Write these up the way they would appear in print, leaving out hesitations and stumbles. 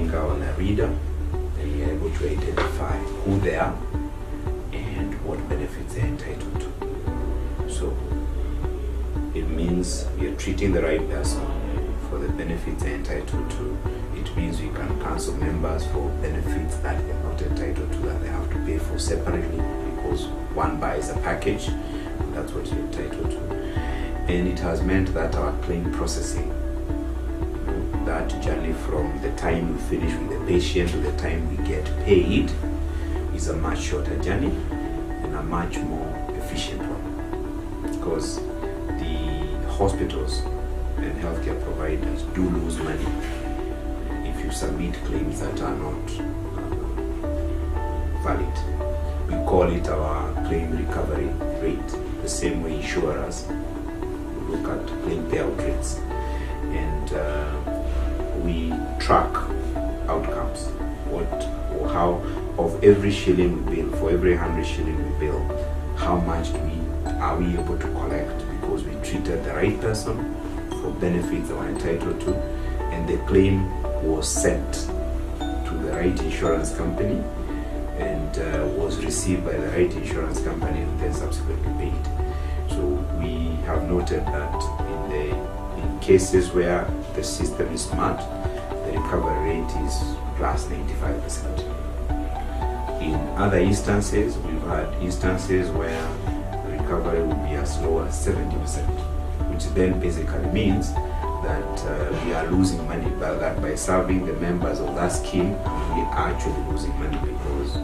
finger on a reader, then you're able to identify who they are and what benefits they're entitled to. So it means you're treating the right person for the benefits they're entitled to. It means you can cancel members for benefits that they're not entitled to, that they have to pay for separately, because one buys a package, and that's what you're entitled to. And it has meant that our claim processing, that journey from the time we finish with the patient to the time we get paid, is a much shorter journey and a much more efficient one, because the hospitals and healthcare providers do lose money if you submit claims that are not valid. We call it our claim recovery rate, the same way insurers look at claim payout rates, and we track outcomes. What or how of every shilling we bill, for every 100 shilling we bill, how much are we able to collect because we treated the right person for benefits that we're entitled to, and the claim was sent to the right insurance company and was received by the right insurance company and then subsequently paid. So we have noted that in cases where the system is smart, the recovery rate is plus 95%. In other instances, we've had instances where the recovery will be as low as 70%, which then basically means that we are losing money, but that by serving the members of that scheme, we are actually losing money, because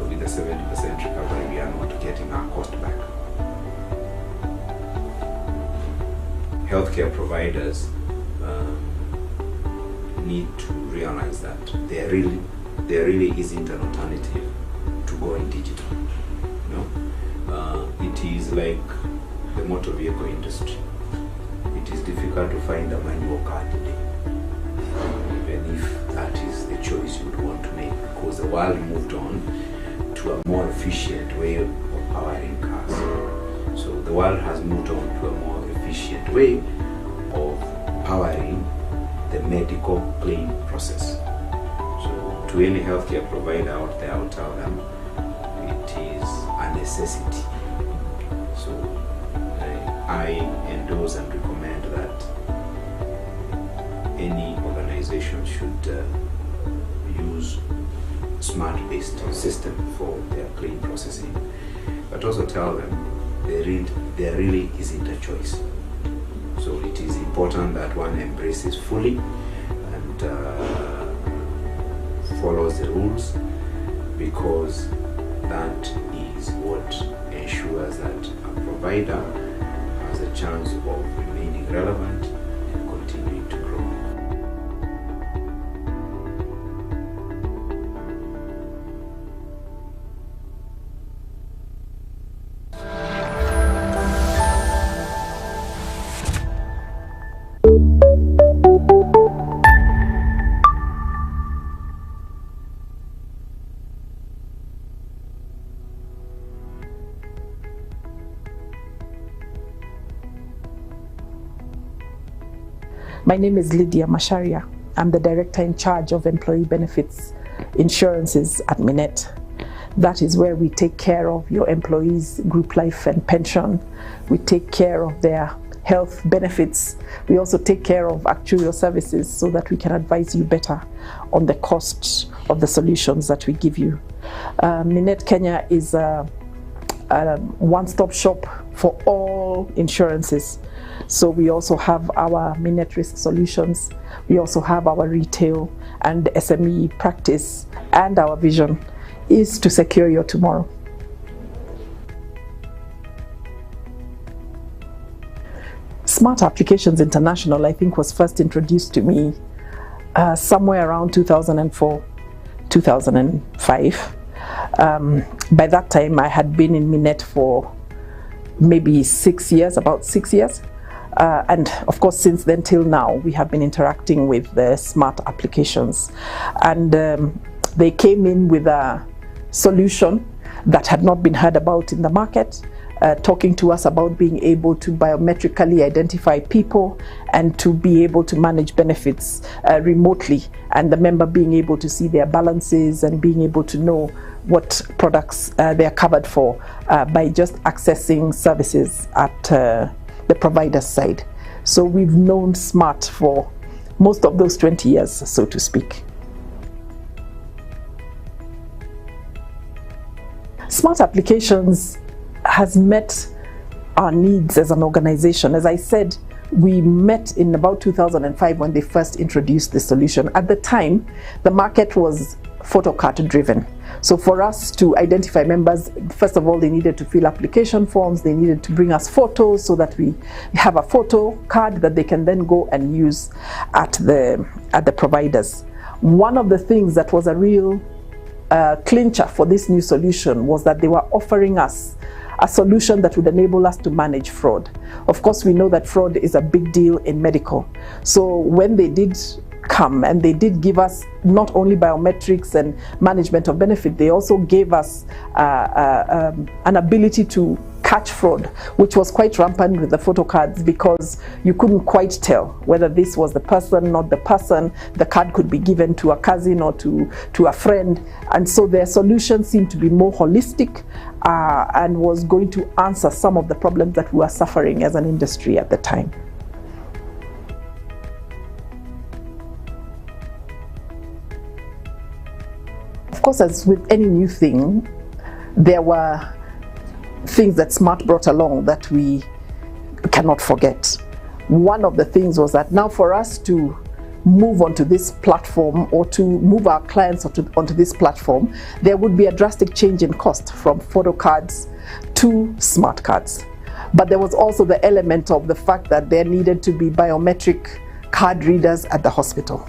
with the 70% recovery, we are not getting our cost back. Healthcare providers need to realize that there really isn't an alternative to going digital. It is like the motor vehicle industry. It is difficult to find a manual car today, even if that is the choice you would want to make, because the world moved on to a more efficient way of powering cars. So the world has moved on to a more efficient way of powering the medical claim process. So to any healthcare provider out there, I'll tell them it is a necessity. So I endorse and recommend that any organization should use smart-based system for their claim processing, but also tell them there really isn't a choice. So it is important that one embraces fully and follows the rules, because that is what ensures that a provider has a chance of remaining relevant and continuing to grow. My name is Lydia Macharia. I'm the Director in charge of Employee Benefits Insurances at Minet. That is where we take care of your employees' group life and pension. We take care of their health benefits. We also take care of actuarial services so that we can advise you better on the cost of the solutions that we give you. Minet Kenya is a one-stop shop for all insurances. So we also have our Minet Risk Solutions, we also have our retail and SME practice, and our vision is to secure your tomorrow. Smart Applications International, I think, was first introduced to me somewhere around 2004, 2005. By that time, I had been in Minet for maybe 6 years, about 6 years. And of course, since then till now, we have been interacting with the smart applications. And they came in with a solution that had not been heard about in the market, talking to us about being able to biometrically identify people and to be able to manage benefits remotely, and the member being able to see their balances and being able to know what products they are covered for by just accessing services at the provider's side. So we've known SMART for most of those 20 years, so to speak. SMART Applications has met our needs as an organization. As I said, we met in about 2005 when they first introduced the solution. At the time, the market was photocard driven. So for us to identify members, first of all, they needed to fill application forms, they needed to bring us photos so that we have a photo card that they can then go and use at the providers. One of the things that was a real clincher for this new solution was that they were offering us a solution that would enable us to manage fraud. Of course, we know that fraud is a big deal in medical. So when they did come and they did give us not only biometrics and management of benefit, they also gave us an ability to catch fraud, which was quite rampant with the photo cards because you couldn't quite tell whether this was the person, not the person. The card could be given to a cousin or to a friend, and so their solution seemed to be more holistic and was going to answer some of the problems that we were suffering as an industry at the time. Of course, as with any new thing, there were things that SMART brought along that we cannot forget. One of the things was that now for us to move onto this platform or to move our clients onto this platform, there would be a drastic change in cost from photo cards to smart cards. But there was also the element of the fact that there needed to be biometric card readers at the hospital.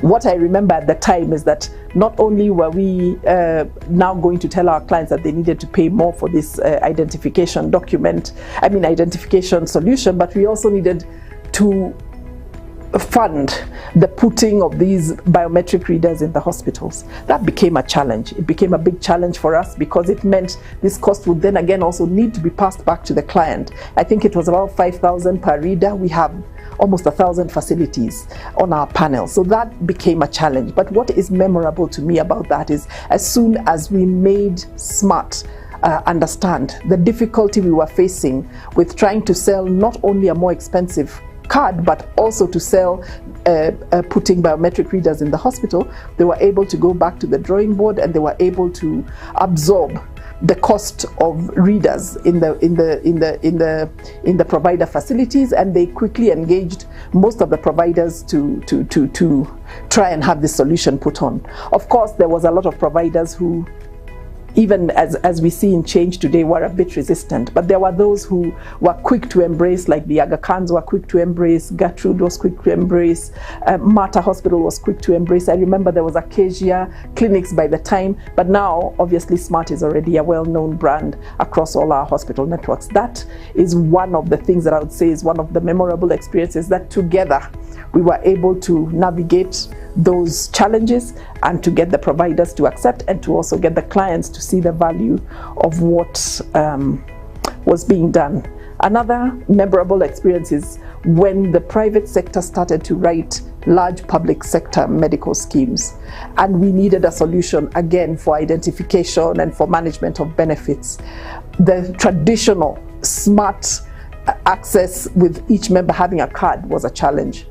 What I remember at the time is that not only were we now going to tell our clients that they needed to pay more for this identification solution, but we also needed to fund the putting of these biometric readers in the hospitals. That became a challenge. It became a big challenge for us because it meant this cost would then again also need to be passed back to the client. I think it was about 5,000 per reader. We have almost 1,000 facilities on our panel. So that became a challenge. But what is memorable to me about that is as soon as we made SMART understand the difficulty we were facing with trying to sell not only a more expensive card, but also to sell putting biometric readers in the hospital, they were able to go back to the drawing board and they were able to absorb the cost of readers in the provider facilities, and they quickly engaged most of the providers to try and have this solution put on. Of course, there was a lot of providers who, even as we see in change today, were a bit resistant, but there were those who were quick to embrace, like the Aga Khans were quick to embrace, Gertrude was quick to embrace, Mater Hospital was quick to embrace. I remember there was Acacia Clinics by the time, but now obviously SMART is already a well-known brand across all our hospital networks. That is one of the things that I would say is one of the memorable experiences, that together we were able to navigate those challenges and to get the providers to accept and to also get the clients to see the value of what was being done. Another memorable experience is when the private sector started to write large public sector medical schemes, and we needed a solution again for identification and for management of benefits. The traditional SMART access with each member having a card was a challenge.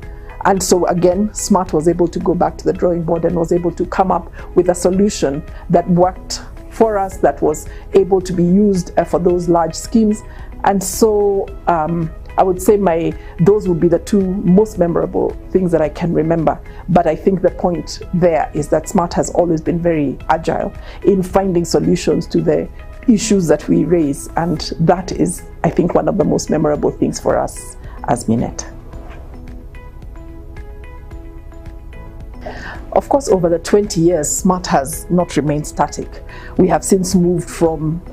And so again, SMART was able to go back to the drawing board and was able to come up with a solution that worked for us, that was able to be used for those large schemes. And so I would say those would be the two most memorable things that I can remember. But I think the point there is that SMART has always been very agile in finding solutions to the issues that we raise. And that is, I think, one of the most memorable things for us as Minet. Of course, over the 20 years, SMART has not remained static. We have since moved from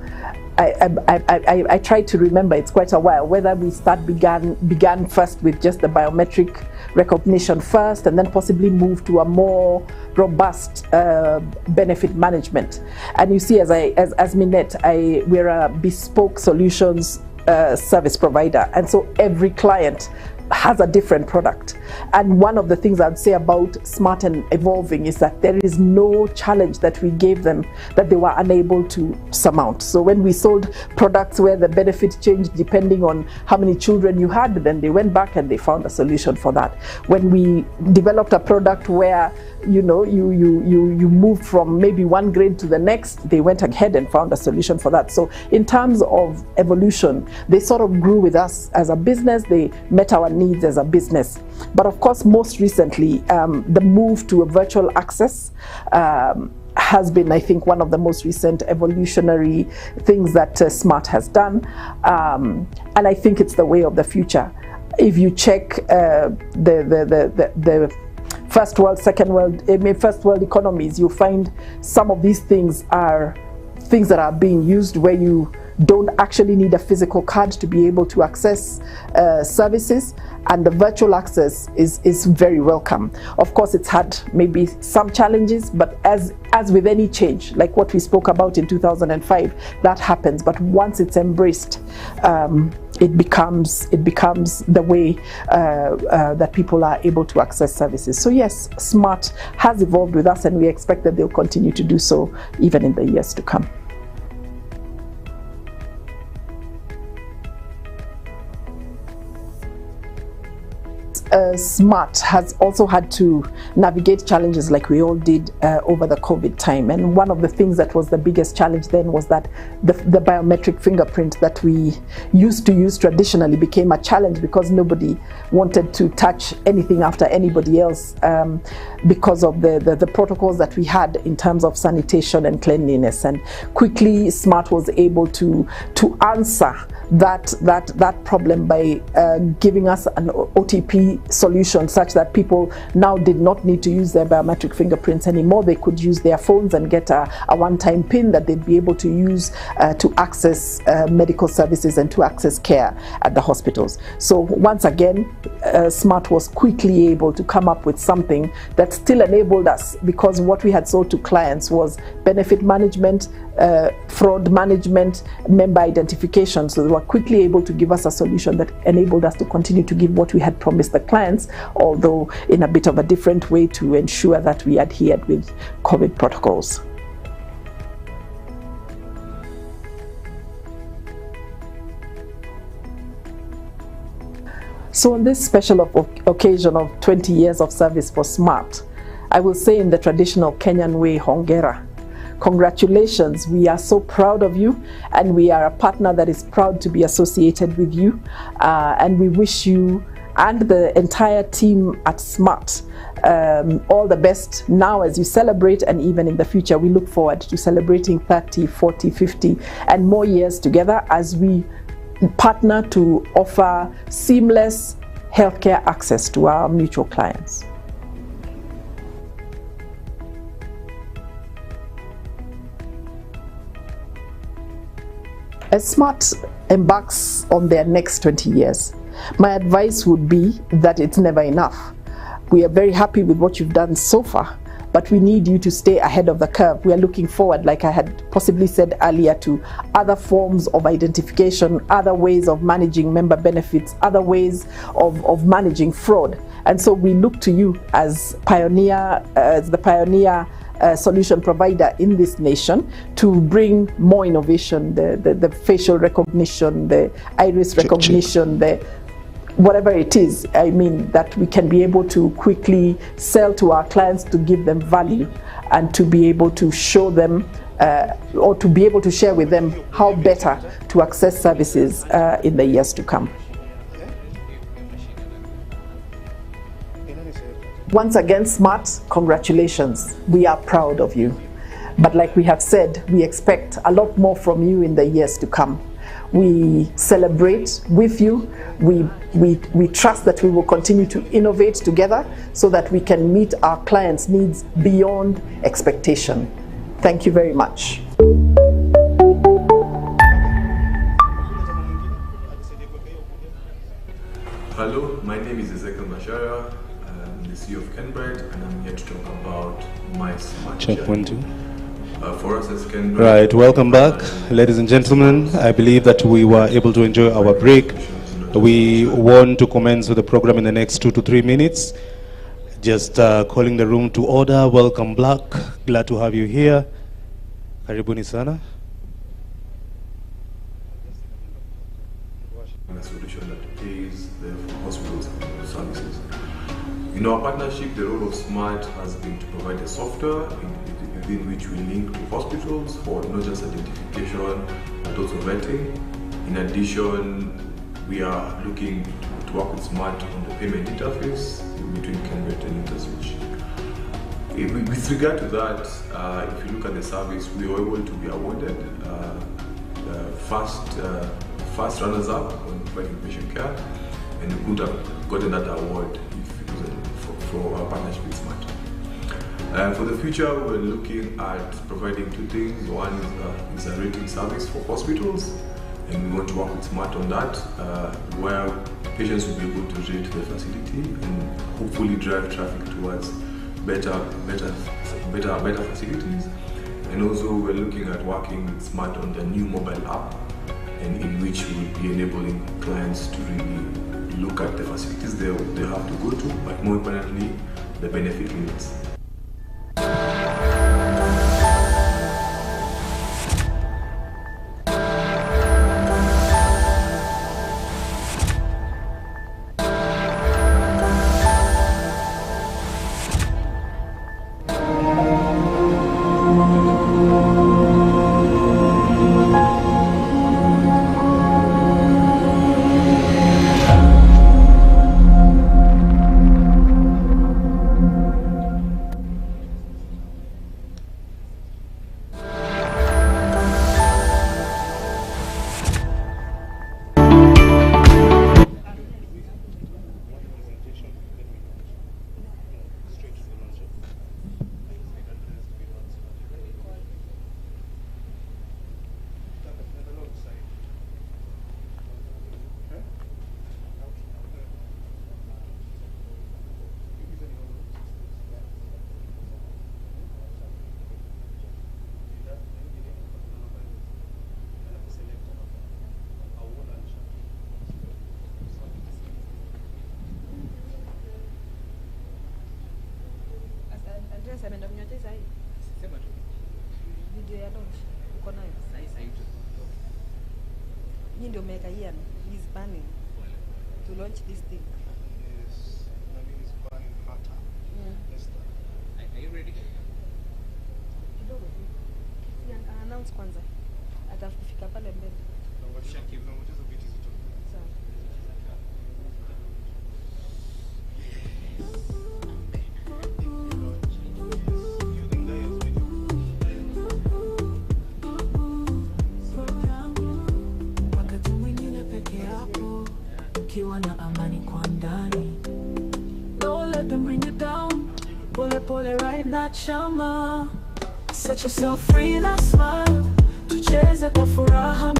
I try to remember, it's quite a while, whether we began first with just the biometric recognition first and then possibly move to a more robust benefit management. And you see, as Minet, we're a bespoke solutions service provider, and so every client has a different product. And one of the things I'd say about Smart and evolving is that there is no challenge that we gave them that they were unable to surmount. So when we sold products where the benefit changed depending on how many children you had, then they went back and they found a solution for that. When we developed a product where you moved from maybe one grade to the next, they went ahead and found a solution for that. So in terms of evolution, they sort of grew with us as a business. They met our needs as a business. But of course, most recently, the move to a virtual access has been, I think, one of the most recent evolutionary things that Smart has done. And I think it's the way of the future. If you check the first world, second world, first world economies, you find some of these things are things that are being used where you don't actually need a physical card to be able to access services, and the virtual access is very welcome. Of course, it's had maybe some challenges, but as with any change, like what we spoke about in 2005, that happens. But once it's embraced, it becomes the way that people are able to access services. So yes, Smart has evolved with us, and we expect that they'll continue to do so even in the years to come. Smart has also had to navigate challenges like we all did over the COVID time. And one of the things that was the biggest challenge then was that the biometric fingerprint that we used to use traditionally became a challenge because nobody wanted to touch anything after anybody else because of the protocols that we had in terms of sanitation and cleanliness. And quickly, Smart was able to answer that problem by giving us an OTP solution such that people now did not need to use their biometric fingerprints anymore. They could use their phones and get a one-time PIN that they'd be able to use to access medical services and to access care at the hospitals. So once again, Smart was quickly able to come up with something that still enabled us, because what we had sold to clients was benefit management, fraud management, member identification. So they were quickly able to give us a solution that enabled us to continue to give what we had promised the clients, although in a bit of a different way to ensure that we adhered with COVID protocols. So on this special occasion of 20 years of service for Smart, I will say in the traditional Kenyan way, hongera. Congratulations, we are so proud of you, and we are a partner that is proud to be associated with you, and we wish you and the entire team at Smart all the best now as you celebrate, and even in the future. We look forward to celebrating 30, 40, 50 and more years together as we partner to offer seamless healthcare access to our mutual clients. As Smart embarks on their next 20 years, my advice would be that it's never enough. We are very happy with what you've done so far, but we need you to stay ahead of the curve. We are looking forward, like I had possibly said earlier, to other forms of identification, other ways of managing member benefits, other ways of managing fraud. And so we look to you as the pioneer solution provider in this nation to bring more innovation, the facial recognition, the iris recognition, whatever it is, I mean, that we can be able to quickly sell to our clients, to give them value, and to be able to show them or to be able to share with them how better to access services in the years to come. Once again, Smart, congratulations. We are proud of you. But like we have said, we expect a lot more from you in the years to come. We celebrate with you. We trust that we will continue to innovate together so that we can meet our clients' needs beyond expectation. Thank you very much. name is Ezekiel Masharia. I'm the CEO of Kenbright, and I'm here to talk about my smart Check journey. 1, 2. For us as Kenbright. Right, welcome back, ladies and gentlemen. I believe that we were able to enjoy our break. We want to commence with the program in the next 2 to 3 minutes. Just calling the room to order. Welcome back. Glad to have you here. Karibuni sana. A solution that pays the hospital's services. In our partnership, the role of SMART has been to provide a software within which we link to hospitals for not just identification but also vetting. In addition, we are looking to work with SMART on the payment interface between Kenbright and Interswitch. With regard to that, if you look at the service, we were able to be awarded first runners-up on providing patient care, and we could have gotten that award if it wasn't for our partnership with SMART. For the future, we're looking at providing two things. One is a rating service for hospitals, and we want to work with SMART on that, where patients will be able to rate the facility and hopefully drive traffic towards better facilities. And also, we're looking at working with SMART on the new mobile app, and in which we will be enabling clients to really look at the facilities they have to go to, but more importantly, the benefit limits. He's banning to launch this thing. Yes, Naveen is banning Hata. Are you ready? Announce kwanza. Atafika pale mbele. Tunangojeza viti zitoke. Sawa. Wakati mwingine peke yako ukiwa na amani kwa ndani, don't let them bring you down. Pole pole ride that shama, set yourself free na smile, tucheze kwa furaha.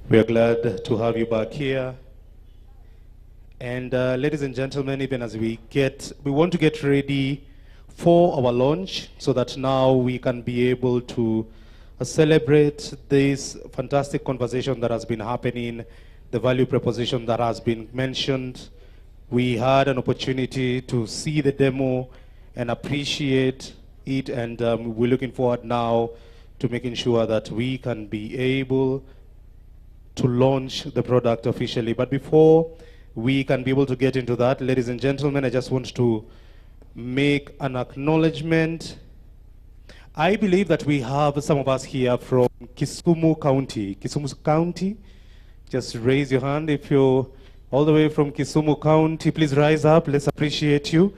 We are glad to have you back here. And ladies and gentlemen, even as we want to get ready for our launch so that now we can be able to celebrate this fantastic conversation that has been happening, the value proposition that has been mentioned. We had an opportunity to see the demo and appreciate it, and we're looking forward now to making sure that we can be able to launch the product officially. But before we can be able to get into that, ladies and gentlemen, I just want to make an acknowledgement. I believe that we have some of us here from Kisumu County. Kisumu County, just raise your hand if you're all the way from Kisumu County. Please rise up, let's appreciate you.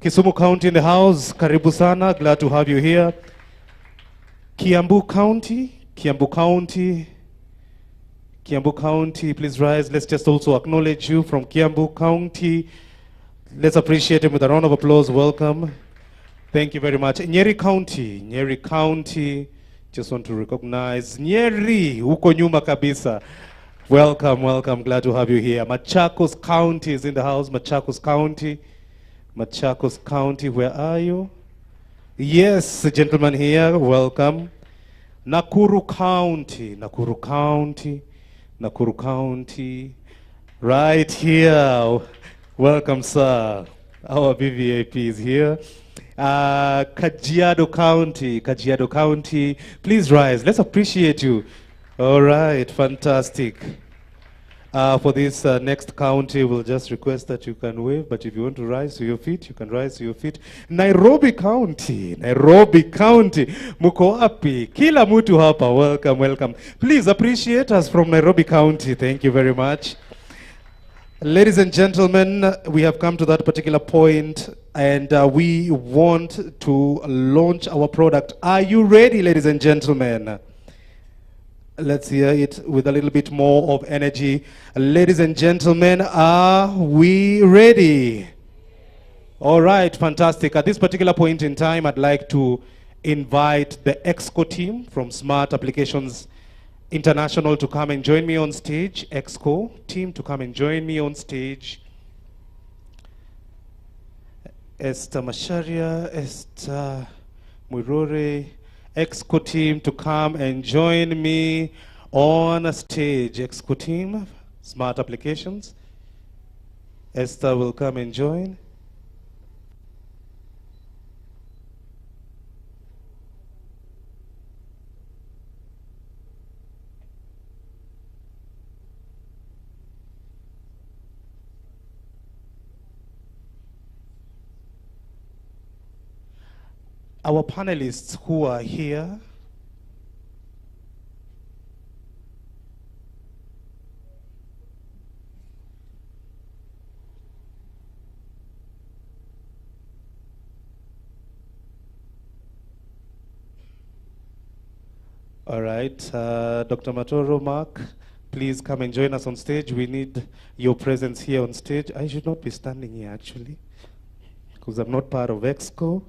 Kisumu County in the house, karibu sana, glad to have you here. Kiambu County, please rise. Let's just also acknowledge you from Kiambu County. Let's appreciate him with a round of applause. Welcome. Thank you very much. Nyeri County, just want to recognize Nyeri, uko nyuma kabisa. Welcome, glad to have you here. Machakos County is in the house. Machakos County, where are you? Yes, the gentleman here, welcome. Nakuru County, right here. Welcome, sir. Our BVAP is here. Kajiado County, please rise. Let's appreciate you. All right, fantastic. For this next county, we'll just request that you can wave, but if you want to rise to your feet, you can rise to your feet. Nairobi County, muko api, kila mutu hapa, welcome. Please appreciate us from Nairobi County. Thank you very much. Ladies and gentlemen, we have come to that particular point, and we want to launch our product. Are you ready, ladies and gentlemen? Let's hear it with a little bit more of energy. Ladies and gentlemen, are we ready? All right, fantastic. At this particular point in time, I'd like to invite the EXCO team from Smart Applications International to come and join me on stage. EXCO team to come and join me on stage. Esther Masharia, Esther Mwirore, EXCO team to come and join me on stage. EXCO team, Smart Applications. Esther will come and join. Our panelists who are here, all right, Dr. Matoro, Mark, please come and join us on stage. We need your presence here on stage. I should not be standing here actually, because I'm not part of EXCO.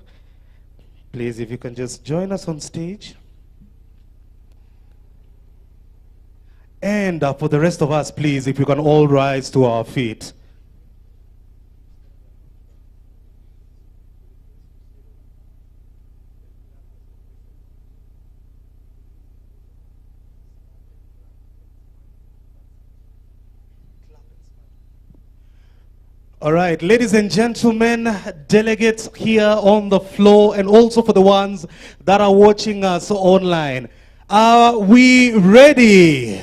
Please, if you can just join us on stage. And for the rest of us, please, if you can all rise to our feet. All right, ladies and gentlemen, delegates here on the floor, and also for the ones that are watching us online. Are we ready?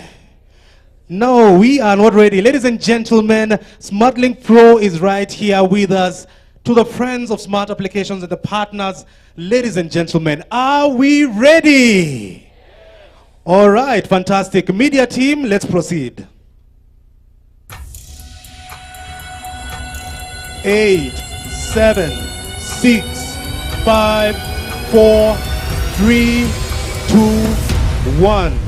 No, we are not ready. Ladies and gentlemen, SmartLink Pro is right here with us. To the friends of Smart Applications and the partners, ladies and gentlemen, are we ready? All right, fantastic. Media team, let's proceed. 8, 7, 6, 5, 4, 3, 2, 1.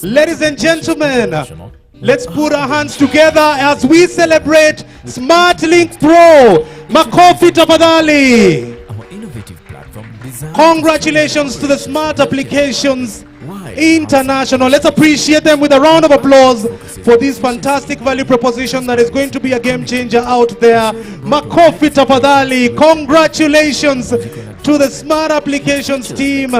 Ladies and gentlemen, let's put our hands together as we celebrate SmartLink Pro. Makofi tafadhali. Congratulations to the Smart Applications International. Let's appreciate them with a round of applause for this fantastic value proposition that is going to be a game changer out there. Makofi tafadhali. Congratulations to the Smart Applications team.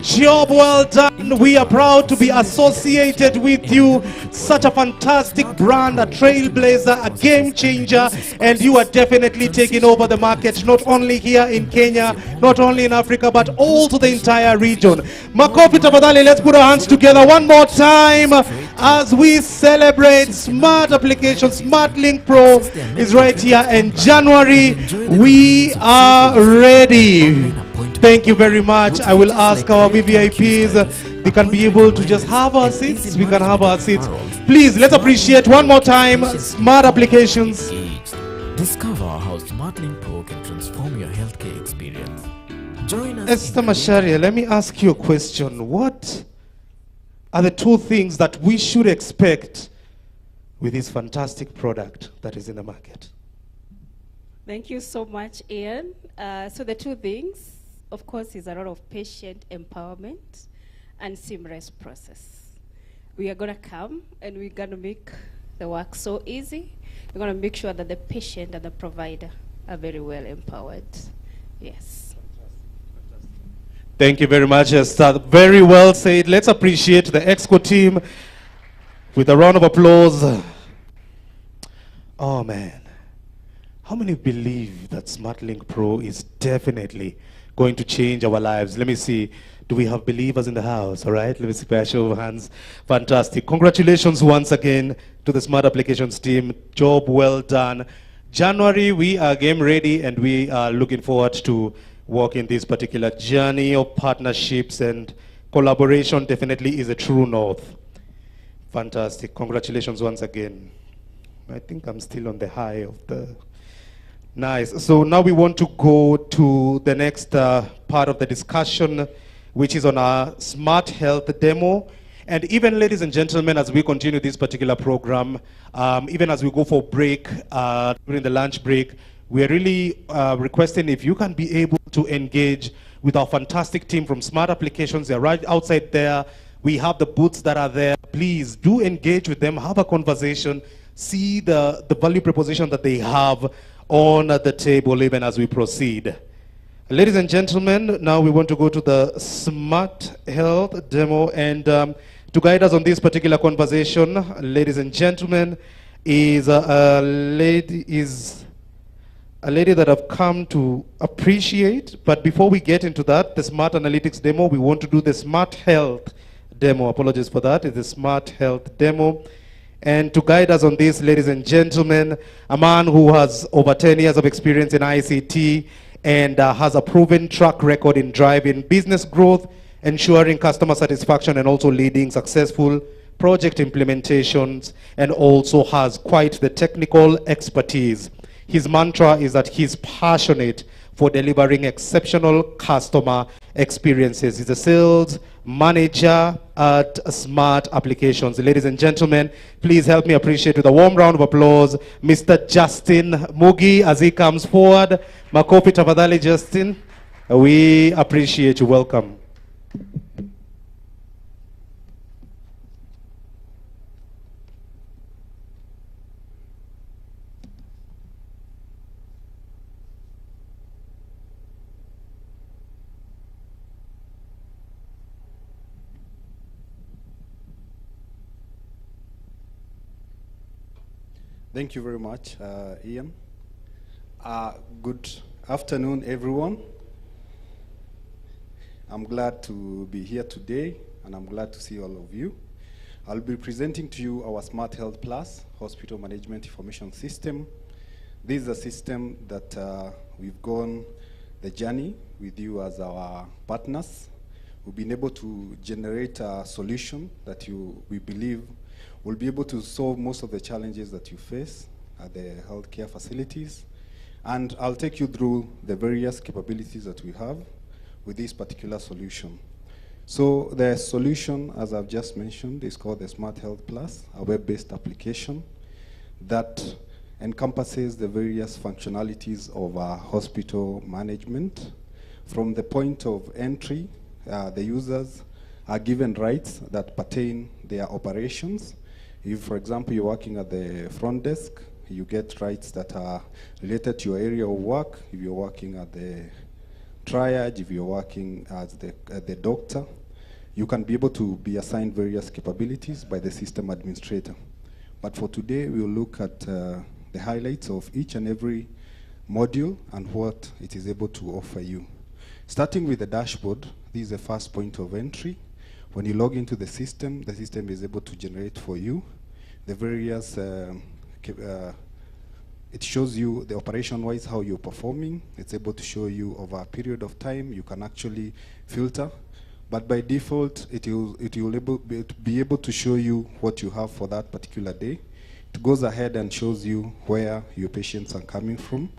Job well done. We are proud to be associated with you. Such a fantastic brand, a trailblazer, a game changer, and you are definitely taking over the market, not only here in Kenya, not only in Africa, but also the entire region. Makofi tafadhali. Let's put our hands together one more time as we celebrate Smart Applications. SmartLink Pro is right here in January. We are ready. Thank you very much. I will ask our VVIPs we can be able to just have our seats. We can have our seats. Please, let's appreciate one more time Smart Applications. Discover how SmartLink Pro can transform your healthcare experience. Join us. Esther Masharia, let me ask you a question. What are the two things that we should expect with this fantastic product that is in the market? Thank you so much, Ian. So the two things, of course, is a lot of patient empowerment and seamless process. We are going to come and we're going to make the work so easy. We're going to make sure that the patient and the provider are very well empowered. Yes. Thank you very much, Esther. Very well said. Let's appreciate the EXCO team with a round of applause. Oh, man. How many believe that SmartLink Pro is definitely going to change our lives? Let me see. Do we have believers in the house? All right. Let me see by a show of hands. Fantastic. Congratulations once again to the Smart Applications team. Job well done. January, we are game ready, and we are looking forward to walking this particular journey of partnerships, and collaboration definitely is a true north. Fantastic. Congratulations once again. I think I'm still on the high of the... Nice. So now we want to go to the next part of the discussion, which is on our Smart Health demo. And even, ladies and gentlemen, as we continue this particular program, even as we go for break, during the lunch break, we're really requesting if you can be able to engage with our fantastic team from Smart Applications. They're right outside there. We have the booths that are there. Please do engage with them, have a conversation, see the value proposition that they have on the table even as we proceed. Ladies and gentlemen, now we want to go to the Smart Health demo, and to guide us on this particular conversation, ladies and gentlemen, is a lady that I've come to appreciate. But before we get into that, the Smart Analytics demo, we want to do the Smart Health demo. Apologies for that. It's the Smart Health demo. And to guide us on this, ladies and gentlemen, a man who has over 10 years of experience in ICT and has a proven track record in driving business growth, ensuring customer satisfaction, and also leading successful project implementations, and also has quite the technical expertise. His mantra is that he's passionate for delivering exceptional customer experiences. He's a sales manager at Smart Applications. Ladies and gentlemen, please help me appreciate with a warm round of applause Mr. Justin Mugi as he comes forward. Makofi tafadhali, Justin. We appreciate you. Welcome. Thank you very much, Ian. Good afternoon, everyone. I'm glad to be here today, and I'm glad to see all of you. I'll be presenting to you our Smart Health Plus Hospital Management Information System. This is a system that we've gone the journey with you as our partners. We've been able to generate a solution that we believe will be able to solve most of the challenges that you face at the healthcare facilities. And I'll take you through the various capabilities that we have with this particular solution. So the solution, as I've just mentioned, is called the Smart Health Plus, a web-based application that encompasses the various functionalities of our hospital management. From the point of entry, the users are given rights that pertain their operations. If, for example, you're working at the front desk, you get rights that are related to your area of work. If you're working at the triage, if you're working as the doctor, you can be able to be assigned various capabilities by the system administrator. But for today, we'll look at the highlights of each and every module and what it is able to offer you. Starting with the dashboard, this is the first point of entry. When you log into the system is able to generate for you the various, it shows you the operation-wise how you're performing. It's able to show you over a period of time. You can actually filter But by default, it will be able to show you what you have for that particular day. It goes ahead and shows you where your patients are coming from.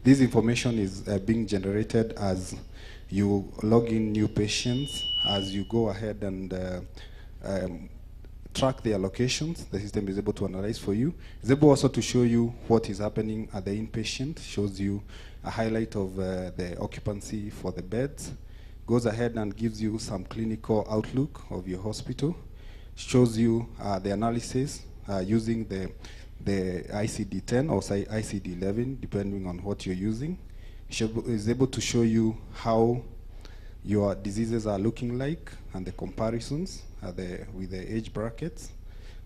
This information is being generated as you log in new patients, as you go ahead and track their locations. The system is able to analyze for you. It's able also to show you what is happening at the inpatient, shows you a highlight of the occupancy for the beds, goes ahead and gives you some clinical outlook of your hospital, shows you the analysis using the ICD-10 or say ICD-11, depending on what you're using. Is able to show you how your diseases are looking like and the comparisons with the age brackets.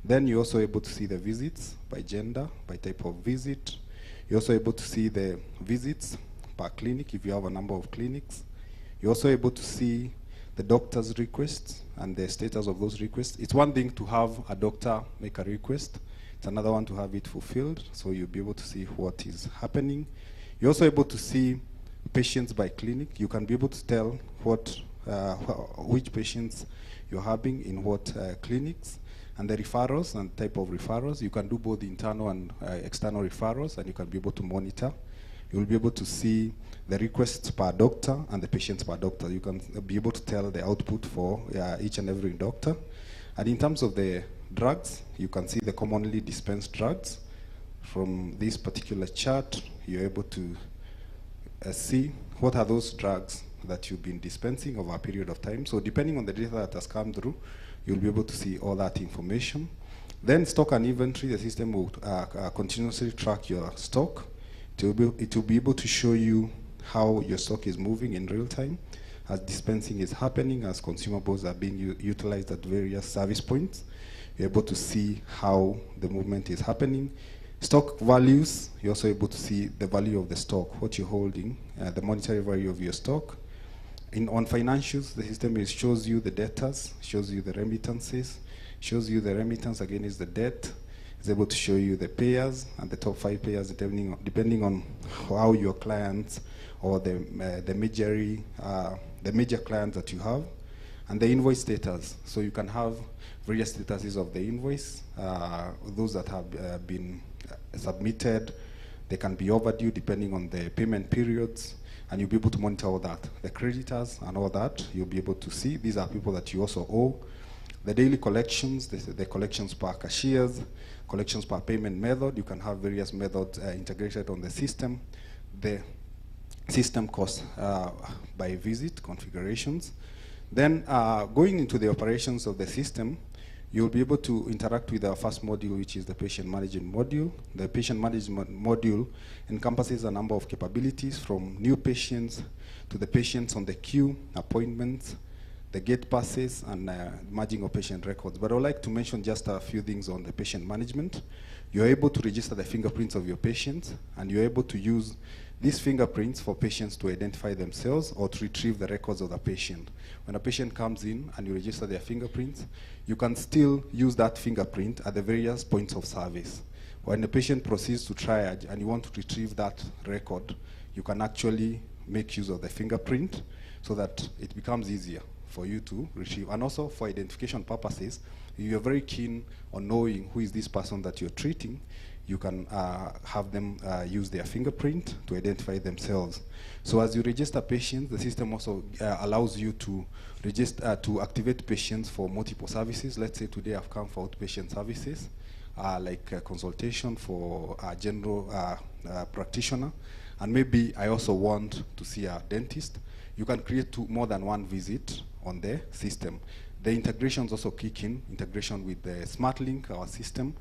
Then you're also able to see the visits by gender, by type of visit. You're also able to see the visits per clinic if you have a number of clinics. You're also able to see the doctor's requests and the status of those requests. It's one thing to have a doctor make a request. It's another one to have it fulfilled, so you'll be able to see what is happening. You're also able to see patients by clinic. You can be able to tell which patients you're having in what clinics, and the referrals and type of referrals. You can do both internal and external referrals, and you can be able to monitor. You'll be able to see the requests per doctor and the patients per doctor. You can be able to tell the output for each and every doctor. And in terms of the drugs, you can see the commonly dispensed drugs. From this particular chart, you're able to see what are those drugs that you've been dispensing over a period of time. So depending on the data that has come through, you'll be able to see all that information. Then stock and inventory, the system will continuously track your stock. It will be able to show you how your stock is moving in real time, as dispensing is happening, as consumables are being utilized at various service points. You're able to see how the movement is happening. Stock values, you're also able to see the value of the stock, what you're holding, the monetary value of your stock. On financials, the system shows you the debtors, shows you the remittances, shows you the remittance again is the debt. It's able to show you the payers and the top 5 payers depending on how your clients or the major clients that you have, and the invoice status. So you can have various statuses of the invoice, those that have been submitted. They can be overdue depending on the payment periods, and you'll be able to monitor all that. The creditors and all that, you'll be able to see. These are people that you also owe. The daily collections, the collections per cashiers, collections per payment method. You can have various methods integrated on the system. The system cost by visit configurations. Then going into the operations of the system, you'll be able to interact with our first module, which is the patient management module. The patient management module encompasses a number of capabilities, from new patients to the patients on the queue, appointments, the gate passes, and merging of patient records. But I would like to mention just a few things on the patient management. You're able to register the fingerprints of your patients, and you're able to use these fingerprints for patients to identify themselves or to retrieve the records of the patient. When a patient comes in and you register their fingerprints, you can still use that fingerprint at the various points of service. When the patient proceeds to triage and you want to retrieve that record, you can actually make use of the fingerprint so that it becomes easier for you to retrieve. And also for identification purposes, if you're very keen on knowing who is this person that you're treating, you can have them use their fingerprint to identify themselves. So as you register patients, the system also allows you to register to activate patients for multiple services. Let's say today I've come for outpatient services, like consultation for a general practitioner, and maybe I also want to see a dentist. You can create more than one visit on the system. The integrations also kick in, integration with the SmartLink, our system,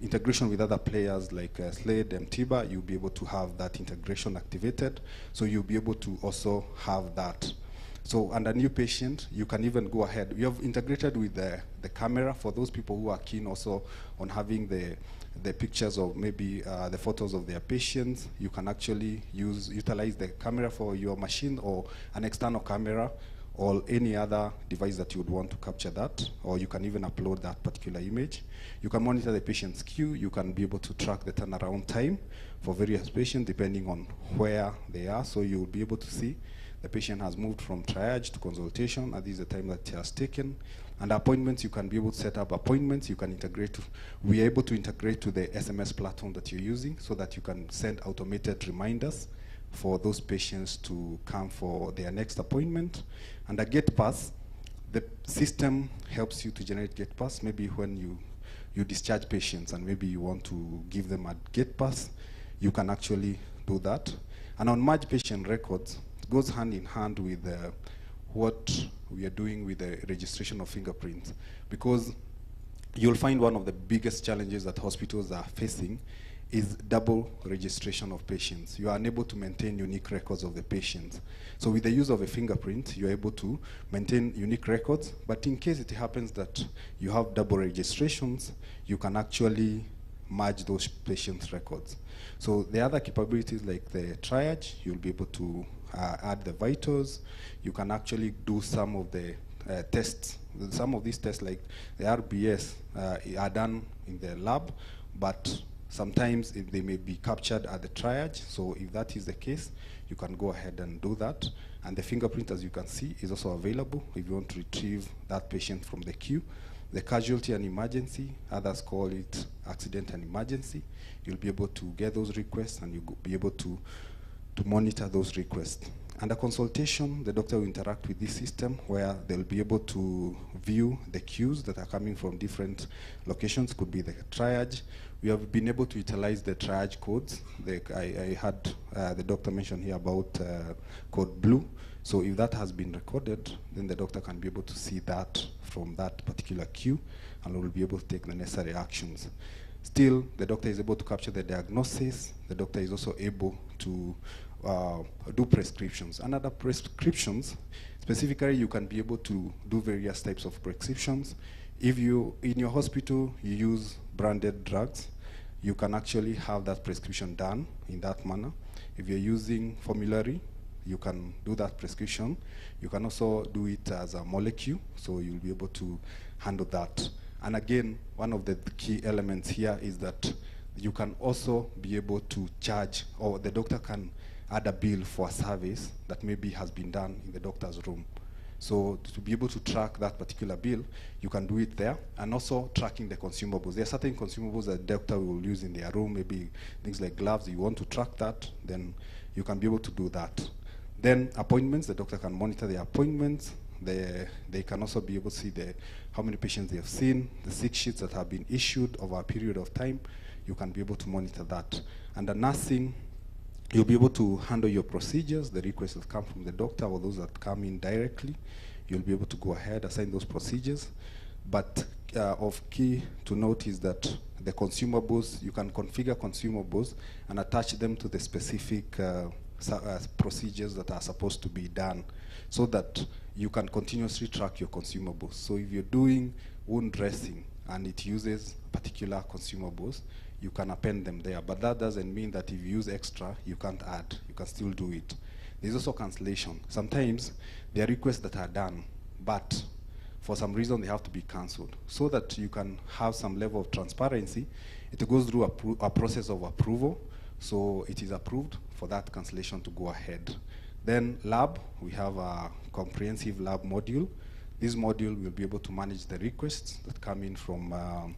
integration with other players like Slade, Mtiba. You'll be able to have that integration activated, so you'll be able to also have that. So under new patient, you can even go ahead. You have integrated with the camera for those people who are keen also on having the pictures of maybe the photos of their patients. You can actually utilize the camera for your machine or an external camera or any other device that you would want to capture that, or you can even upload that particular image. You can monitor the patient's queue. You can be able to track the turnaround time for various patients depending on where they are, so you will be able to see the patient has moved from triage to consultation, and this is the time that it has taken. And appointments, you can be able to set up appointments. You can integrate. We are able to integrate to the SMS platform that you're using so that you can send automated reminders for those patients to come for their next appointment. And a gate pass, the system helps you to generate gate pass. Maybe when you discharge patients and maybe you want to give them a gate pass, you can actually do that. And on merge patient records, it goes hand in hand with what we are doing with the registration of fingerprints, because you'll find one of the biggest challenges that hospitals are facing is double registration of patients. You are unable to maintain unique records of the patients. So with the use of a fingerprint, you're able to maintain unique records, but in case it happens that you have double registrations, you can actually merge those patients' records. So the other capabilities like the triage, you'll be able to add the vitals. You can actually do some of the tests. Some of these tests like the RBS are done in the lab, but sometimes they may be captured at the triage. So if that is the case, you can go ahead and do that. And the fingerprint, as you can see, is also available if you want to retrieve that patient from the queue. The casualty and emergency, others call it accident and emergency. You'll be able to get those requests and you'll be able to monitor those requests. Under consultation, the doctor will interact with this system where they'll be able to view the queues that are coming from different locations. Could be the triage. We have been able to utilize the triage codes. I had the doctor mention here about code blue. So if that has been recorded, then the doctor can be able to see that from that particular queue and will be able to take the necessary actions. Still, the doctor is able to capture the diagnosis. The doctor is also able to do prescriptions. And other prescriptions, specifically, you can be able to do various types of prescriptions. If you, in your hospital, you use branded drugs, you can actually have that prescription done in that manner. If you're using formulary, you can do that prescription. You can also do it as a molecule, so you'll be able to handle that. And again, one of the key elements here is that you can also be able to charge, or the doctor can add a bill for a service that maybe has been done in the doctor's room. So to be able to track that particular bill, you can do it there, and also tracking the consumables. There are certain consumables that the doctor will use in their room, maybe things like gloves. You want to track that, then you can be able to do that. Then appointments, the doctor can monitor the appointments. They can also be able to see how many patients they have seen, the sick sheets that have been issued over a period of time. You can be able to monitor that. Under nursing, you'll be able to handle your procedures, the requests that come from the doctor or those that come in directly. You'll be able to go ahead, assign those procedures. But of key to note is that the consumables, you can configure consumables and attach them to the specific procedures that are supposed to be done so that you can continuously track your consumables. So if you're doing wound dressing and it uses particular consumables, you can append them there. But that doesn't mean that if you use extra, you can't add. You can still do it. There's also cancellation. Sometimes there are requests that are done, but for some reason they have to be cancelled. So that you can have some level of transparency, it goes through a process of approval. So it is approved for that cancellation to go ahead. Then lab, we have a comprehensive lab module. This module will be able to manage the requests that come in from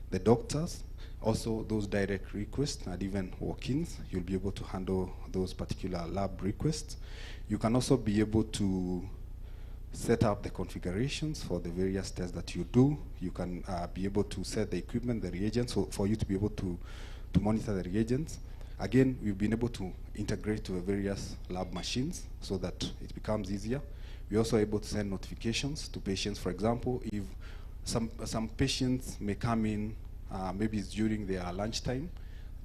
the doctors. Also, those direct requests and even walk-ins, you'll be able to handle those particular lab requests. You can also be able to set up the configurations for the various tests that you do. You can be able to set the equipment, the reagents, so for you to be able to monitor the reagents. Again, we've been able to integrate to the various lab machines so that it becomes easier. We're also able to send notifications to patients. For example, if some patients may come in, maybe it's during their lunchtime,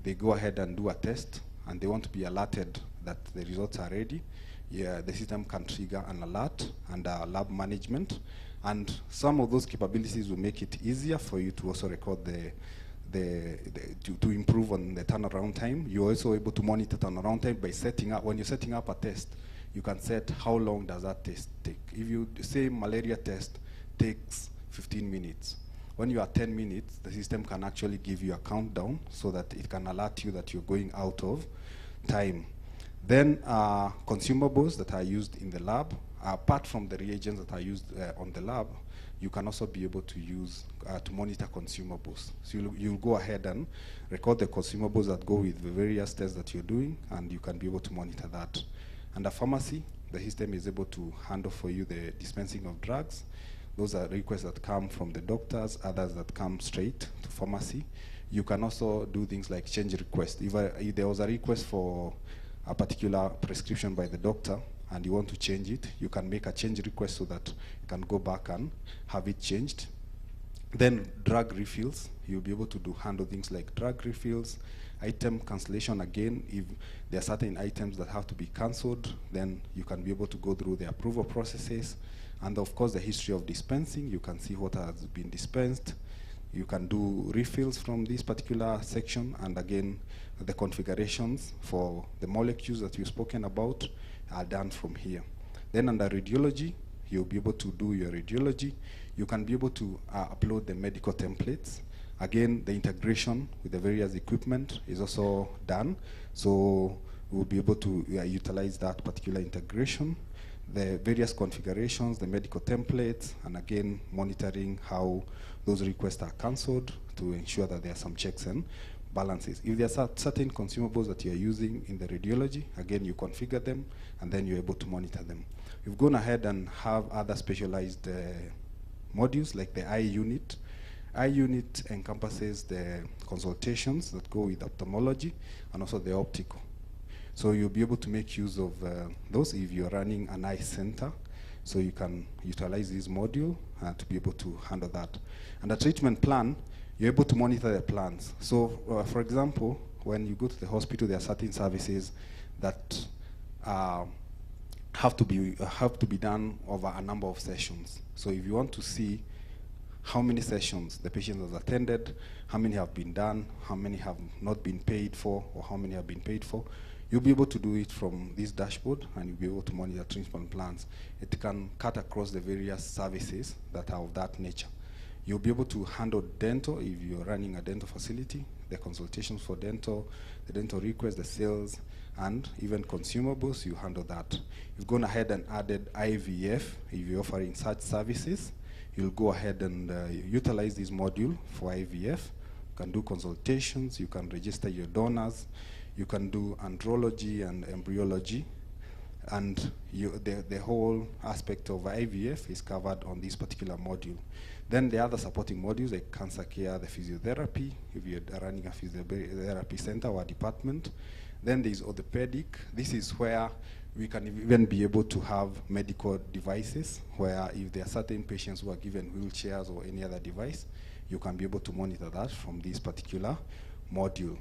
they go ahead and do a test, and they want to be alerted that the results are ready. Yeah, the system can trigger an alert and lab management. And some of those capabilities will make it easier for you to also record to improve on the turnaround time. You're also able to monitor turnaround time by setting up, when you're setting up a test, you can set how long does that test take. If you say malaria test takes 15 minutes, when you are 10 minutes, the system can actually give you a countdown so that it can alert you that you're going out of time. Then consumables that are used in the lab, apart from the reagents that are used on the lab, you can also be able to use to monitor consumables. So you'll go ahead and record the consumables that go with the various tests that you're doing, and you can be able to monitor that. Under pharmacy, the system is able to handle for you the dispensing of drugs. Those are requests that come from the doctors, others that come straight to pharmacy. You can also do things like change request. If there was a request for a particular prescription by the doctor and you want to change it, you can make a change request so that you can go back and have it changed. Then drug refills, you'll be able to handle things like drug refills, item cancellation. Again, if there are certain items that have to be cancelled, then you can be able to go through the approval processes. And of course, the history of dispensing, you can see what has been dispensed. You can do refills from this particular section, and again, the configurations for the molecules that you've spoken about are done from here. Then under radiology, you'll be able to do your radiology. You can be able to upload the medical templates. Again, the integration with the various equipment is also done, so we'll be able to utilize that particular integration, the various configurations, the medical templates, and again, monitoring how those requests are cancelled to ensure that there are some checks and balances. If there are certain consumables that you're using in the radiology, again, you configure them, and then you're able to monitor them. We've gone ahead and have other specialized modules like the eye unit. Eye unit encompasses the consultations that go with ophthalmology and also the optical. So you'll be able to make use of those if you're running an eye center. So you can utilize this module to be able to handle that. And the treatment plan, you're able to monitor the plans. So for example, when you go to the hospital, there are certain services that have to be done over a number of sessions. So if you want to see how many sessions the patient has attended, how many have been done, how many have not been paid for, or how many have been paid for, you'll be able to do it from this dashboard, and you'll be able to monitor treatment plans. It can cut across the various services that are of that nature. You'll be able to handle dental if you're running a dental facility, the consultations for dental, the dental requests, the sales, and even consumables, you handle that. You've gone ahead and added IVF. If you're offering such services, you'll go ahead and utilize this module for IVF. You can do consultations, you can register your donors, you can do andrology and embryology, and the whole aspect of IVF is covered on this particular module. Then the other supporting modules like cancer care, the physiotherapy, if you're running a physiotherapy center or a department. Then there's orthopedic. This is where we can even be able to have medical devices, where if there are certain patients who are given wheelchairs or any other device, you can be able to monitor that from this particular module.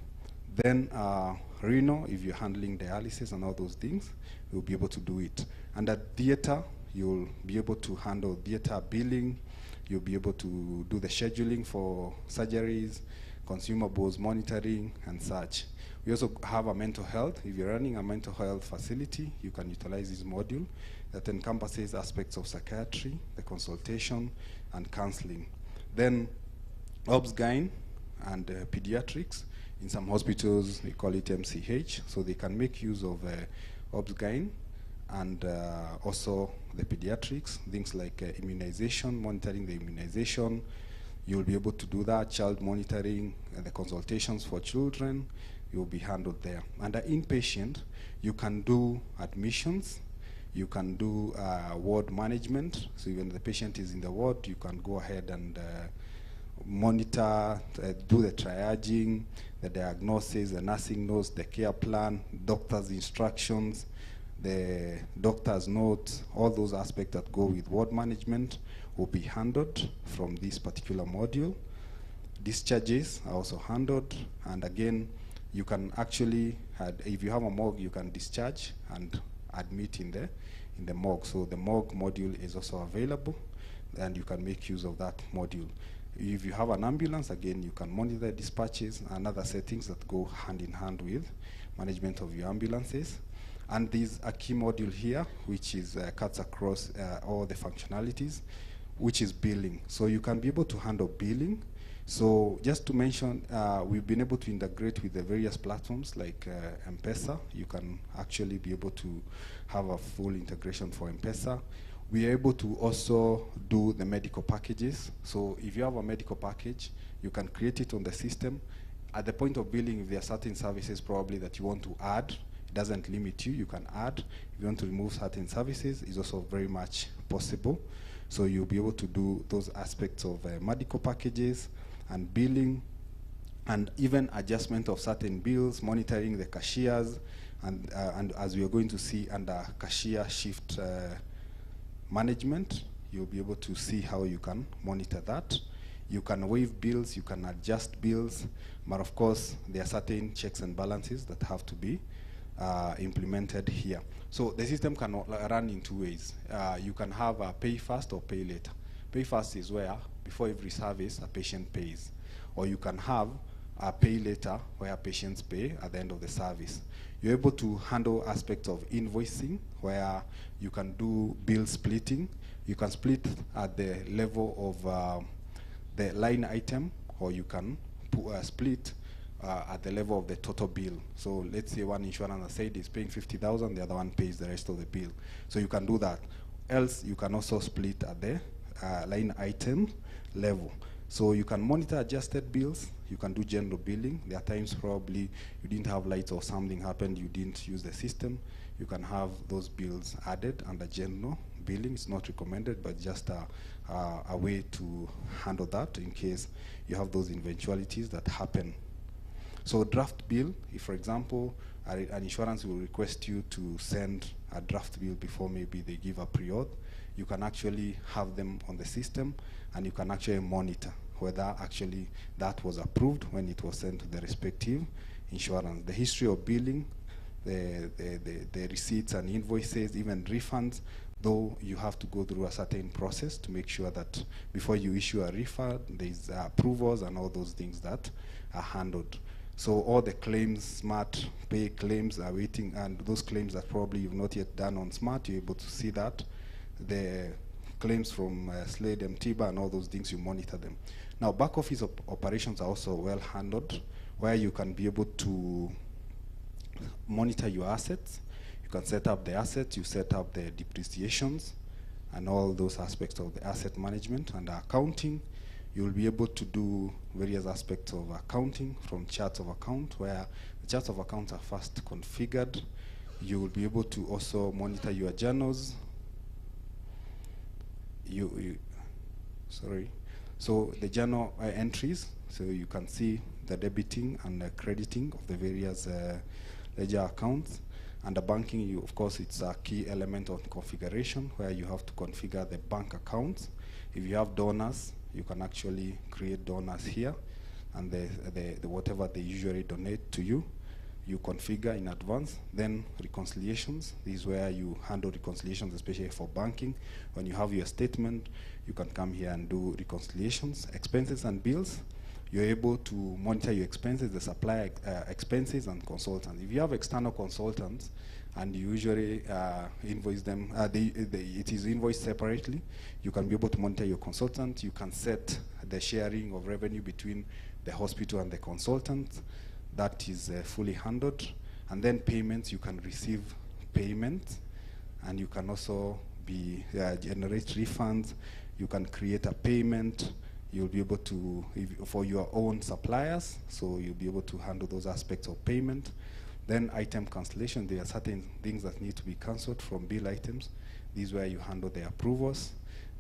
Then renal, if you're handling dialysis and all those things, you'll be able to do it. And at theater, you'll be able to handle theater billing, you'll be able to do the scheduling for surgeries, consumables, monitoring, and such. We also have a mental health. If you're running a mental health facility, you can utilize this module that encompasses aspects of psychiatry, the consultation, and counseling. Then OBS-GYN and pediatrics. In some hospitals, we call it MCH, so they can make use of OBS-GYN and also the pediatrics, things like immunization, monitoring the immunization. You'll be able to do that, child monitoring, the consultations for children, you'll be handled there. Under inpatient, you can do admissions, you can do ward management. So when the patient is in the ward, you can go ahead and monitor, do the triaging, the diagnosis, the nursing notes, the care plan, doctor's instructions, the doctor's notes, all those aspects that go with ward management will be handled from this particular module. Discharges are also handled, and again, you can actually, if you have a morgue, you can discharge and admit in the morgue. So the morgue module is also available, and you can make use of that module. If you have an ambulance, again, you can monitor dispatches and other settings that go hand in hand with management of your ambulances. And there's a key module here, which is cuts across all the functionalities, which is billing. So you can be able to handle billing. So just to mention, we've been able to integrate with the various platforms like M-Pesa. You can actually be able to have a full integration for M-Pesa. We are able to also do the medical packages. So if you have a medical package, you can create it on the system. At the point of billing, if there are certain services probably that you want to add, it doesn't limit you, you can add. If you want to remove certain services, it's also very much possible. So you'll be able to do those aspects of medical packages and billing, and even adjustment of certain bills, monitoring the cashiers, and as we are going to see under cashier shift management, you'll be able to see how you can monitor that. You can waive bills, you can adjust bills, but of course, there are certain checks and balances that have to be implemented here. So the system can run in two ways. You can have a pay first or pay later. Pay first is where, before every service, a patient pays. Or you can have a pay later, where patients pay at the end of the service. You're able to handle aspects of invoicing, where you can do bill splitting. You can split at the level of the line item, or you can split at the level of the total bill. So let's say one insurance has said is paying 50,000, the other one pays the rest of the bill. So you can do that. Else, you can also split at the line item level. So you can monitor adjusted bills. You can do general billing. There are times probably you didn't have lights or something happened, you didn't use the system. You can have those bills added under general billing. It's not recommended, but just a way to handle that in case you have those eventualities that happen. So draft bill, if for example, an insurance will request you to send a draft bill before maybe they give a pre-auth, you can actually have them on the system, and you can actually monitor whether actually that was approved when it was sent to the respective insurance. The history of billing, the receipts and invoices, even refunds, though you have to go through a certain process to make sure that before you issue a refund, there's approvals and all those things that are handled. So all the claims, Smart Pay claims are waiting, and those claims that probably you've not yet done on Smart, you're able to see that. The claims from Slade, Mtiba, and all those things, you monitor them. Now, back office operations are also well handled, where you can be able to monitor your assets. You can set up the assets, you set up the depreciations, and all those aspects of the asset management and accounting. You will be able to do various aspects of accounting from charts of account, where the charts of accounts are first configured. You will be able to also monitor your journals. So the journal entries, so you can see the debiting and the crediting of the various ledger accounts. Under banking, of course, it's a key element of configuration, where you have to configure the bank accounts. If you have donors, you can actually create donors here, and the whatever they usually donate to you, you configure in advance. Then reconciliations, this is where you handle reconciliations, especially for banking. When you have your statement, you can come here and do reconciliations. Expenses and bills, you're able to monitor your expenses, the supplier expenses and consultants. If you have external consultants and you usually invoice them, it is invoiced separately, you can be able to monitor your consultant. You can set the sharing of revenue between the hospital and the consultant. That is fully handled. And then payments, you can receive payments, and you can also generate refunds. You can create a payment. You'll be able to, for your own suppliers, so you'll be able to handle those aspects of payment. Then item cancellation, there are certain things that need to be cancelled from bill items. This is where you handle the approvals.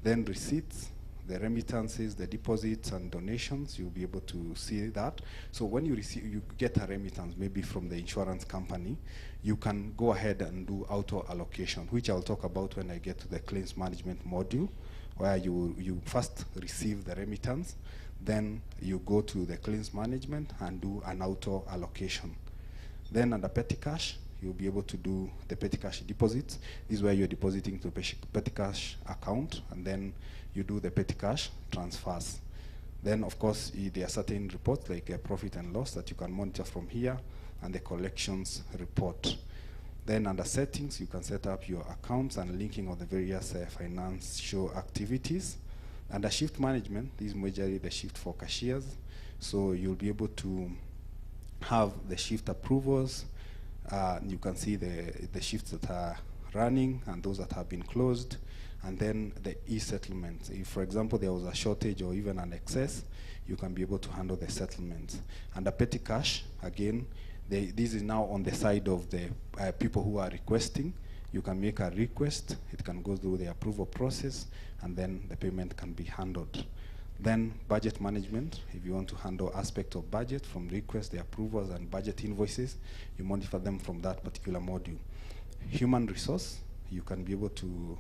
Then receipts, the remittances, the deposits and donations, you'll be able to see that. So when you get a remittance, maybe from the insurance company, you can go ahead and do auto allocation, which I'll talk about when I get to the claims management module, where you first receive the remittance, then you go to the claims management and do an auto allocation. Then under petty cash, you'll be able to do the petty cash deposits. This is where you're depositing to a petty cash account, and then you do the petty cash transfers. Then, of course, there are certain reports like profit and loss that you can monitor from here, and the collections report. Then under settings, you can set up your accounts and linking of the various financial activities Under shift management, this is majorly the shift for cashiers. So you'll be able to have the shift approvals. You can see the shifts that are running and those that have been closed. And then the e-settlements. If, for example, there was a shortage or even an excess, you can be able to handle the settlements. Under petty cash, again, this is now on the side of the people who are requesting. You can make a request, it can go through the approval process, and then the payment can be handled. Then budget management, if you want to handle aspect of budget from request, the approvals and budget invoices, you modify them from that particular module. Human resource, you can be able to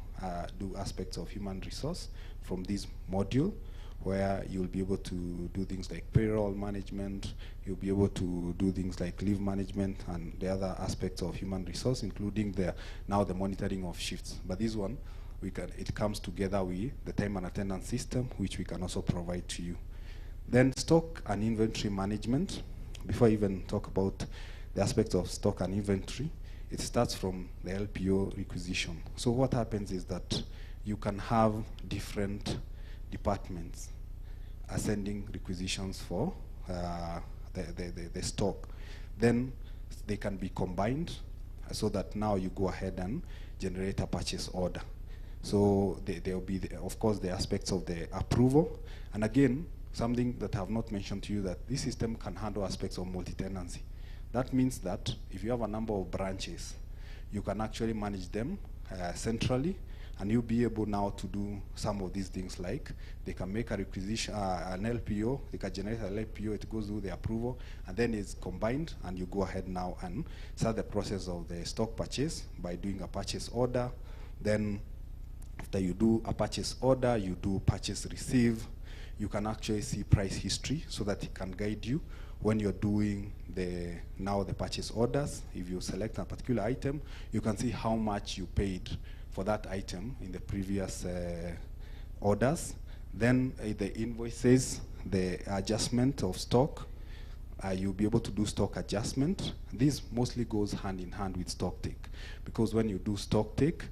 do aspects of human resource from this module, where you'll be able to do things like payroll management, you'll be able to do things like leave management and the other aspects of human resource, including now the monitoring of shifts. But this one, it comes together with the time and attendance system, which we can also provide to you. Then stock and inventory management. Before I even talk about the aspects of stock and inventory, it starts from the LPO requisition. So what happens is that you can have different departments sending requisitions for the stock. Then they can be combined so that now you go ahead and generate a purchase order. So there will be, of course, the aspects of the approval. And again, something that I have not mentioned to you, that this system can handle aspects of multi-tenancy. That means that if you have a number of branches, you can actually manage them centrally, and you'll be able now to do some of these things, like they can make a requisition, an LPO, they can generate an LPO, it goes through the approval, and then it's combined, and you go ahead now and start the process of the stock purchase by doing a purchase order. Then after you do a purchase order, you do purchase receive. You can actually see price history so that it can guide you when you're doing the purchase orders. If you select a particular item, you can see how much you paid for that item in the previous orders. Then the invoices, the adjustment of stock, you'll be able to do stock adjustment. This mostly goes hand in hand with stock take, because when you do stock take,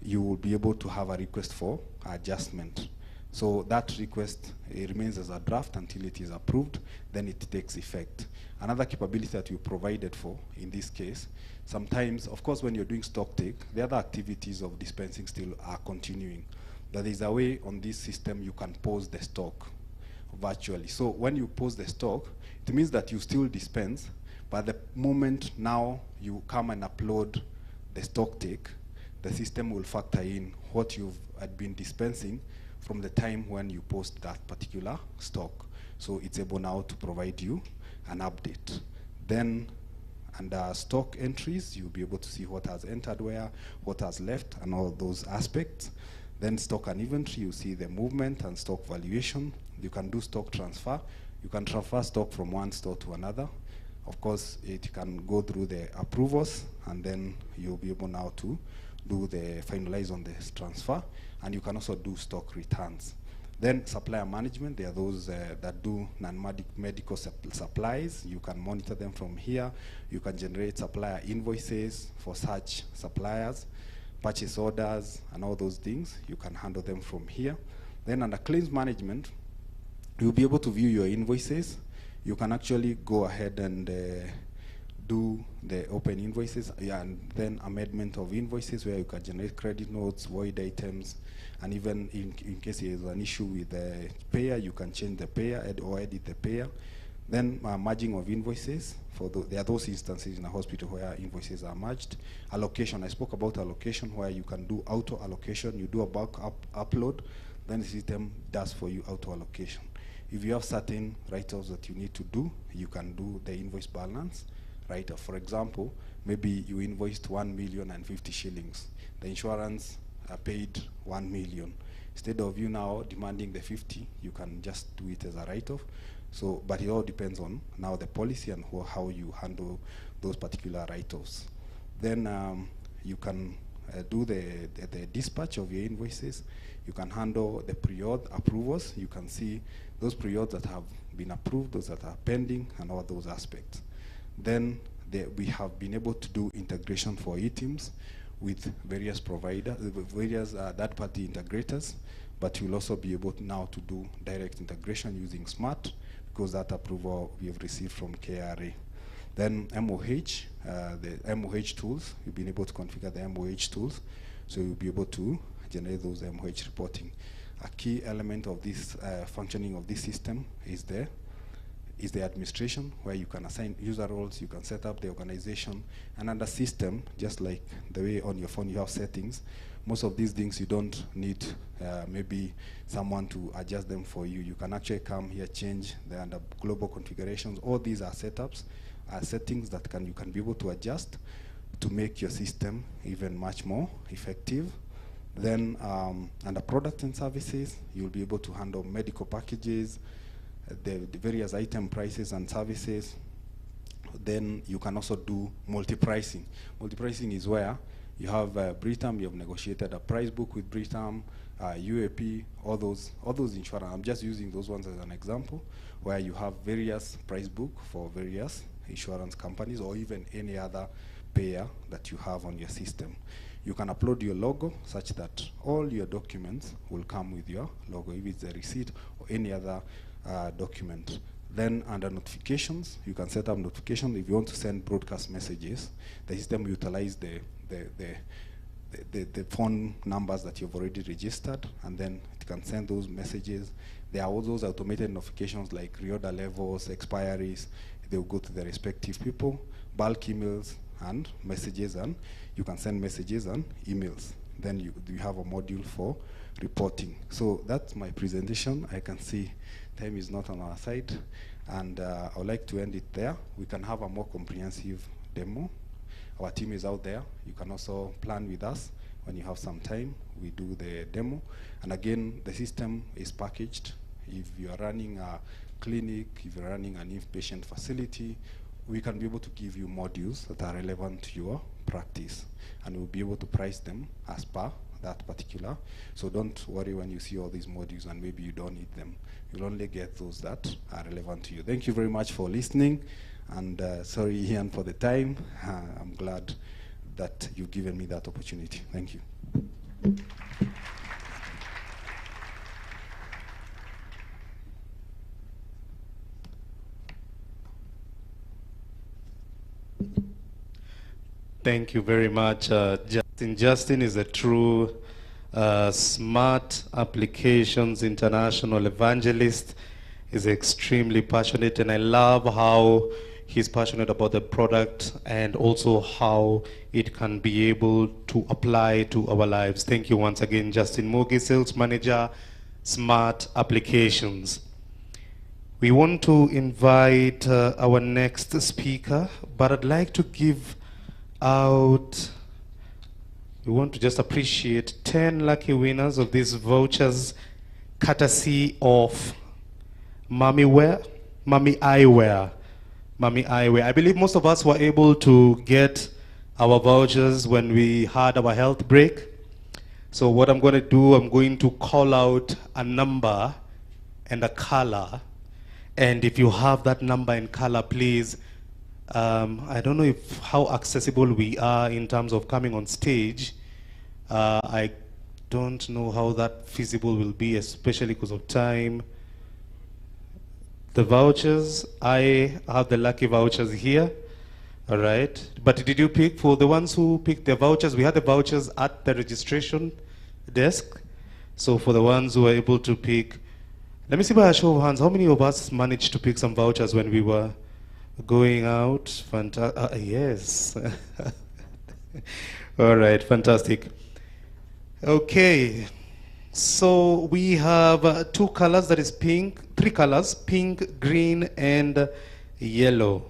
you will be able to have a request for adjustment. So that request, it remains as a draft until it is approved, then it takes effect. Another capability that you provided for, in this case, sometimes, of course, when you're doing stock take, the other activities of dispensing still are continuing. There is a way on this system you can pause the stock virtually. So when you pause the stock, it means that you still dispense, but the moment now you come and upload the stock take, the system will factor in what you've been dispensing from the time when you post that particular stock. So it's able now to provide you an update. Then under stock entries, you'll be able to see what has entered where, what has left, and all those aspects. Then stock and inventory, you see the movement and stock valuation. You can do stock transfer. You can transfer stock from one store to another. Of course, it can go through the approvals, and then you'll be able now to do the finalize on this transfer, and you can also do stock returns. Then supplier management, there are those that do non-medical supplies. You can monitor them from here. You can generate supplier invoices for such suppliers, purchase orders, and all those things. You can handle them from here. Then under claims management, you'll be able to view your invoices. You can actually go ahead and do the open invoices, and then amendment of invoices, where you can generate credit notes, void items, and even in case there is an issue with the payer, you can change the payer or edit the payer. Then merging of invoices. There are those instances in a hospital where invoices are merged. Allocation, I spoke about allocation, where you can do auto allocation. You do a bulk upload, then the system does for you auto allocation. If you have certain write-offs that you need to do, you can do the invoice balance. Right? For example, maybe you invoiced 1,050,000 shillings. The insurance paid 1 million. Instead of you now demanding the 50, you can just do it as a write-off. So, but it all depends on now the policy and how you handle those particular write-offs. Then you can do the dispatch of your invoices. You can handle the pre-auth approvals. You can see those pre-auths that have been approved, those that are pending, and all those aspects. Then we have been able to do integration for e-teams with various providers, various third-party integrators, but you'll also be able now to do direct integration using SMART, because that approval we have received from KRA. Then MOH, the MOH tools, you've been able to configure the MOH tools, so you'll be able to generate those MOH reporting. A key element of this functioning of this system is the administration, where you can assign user roles, you can set up the organization, and under system, just like the way on your phone you have settings, most of these things you don't need maybe someone to adjust them for you. You can actually come here, change the under global configurations. All these are setups, settings that you can be able to adjust to make your system even much more effective. Then under products and services, you'll be able to handle medical packages, the various item prices and services. Then you can also do multi-pricing. Multi-pricing is where you have Britam, you have negotiated a price book with Britam, UAP, all those insurance. I'm just using those ones as an example, where you have various price book for various insurance companies or even any other payer that you have on your system. You can upload your logo such that all your documents will come with your logo, if it's a receipt or any other document. Then under notifications, you can set up notifications. If you want to send broadcast messages, the system utilize the phone numbers that you've already registered, and then it can send those messages. There are all those automated notifications like reorder levels, expiries. They will go to the respective people, bulk emails and messages, and you can send messages and emails. Then you have a module for reporting. So that's my presentation. I can see time is not on our side, and I would like to end it there. We can have a more comprehensive demo. Our team is out there. You can also plan with us when you have some time. We do the demo. And again, the system is packaged. If you are running a clinic, if you're running an inpatient facility, we can be able to give you modules that are relevant to your practice, and we'll be able to price them as per that particular. So don't worry when you see all these modules and maybe you don't need them. You'll only get those that are relevant to you. Thank you very much for listening, and sorry, Ian, for the time. I'm glad that you've given me that opportunity. Thank you. Thank you very much, Justin. Justin is a true smart applications international evangelist. He's extremely passionate, and I love how he's passionate about the product and also how it can be able to apply to our lives. Thank you once again, Justin Mugi, Sales Manager, Smart Applications. We want to invite our next speaker, but I'd like to give out, we want to just appreciate 10 lucky winners of these vouchers, courtesy of Mami Eyewear. I believe most of us were able to get our vouchers when we had our health break. So what I'm going to do, I'm going to call out a number and a color. And if you have that number and color, please, I don't know how accessible we are in terms of coming on stage. I don't know how that feasible will be, especially because of time. The vouchers, I have the lucky vouchers here. All right. But did you pick, for the ones who picked the vouchers, we had the vouchers at the registration desk. So for the ones who were able to pick, let me see by a show of hands, how many of us managed to pick some vouchers when we were going out? Yes. All right, fantastic. Okay, so we have two colors, that is pink, three colors, pink, green, and yellow.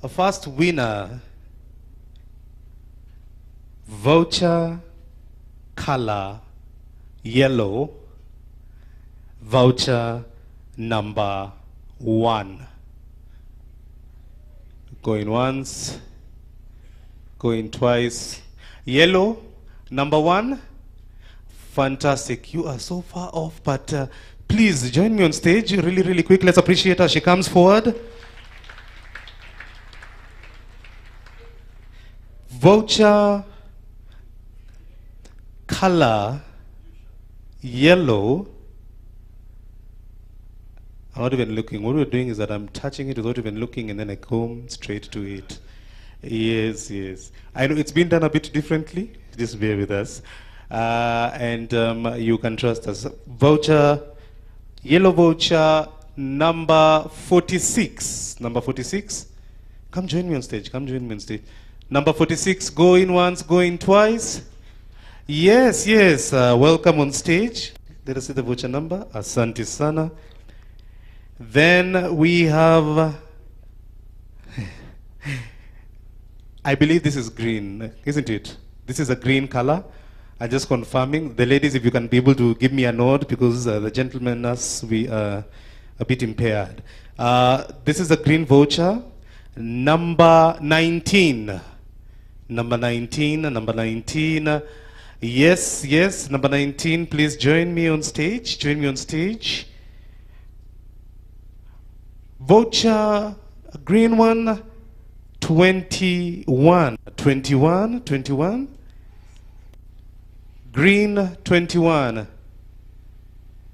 A first winner, voucher color yellow, voucher number 1. Going once, going twice. Yellow, number 1. Fantastic. You are so far off, but please join me on stage really, really quick. Let's appreciate her. She comes forward. Voucher color yellow. I'm not even looking. What we're doing is that I'm touching it without even looking, and then I come straight to it. Yes, yes. I know it's been done a bit differently. Just bear with us. And you can trust us. Voucher, yellow voucher, number 46. Number 46. Come join me on stage. Come join me on stage. Number 46, go in once, go in twice. Yes, yes. Welcome on stage. Let us see the voucher number. Asante sana. Then we have, I believe this is green, isn't it? This is a green color. I'm just confirming. The ladies, if you can be able to give me a nod, because the gentlemen, us, we are a bit impaired. This is a green voucher. Number 19. Number 19, number 19. Yes, yes, number 19, please join me on stage. Join me on stage. Voucher, green one, 21. 21, 21. Green, 21.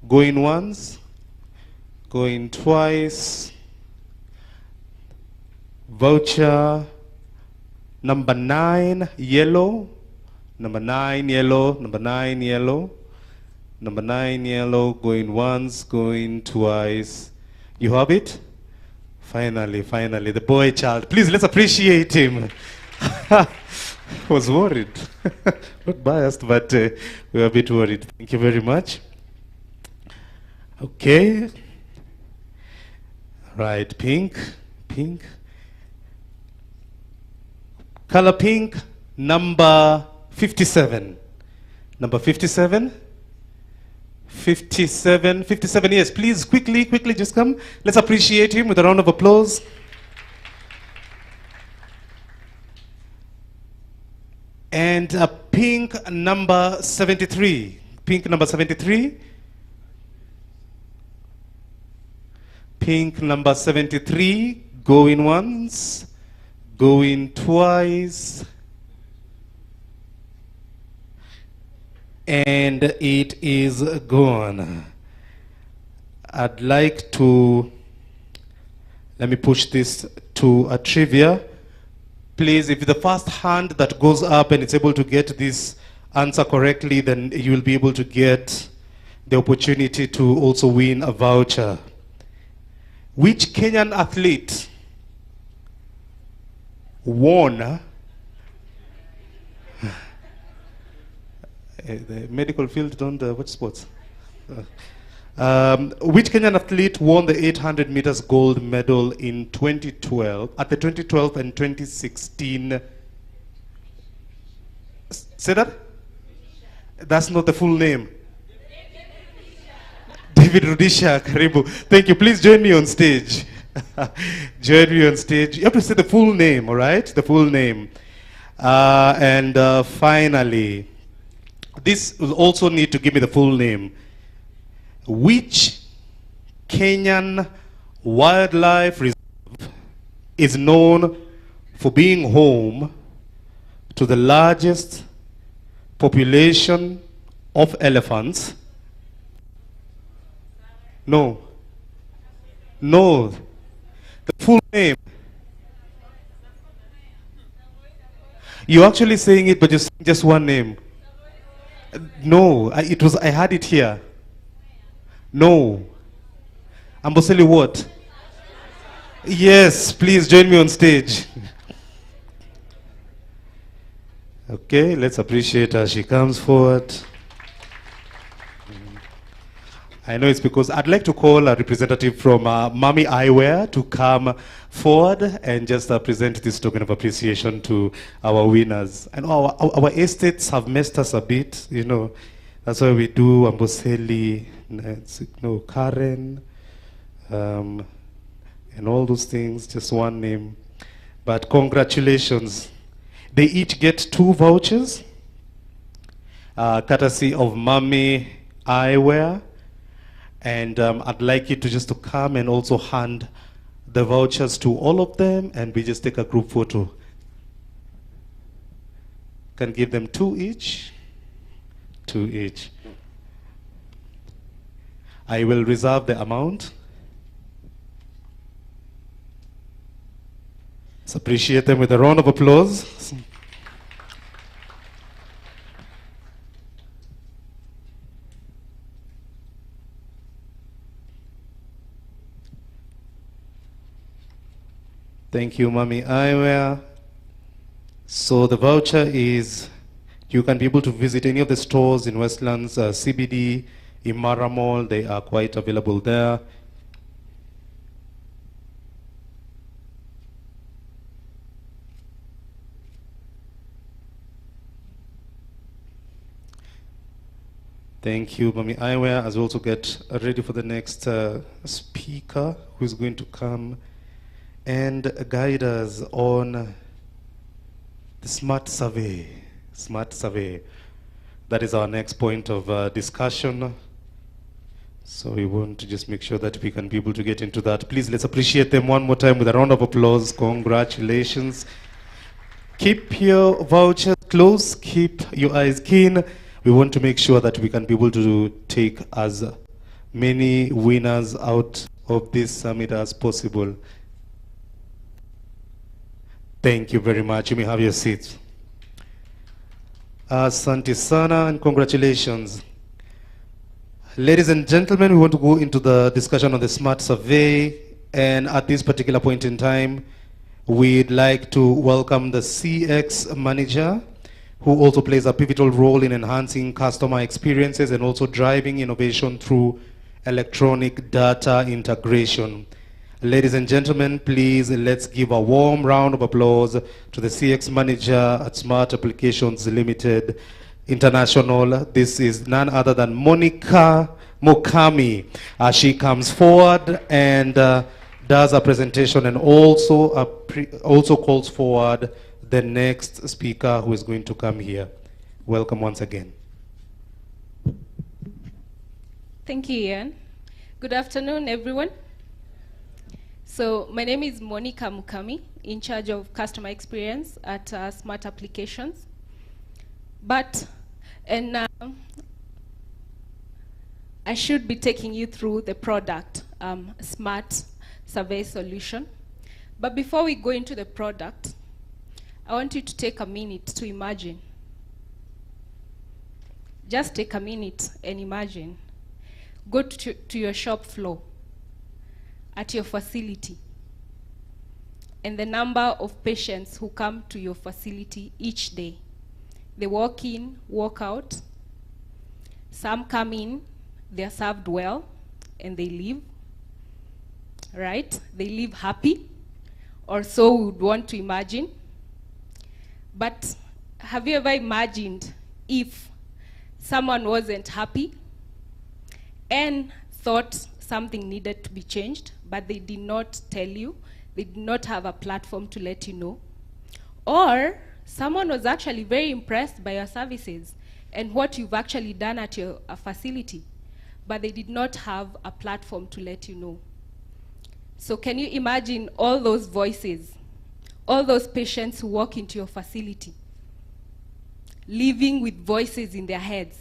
Going once, going twice. Voucher, number 9, yellow. Number 9, yellow. Number 9, yellow. Number 9, yellow. Going once, going twice. You have it? Finally, finally, the boy child. Please, let's appreciate him. I was worried. Not biased, but we were a bit worried. Thank you very much. Okay. Right, pink, pink. Color pink, number 57. Number 57. 57, 57, yes, please, quickly, quickly, just come. Let's appreciate him with a round of applause. And pink number 73. Pink number 73. Pink number 73, going once, going twice. And it is gone. I'd like to, let me push this to a trivia. Please, if the first hand that goes up and it's able to get this answer correctly, then you will be able to get the opportunity to also win a voucher. Which Kenyan athlete won the medical field don't watch sports. Which Kenyan athlete won the 800 meters gold medal in 2012, at the 2012 and 2016? Say that? That's not the full name. David Rudisha, karibu. Thank you. Please join me on stage. Join me on stage. You have to say the full name, all right? The full name. And finally, this will also need to give me the full name. Which Kenyan wildlife reserve is known for being home to the largest population of elephants? No. No. The full name. You're actually saying it, but you're saying just one name. No, I had it here. No. Amboseli what? Yes, please join me on stage. Okay, let's appreciate her. She comes forward. I know it's because I'd like to call a representative from Mami Eyewear to come forward and just present this token of appreciation to our winners. And our estates have messed us a bit, you know. That's why we do Amboseli, Karen, and all those things, just one name. But congratulations. They each get 2 vouchers, courtesy of Mami Eyewear. And I'd like you to just to come and also hand the vouchers to all of them, and we just take a group photo. Can give them 2 each. 2 each. I will reserve the amount. Let's appreciate them with a round of applause. Thank you, Mami Eyewear. So the voucher is, you can be able to visit any of the stores in Westlands CBD, Imara Mall. They are quite available there. Thank you, Mami Eyewear. As we also get ready for the next speaker who is going to come and guide us on the smart survey. Smart survey. That is our next point of discussion. So we want to just make sure that we can be able to get into that. Please, let's appreciate them one more time with a round of applause. Congratulations. Keep your vouchers close. Keep your eyes keen. We want to make sure that we can be able to take as many winners out of this summit as possible. Thank you very much. You may have your seats. Asante sana and congratulations. Ladies and gentlemen, we want to go into the discussion on the smart survey. And at this particular point in time, we'd like to welcome the CX manager, who also plays a pivotal role in enhancing customer experiences and also driving innovation through electronic data integration. Ladies and gentlemen, please let's give a warm round of applause to the CX manager at Smart Applications Limited International. This is none other than Monica Mukami. She comes forward and does a presentation and also calls forward the next speaker who is going to come here. Welcome once again. Thank you, Ian. Good afternoon, everyone. So my name is Monica Mukami, in charge of customer experience at Smart Applications. I should be taking you through the product, Smart Survey Solution. But before we go into the product, I want you to take a minute to imagine. Just take a minute and imagine. Go to your shop floor at your facility, and the number of patients who come to your facility each day. They walk in, walk out. Some come in, they're served well, and they leave, right? They leave happy, or so we would want to imagine. But have you ever imagined if someone wasn't happy and thought something needed to be changed, but they did not tell you, they did not have a platform to let you know? Or someone was actually very impressed by your services and what you've actually done at your facility, but they did not have a platform to let you know. So can you imagine all those voices, all those patients who walk into your facility, living with voices in their heads?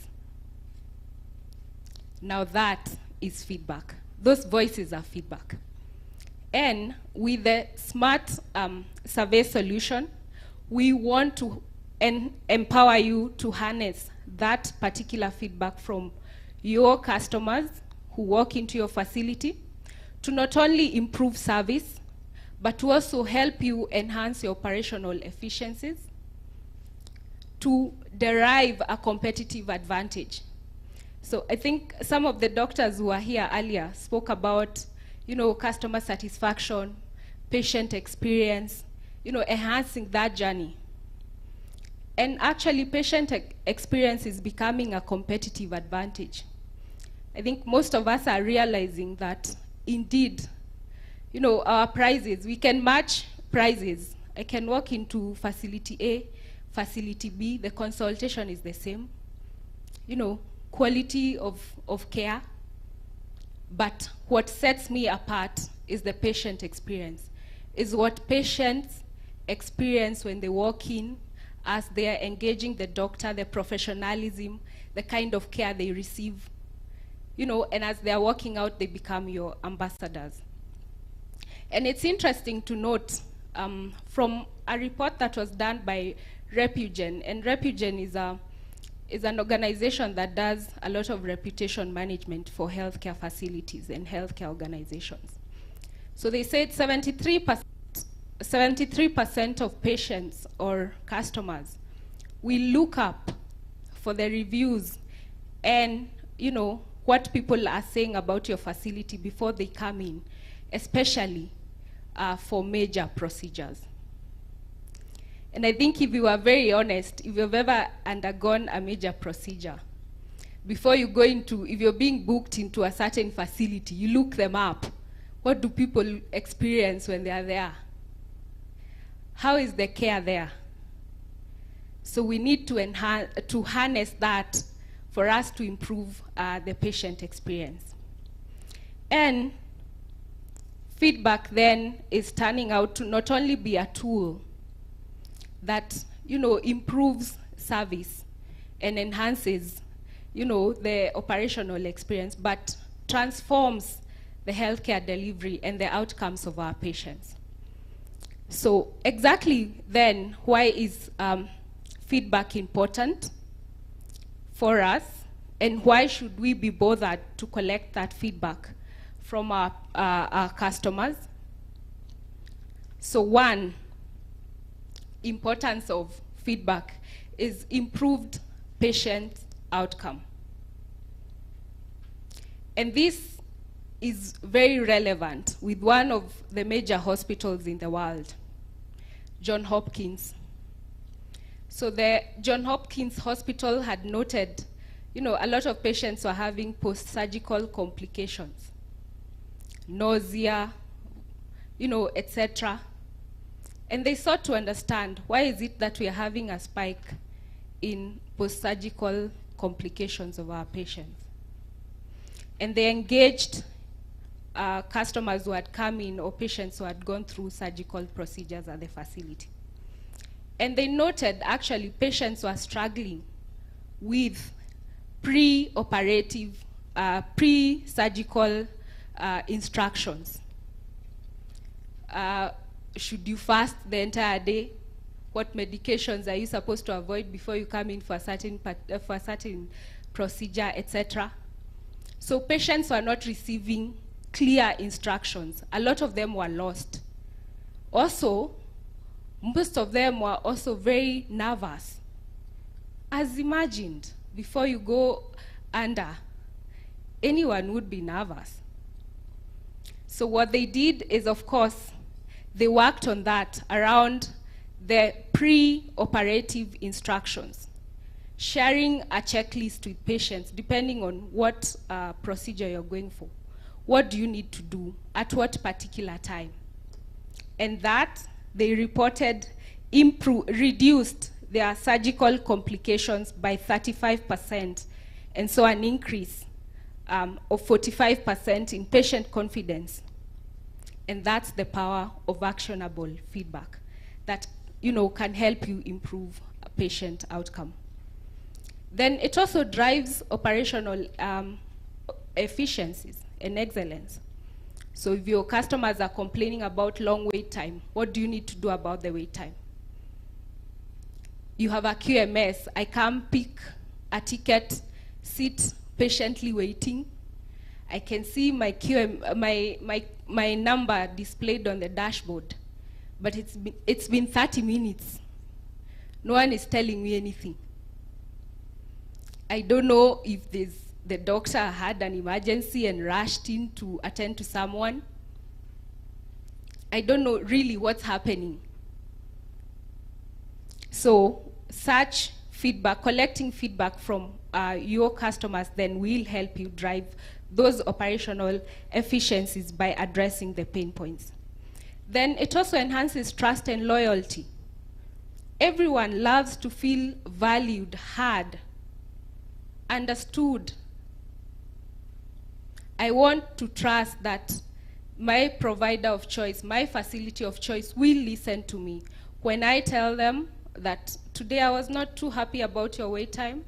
Now that is feedback. Those voices are feedback. And with the Smart Survey Solution, we want to empower you to harness that particular feedback from your customers who walk into your facility to not only improve service, but to also help you enhance your operational efficiencies, to derive a competitive advantage. So I think some of the doctors who were here earlier spoke about, customer satisfaction, patient experience, enhancing that journey. And actually, patient experience is becoming a competitive advantage. I think most of us are realizing that, indeed, our prices, we can match prices. I can walk into facility A, facility B, the consultation is the same. Quality of care. But what sets me apart is the patient experience, is what patients experience when they walk in as they are engaging the doctor, the professionalism, the kind of care they receive, you know, and as they are walking out, they become your ambassadors. And it's interesting to note from a report that was done by Repugen, and Repugen is an organization that does a lot of reputation management for healthcare facilities and healthcare organizations. So they said 73% of patients or customers will look up for the reviews and, you know, what people are saying about your facility before they come in, especially for major procedures. And I think if you are very honest, if you've ever undergone a major procedure, before you go into, if you're being booked into a certain facility, you look them up. What do people experience when they are there? How is the care there? So we need to harness that for us to improve the patient experience. And feedback then is turning out to not only be a tool that, you know, improves service and enhances, you know, the operational experience, but transforms the healthcare delivery and the outcomes of our patients. So exactly then, why is feedback important for us, and why should we be bothered to collect that feedback from our customers? So one importance of feedback is improved patient outcome. And this is very relevant with one of the major hospitals in the world, Johns Hopkins. So the Johns Hopkins Hospital had noted, you know, a lot of patients were having post-surgical complications, nausea, you know, etc. And they sought to understand, why is it that we are having a spike in post-surgical complications of our patients? And they engaged customers who had come in or patients who had gone through surgical procedures at the facility. And they noted actually patients were struggling with pre-operative, pre-surgical instructions. Should you fast the entire day? What medications are you supposed to avoid before you come in for a certain procedure, etc.? So patients were not receiving clear instructions. A lot of them were lost. Also, most of them were also very nervous. As imagined, before you go under, anyone would be nervous. So what they did is, of course, they worked on that around the pre-operative instructions, sharing a checklist with patients depending on what procedure you're going for. What do you need to do at what particular time? And that they reported reduced their surgical complications by 35%, and so an increase of 45% in patient confidence. And that's the power of actionable feedback that, you know, can help you improve a patient outcome. Then it also drives operational efficiencies and excellence. So if your customers are complaining about long wait time, what do you need to do about the wait time? You have a QMS. I come pick a ticket, sit patiently waiting. I can see my my number displayed on the dashboard, but it's been 30 minutes. No one is telling me anything. I don't know if the doctor had an emergency and rushed in to attend to someone. I don't know really what's happening. So such feedback, collecting feedback from your customers then will help you drive those operational efficiencies by addressing the pain points. Then it also enhances trust and loyalty. Everyone loves to feel valued, heard, understood. I want to trust that my provider of choice, my facility of choice will listen to me when I tell them that today I was not too happy about your wait time.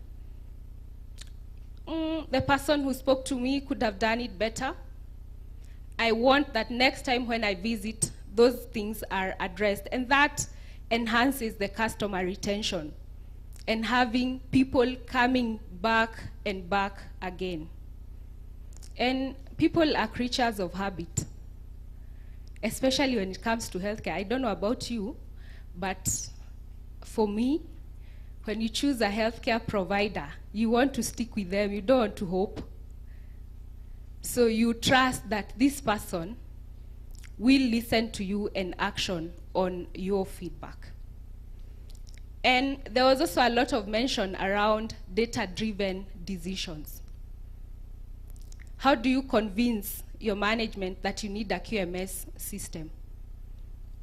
The person who spoke to me could have done it better. I want that next time when I visit, those things are addressed, and that enhances the customer retention and having people coming back and back again. And people are creatures of habit, especially when it comes to healthcare. I don't know about you, but for me, when you choose a healthcare provider, you want to stick with them, you don't want to hope. So you trust that this person will listen to you and action on your feedback. And there was also a lot of mention around data-driven decisions. How do you convince your management that you need a QMS system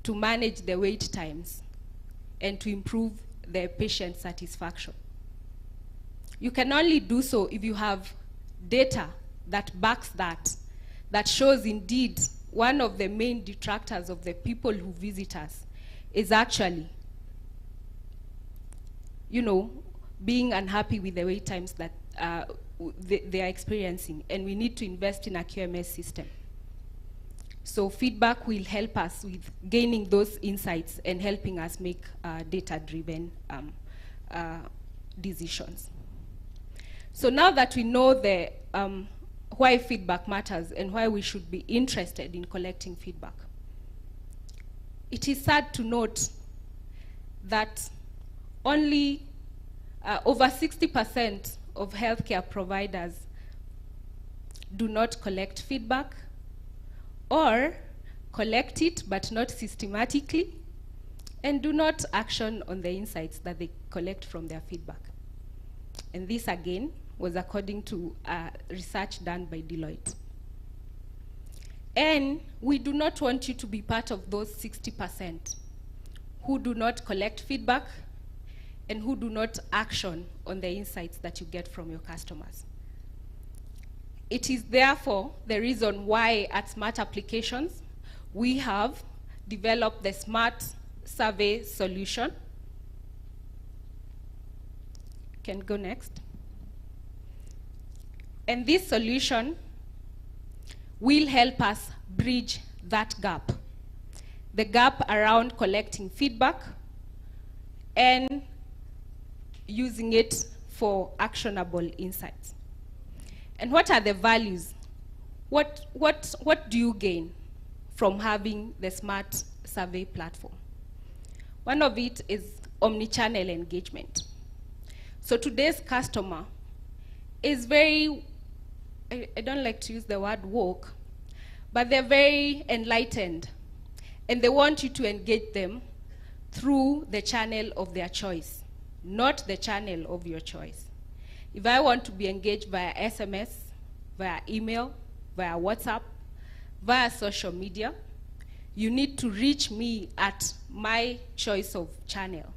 to manage the wait times and to improve the patient satisfaction? You can only do so if you have data that backs that shows indeed one of the main detractors of the people who visit us is actually, being unhappy with the wait times that they are experiencing, and we need to invest in a QMS system. So feedback will help us with gaining those insights and helping us make data-driven decisions. So now that we know the why feedback matters and why we should be interested in collecting feedback, it is sad to note that only over 60% of healthcare providers do not collect feedback, or collect it but not systematically, and do not action on the insights that they collect from their feedback. And this again was according to research done by Deloitte. And we do not want you to be part of those 60% who do not collect feedback and who do not action on the insights that you get from your customers. It is therefore the reason why at Smart Applications we have developed the Smart Survey solution. Can go next. And this solution will help us bridge that gap, the gap around collecting feedback and using it for actionable insights. And what are the values? What do you gain from having the Smart Survey platform? One of it is omnichannel engagement. So today's customer is very, I don't like to use the word woke, but they're very enlightened, and they want you to engage them through the channel of their choice, not the channel of your choice. If I want to be engaged via SMS, via email, via WhatsApp, via social media, you need to reach me at my choice of channel.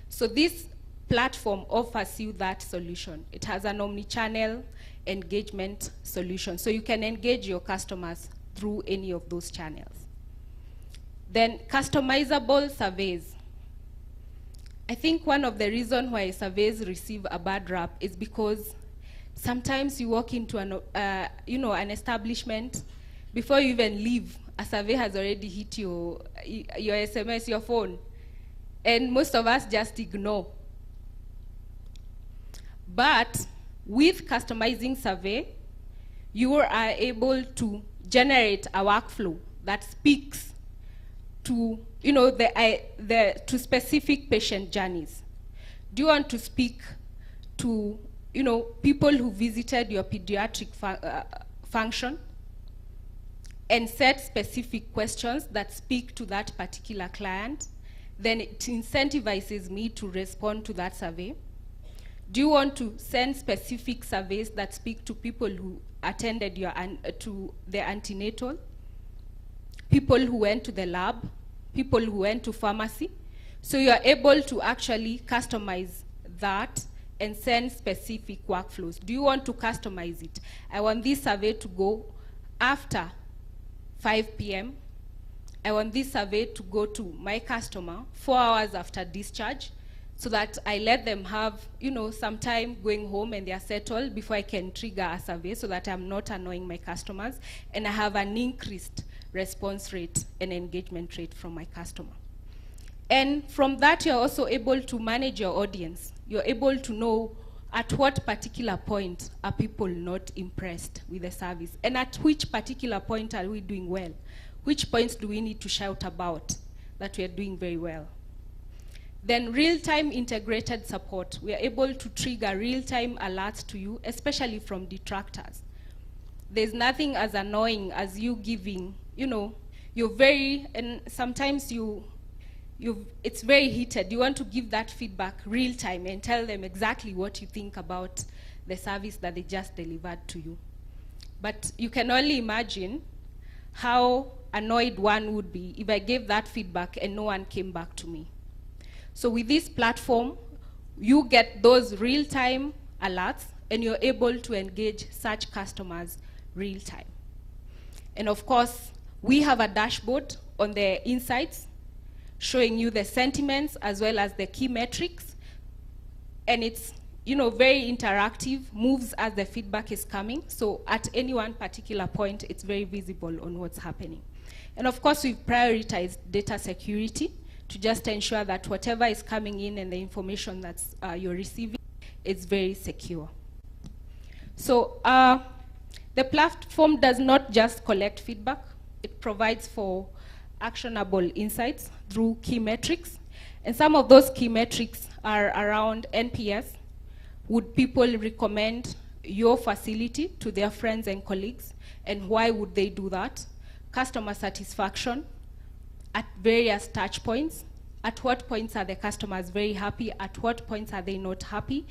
So this platform offers you that solution. It has an omni-channel engagement solution, so you can engage your customers through any of those channels. Then customizable surveys. I think one of the reasons why surveys receive a bad rap is because sometimes you walk into an establishment, before you even leave, a survey has already hit your SMS, your phone, and most of us just ignore. But with customizing survey, you are able to generate a workflow that speaks to to specific patient journeys. Do you want to speak to people who visited your pediatric function and set specific questions that speak to that particular client? Then it incentivizes me to respond to that survey. Do you want to send specific surveys that speak to people who attended to the antenatal, people who went to the lab, people who went to pharmacy? So you are able to actually customize that and send specific workflows. Do you want to customize it? I want this survey to go after 5 p.m. I want this survey to go to my customer 4 hours after discharge, so that I let them have, some time going home and they are settled before I can trigger a survey, so that I'm not annoying my customers, and I have an increased response rate and engagement rate from my customer. And from that, you're also able to manage your audience. You're able to know at what particular point are people not impressed with the service, and at which particular point are we doing well? Which points do we need to shout about that we are doing very well? Then real-time integrated support. We are able to trigger real-time alerts to you, especially from detractors. There's nothing as annoying as you giving, you're very, and sometimes it's very heated. You want to give that feedback real time and tell them exactly what you think about the service that they just delivered to you. But you can only imagine how annoyed one would be if I gave that feedback and no one came back to me. So with this platform, you get those real-time alerts, and you're able to engage such customers real time. And of course, we have a dashboard on the insights showing you the sentiments as well as the key metrics. And it's very interactive, moves as the feedback is coming. So at any one particular point, it's very visible on what's happening. And of course, we've prioritized data security to just ensure that whatever is coming in and the information that you're receiving is very secure. So the platform does not just collect feedback. It provides for actionable insights through key metrics. And some of those key metrics are around NPS. Would people recommend your facility to their friends and colleagues? And why would they do that? Customer satisfaction at various touch points. At what points are the customers very happy? At what points are they not happy?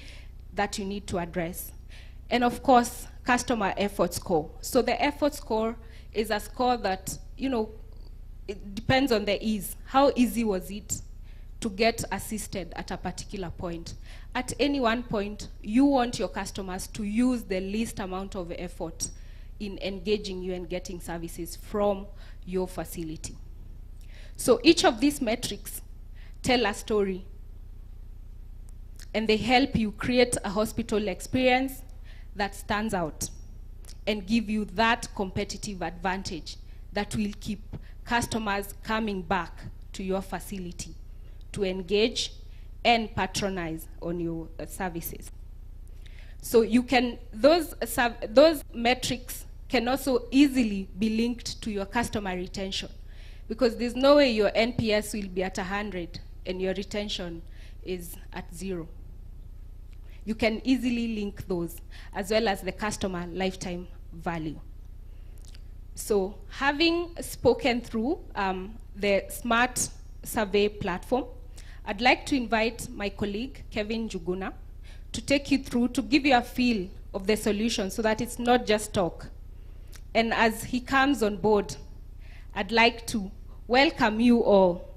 That you need to address. And of course, customer effort score. So the effort score is a score that, it depends on the ease. How easy was it to get assisted at a particular point? At any one point, you want your customers to use the least amount of effort in engaging you and getting services from your facility. So each of these metrics tell a story, and they help you create a hospital experience that stands out and give you that competitive advantage that will keep customers coming back to your facility to engage and patronize on your services. So you can, those metrics can also easily be linked to your customer retention, because there's no way your NPS will be at 100 and your retention is at 0. You can easily link those, as well as the customer lifetime value. So having spoken through the Smart Survey platform, I'd like to invite my colleague, Kevin Njuguna, to take you through, to give you a feel of the solution so that it's not just talk. And as he comes on board, I'd like to welcome you all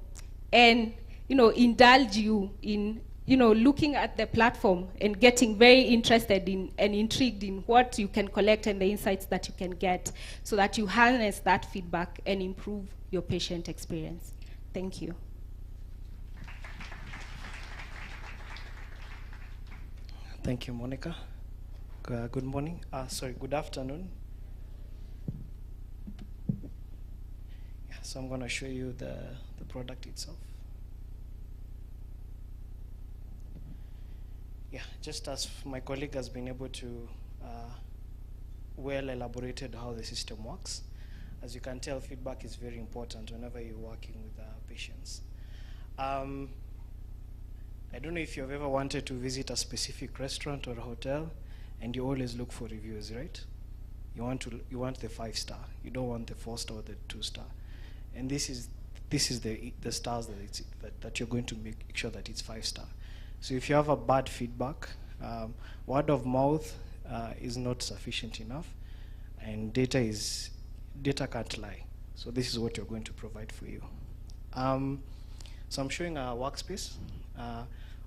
and indulge you in looking at the platform and getting very interested in and intrigued in what you can collect and the insights that you can get, so that you harness that feedback and improve your patient experience. Thank you. Thank you, Monica. Good morning. Good afternoon. Yeah, so I'm going to show you the product itself. Yeah, just as my colleague has been able to well elaborated how the system works. As you can tell, feedback is very important whenever you're working with patients. I don't know if you've ever wanted to visit a specific restaurant or a hotel, and you always look for reviews, right? You want the 5-star. You don't want the 4-star or the 2-star. And this is the stars that you're going to make sure that it's 5-star. So if you have a bad feedback, word of mouth is not sufficient enough, and data can't lie. So this is what you're going to provide for you. So I'm showing a workspace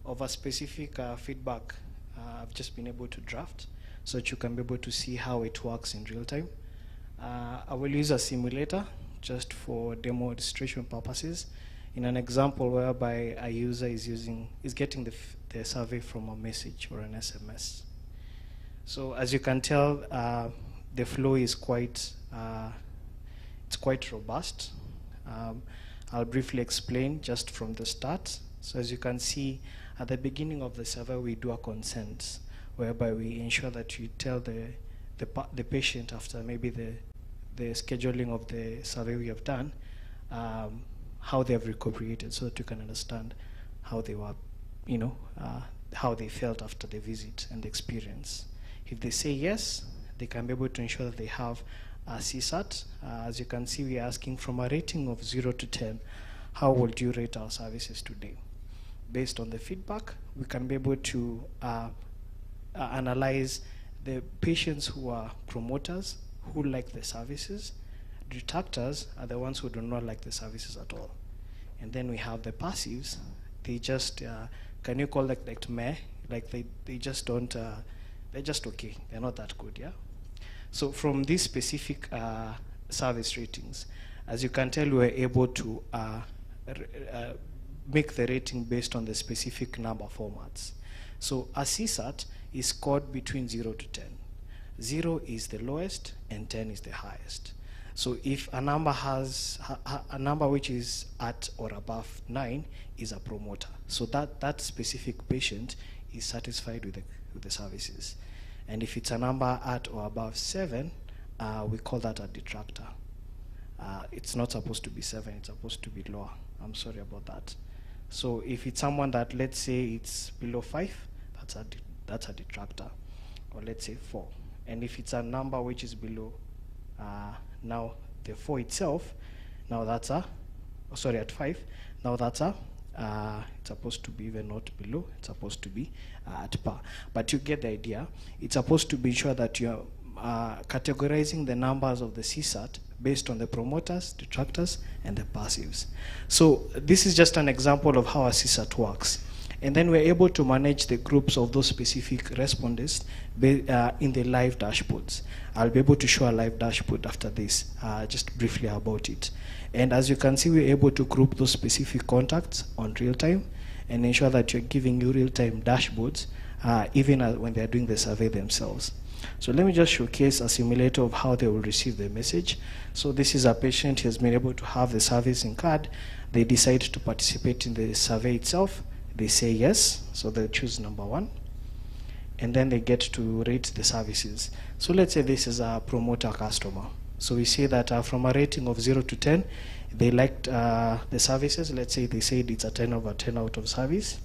of a specific feedback I've just been able to draft, so that you can be able to see how it works in real time. I will use a simulator just for demonstration purposes. in an example whereby a user is getting the survey from a message or an SMS. So as you can tell, the flow is quite robust. I'll briefly explain just from the start. So as you can see, at the beginning of the survey, we do a consent, whereby we ensure that you tell the patient after maybe the scheduling of the survey we have done, how they have recuperated, so that you can understand how they were, how they felt after the visit and the experience. If they say yes, they can be able to ensure that they have a CSAT. As you can see, we are asking from a rating of 0 to 10, how would you rate our services today? Based on the feedback, we can be able to analyze the patients who are promoters, who like the services. Detractors are the ones who do not like the services at all. And then we have the passives. They just, can you call it like meh? Like they just don't, they're just okay. They're not that good, yeah? So from these specific service ratings, as you can tell, we were able to make the rating based on the specific number formats. So a CSAT is scored between 0 to 10. 0 is the lowest and 10 is the highest. So if a number has a number which is at or above 9 is a promoter. So that specific patient is satisfied with the services. And if it's a number at or above 7, we call that a detractor. It's not supposed to be 7, it's supposed to be lower. I'm sorry about that. So if it's someone that, let's say it's below 5, that's a detractor, or let's say 4. And if it's a number which is below, now the 4 itself, now that's at 5, now that's it's supposed to be even not below, it's supposed to be at par. But you get the idea. It's supposed to be sure that you're categorizing the numbers of the CSAT based on the promoters, detractors, and the passives. So this is just an example of how a CSAT works. And then we're able to manage the groups of those specific respondents in the live dashboards. I'll be able to show a live dashboard after this, just briefly about it. And as you can see, we're able to group those specific contacts on real time and ensure that you're giving you real-time dashboards, even when they're doing the survey themselves. So let me just showcase a simulator of how they will receive the message. So this is a patient who has been able to have the servicing card. They decide to participate in the survey itself. They say yes, so they choose number 1. And then they get to rate the services. So let's say this is a promoter customer. So we say that from a rating of 0 to 10, they liked the services. Let's say they said it's a 10 over 10 out of service.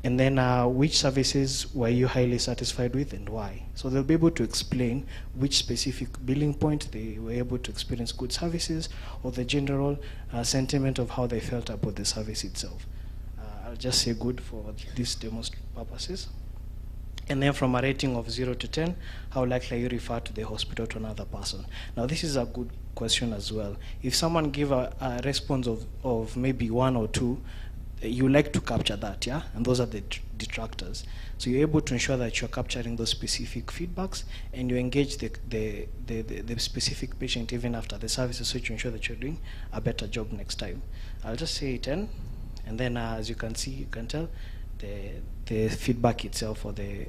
And then which services were you highly satisfied with and why? So they'll be able to explain which specific billing point they were able to experience good services, or the general sentiment of how they felt about the service itself. I'll just say good for these demo purposes. And then from a rating of 0 to 10, how likely are you refer to the hospital to another person? Now this is a good question as well. If someone give a response of maybe 1 or 2, you like to capture that, yeah? And those are the detractors. So you're able to ensure that you're capturing those specific feedbacks and you engage the specific patient even after the services, so to ensure that you're doing a better job next time. I'll just say 10, and then as you can see, you can tell the feedback itself for the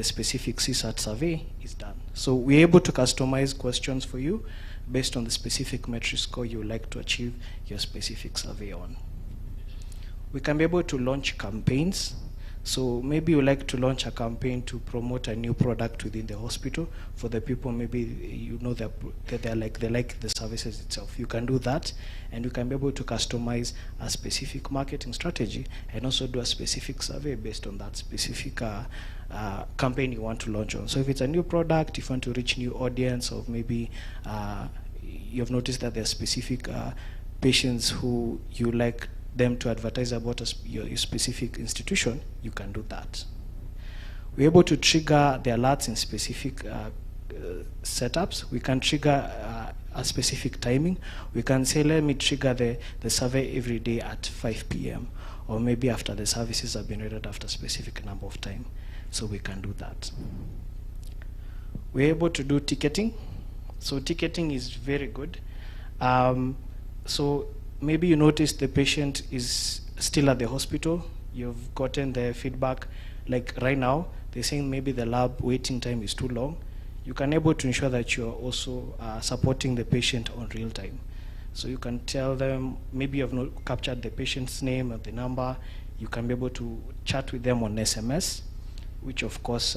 specific CSAT survey is done. So we're able to customize questions for you based on the specific metric score you would like to achieve your specific survey on. We can be able to launch campaigns. So maybe you like to launch a campaign to promote a new product within the hospital for the people. Maybe you know that they like the services itself. You can do that, and you can be able to customize a specific marketing strategy and also do a specific survey based on that specific campaign you want to launch on. So if it's a new product, if you want to reach new audience, or maybe you've noticed that there are specific patients who you like them to advertise about your specific institution, you can do that. We're able to trigger the alerts in specific setups. We can trigger a specific timing. We can say, let me trigger the survey every day at 5 p.m. or maybe after the services have been rated after a specific number of time. So we can do that. We're able to do ticketing. So ticketing is very good. So maybe you notice the patient is still at the hospital. You've gotten the feedback, like right now, they're saying maybe the lab waiting time is too long. You can able to ensure that you're also supporting the patient on real time. So you can tell them, maybe you've not captured the patient's name or the number, you can be able to chat with them on SMS, which of course,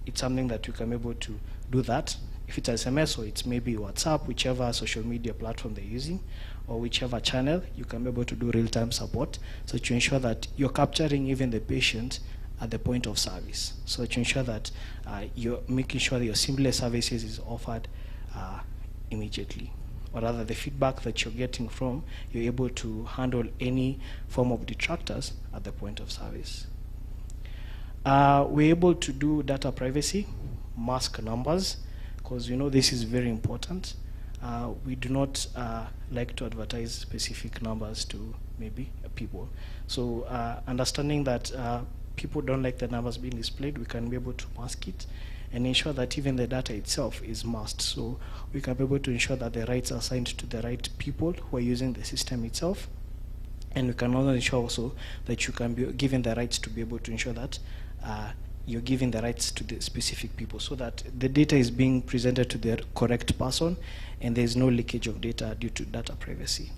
it's something that you can be able to do that. If it's SMS or it's maybe WhatsApp, whichever social media platform they're using, or whichever channel, you can be able to do real-time support, so to ensure that you're capturing even the patient at the point of service. So to ensure that you're making sure that your seamless services is offered immediately. Or rather, the feedback that you're getting from, you're able to handle any form of detractors at the point of service. We're able to do data privacy, mask numbers, because you know this is very important. We do not like to advertise specific numbers to maybe people. So understanding that people don't like the numbers being displayed, we can be able to mask it and ensure that even the data itself is masked. So we can be able to ensure that the rights are assigned to the right people who are using the system itself. And we can also ensure also that you can be given the rights to be able to ensure that you're giving the rights to the specific people so that the data is being presented to the correct person and there's no leakage of data due to data privacy.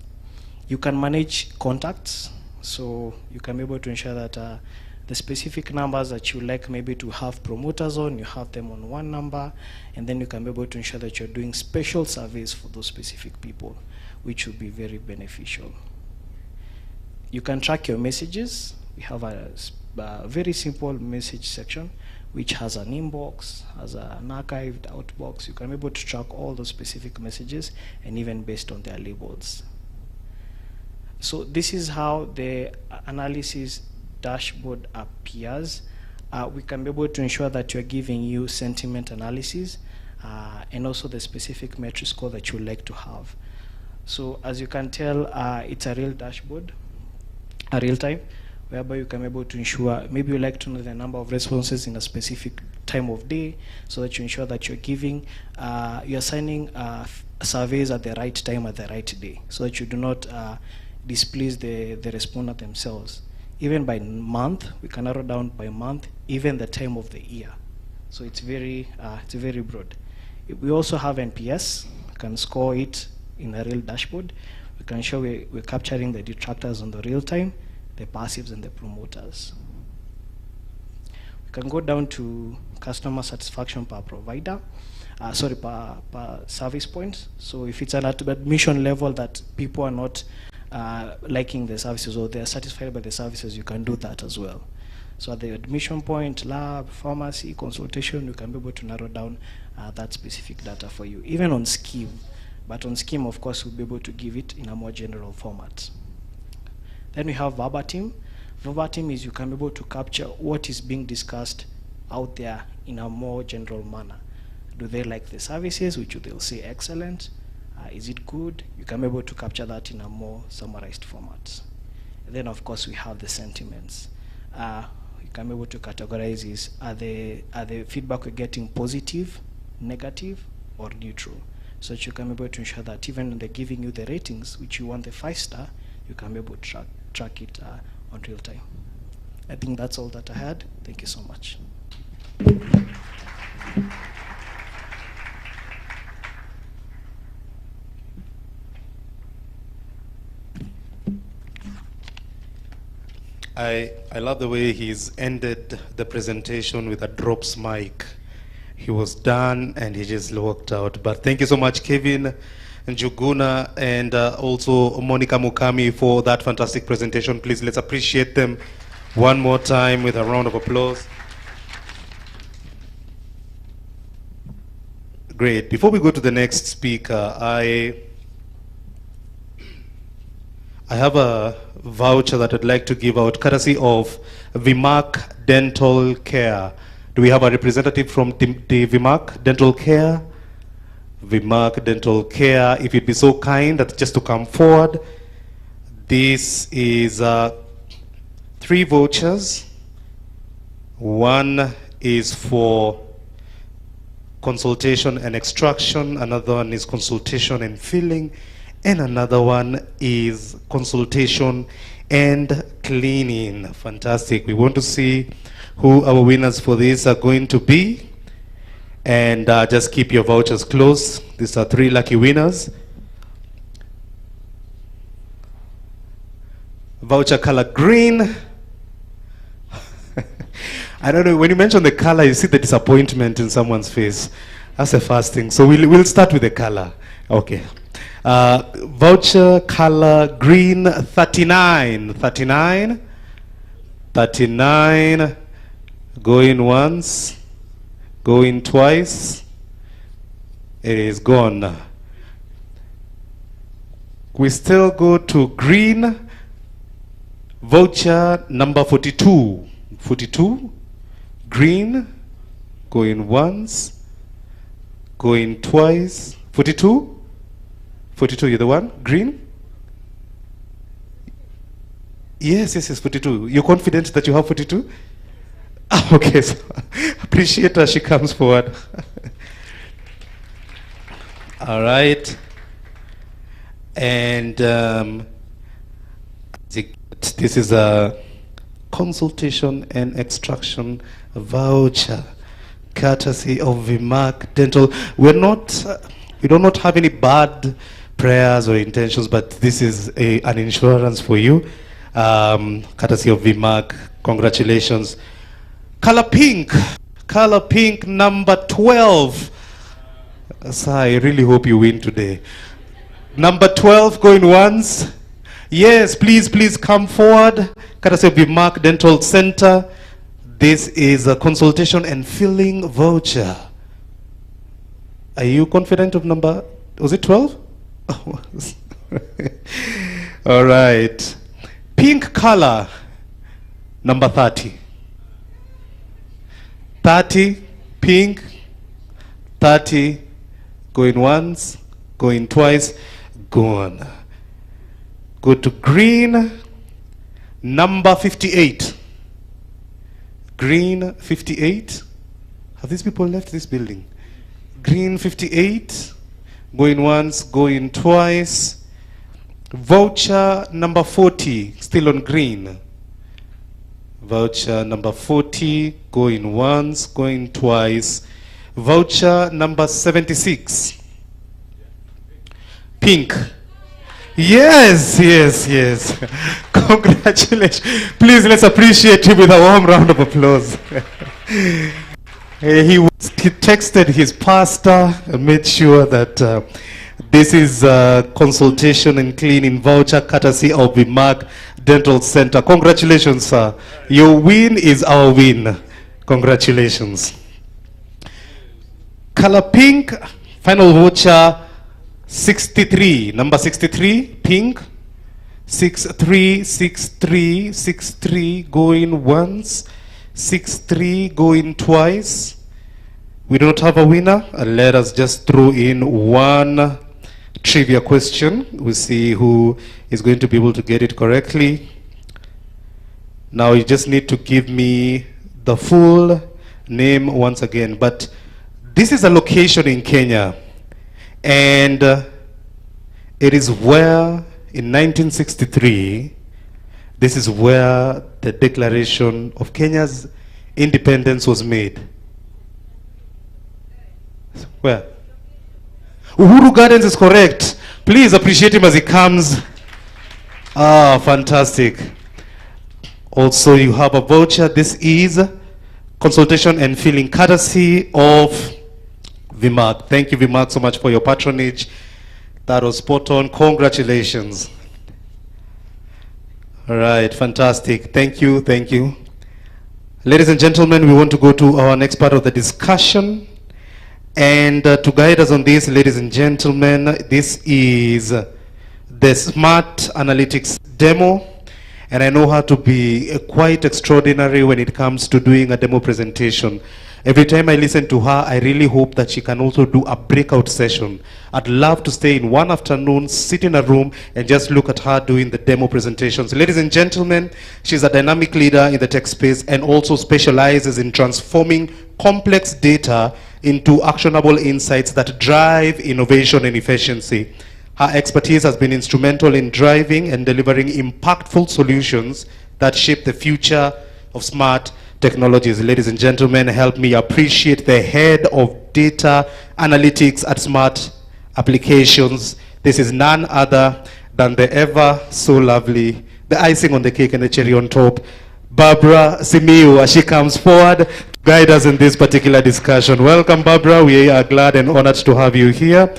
You can manage contacts, so you can be able to ensure that the specific numbers that you like maybe to have promoters on, you have them on one number, and then you can be able to ensure that you're doing special surveys for those specific people, which will be very beneficial. You can track your messages. We have a very simple message section which has an inbox, has an archived outbox. You can be able to track all those specific messages and even based on their labels. So this is how the analysis dashboard appears. We can be able to ensure that you're giving you sentiment analysis and also the specific metric score that you would like to have. So as you can tell, it's a real dashboard, a real time, whereby you can be able to ensure, maybe you like to know the number of responses in a specific time of day, so that you ensure that you're giving, you're assigning surveys at the right time at the right day, so that you do not displease the respondent themselves. Even by month, we can narrow down by month, even the time of the year. So it's very broad. We also have NPS, we can score it in a real dashboard. We can show we're capturing the detractors on the real time, the passives and the promoters. We can go down to customer satisfaction per provider, per service point. So if it's at admission level that people are not liking the services or they're satisfied by the services, you can do that as well. So at the admission point, lab, pharmacy, consultation, you can be able to narrow down that specific data for you, even on scheme. But on scheme, of course, we'll be able to give it in a more general format. Then we have verbatim. Verbatim is you can be able to capture what is being discussed out there in a more general manner. Do they like the services, which they'll say excellent? Is it good? You can be able to capture that in a more summarized format. And then, of course, we have the sentiments. You can be able to categorize is, are the feedback we're getting positive, negative, or neutral? So that you can be able to ensure that even when they're giving you the ratings, which you want the 5-star, you can be able to track it on real time. I think that's all that I had. Thank you so much. I love the way he's ended the presentation with a drops mic. He was done and he just walked out. But thank you so much, Kevin Njuguna, and also Monica Mukami for that fantastic presentation. Please, let's appreciate them one more time with a round of applause. Great. Before we go to the next speaker, I have a voucher that I'd like to give out, courtesy of Vimac Dental Care. Do we have a representative from the Vimac Dental Care? Vimac Dental Care, if you'd be so kind that just to come forward. This is 3 vouchers. One is for consultation and extraction, another one is consultation and filling, And another one is consultation and cleaning. Fantastic. We want to see who our winners for this are going to be. And just keep your vouchers close. These are 3 lucky winners. Voucher color green. I don't know, when you mention the color, you see the disappointment in someone's face. That's the first thing. So we'll start with the color. Okay. Voucher color green 39. 39. 39. Going once. Going twice. It is gone. We still go to green. Voucher number 42. 42. Green. Going once. Going twice. 42. 42, you're the one? Green? Yes, 42. You're confident that you have 42? Okay, so appreciate her, she comes forward. All right. And this is a consultation and extraction voucher, courtesy of Vimac Dental. We do not have any bad prayers or intentions, but this is an insurance for you, courtesy of Vimac. Congratulations. Color pink number 12. So I really hope you win today. Number 12 going once. Yes, please come forward. Courtesy of Vimac Dental Center. This is a consultation and filling voucher. Are you confident of number, was it 12? Oh. All right. Pink color, number 30. 30, pink, 30, going once, going twice, gone. Go to green, number 58. Green 58. Have these people left this building? Green 58, going once, going twice. Voucher number 40, still on green. Voucher number 40, going once, going twice. Voucher number 76. Pink. Yes. Congratulations. Please, let's appreciate him with a warm round of applause. He texted his pastor and made sure that this is a consultation and cleaning voucher courtesy of Vimac Dental Center. Congratulations, sir. Your win is our win. Congratulations. Color pink, final voucher 63, number 63, pink. 63, going once. 63 going twice. We do not have a winner. Let us just throw in one trivia question. We'll see who is going to be able to get it correctly. Now you just need to give me the full name once again. But this is a location in Kenya, and it is where in 1963 this is where the Declaration of Kenya's independence was made. Where? Uhuru Gardens is correct. Please appreciate him as he comes. Ah, fantastic. Also, you have a voucher. This is consultation and filling courtesy of Vimac. Thank you, Vimac, so much for your patronage. That was spot on. Congratulations. All right, fantastic. Thank you. Ladies and gentlemen, we want to go to our next part of the discussion. And to guide us on this, ladies and gentlemen, this is the Smart Analytics demo. And I know her to be quite extraordinary when it comes to doing a demo presentation. Every time I listen to her, I really hope that she can also do a breakout session. I'd love to stay in one afternoon, sit in a room, and just look at her doing the demo presentations. Ladies and gentlemen, she's a dynamic leader in the tech space and also specializes in transforming complex data into actionable insights that drive innovation and efficiency. Her expertise has been instrumental in driving and delivering impactful solutions that shape the future of smart technologies. Ladies and gentlemen, help me appreciate the head of data analytics at Smart Applications. This is none other than the ever so lovely, the icing on the cake and the cherry on top, Barbara Simiyu, as she comes forward to guide us in this particular discussion. Welcome, Barbara. We are glad and honored to have you here,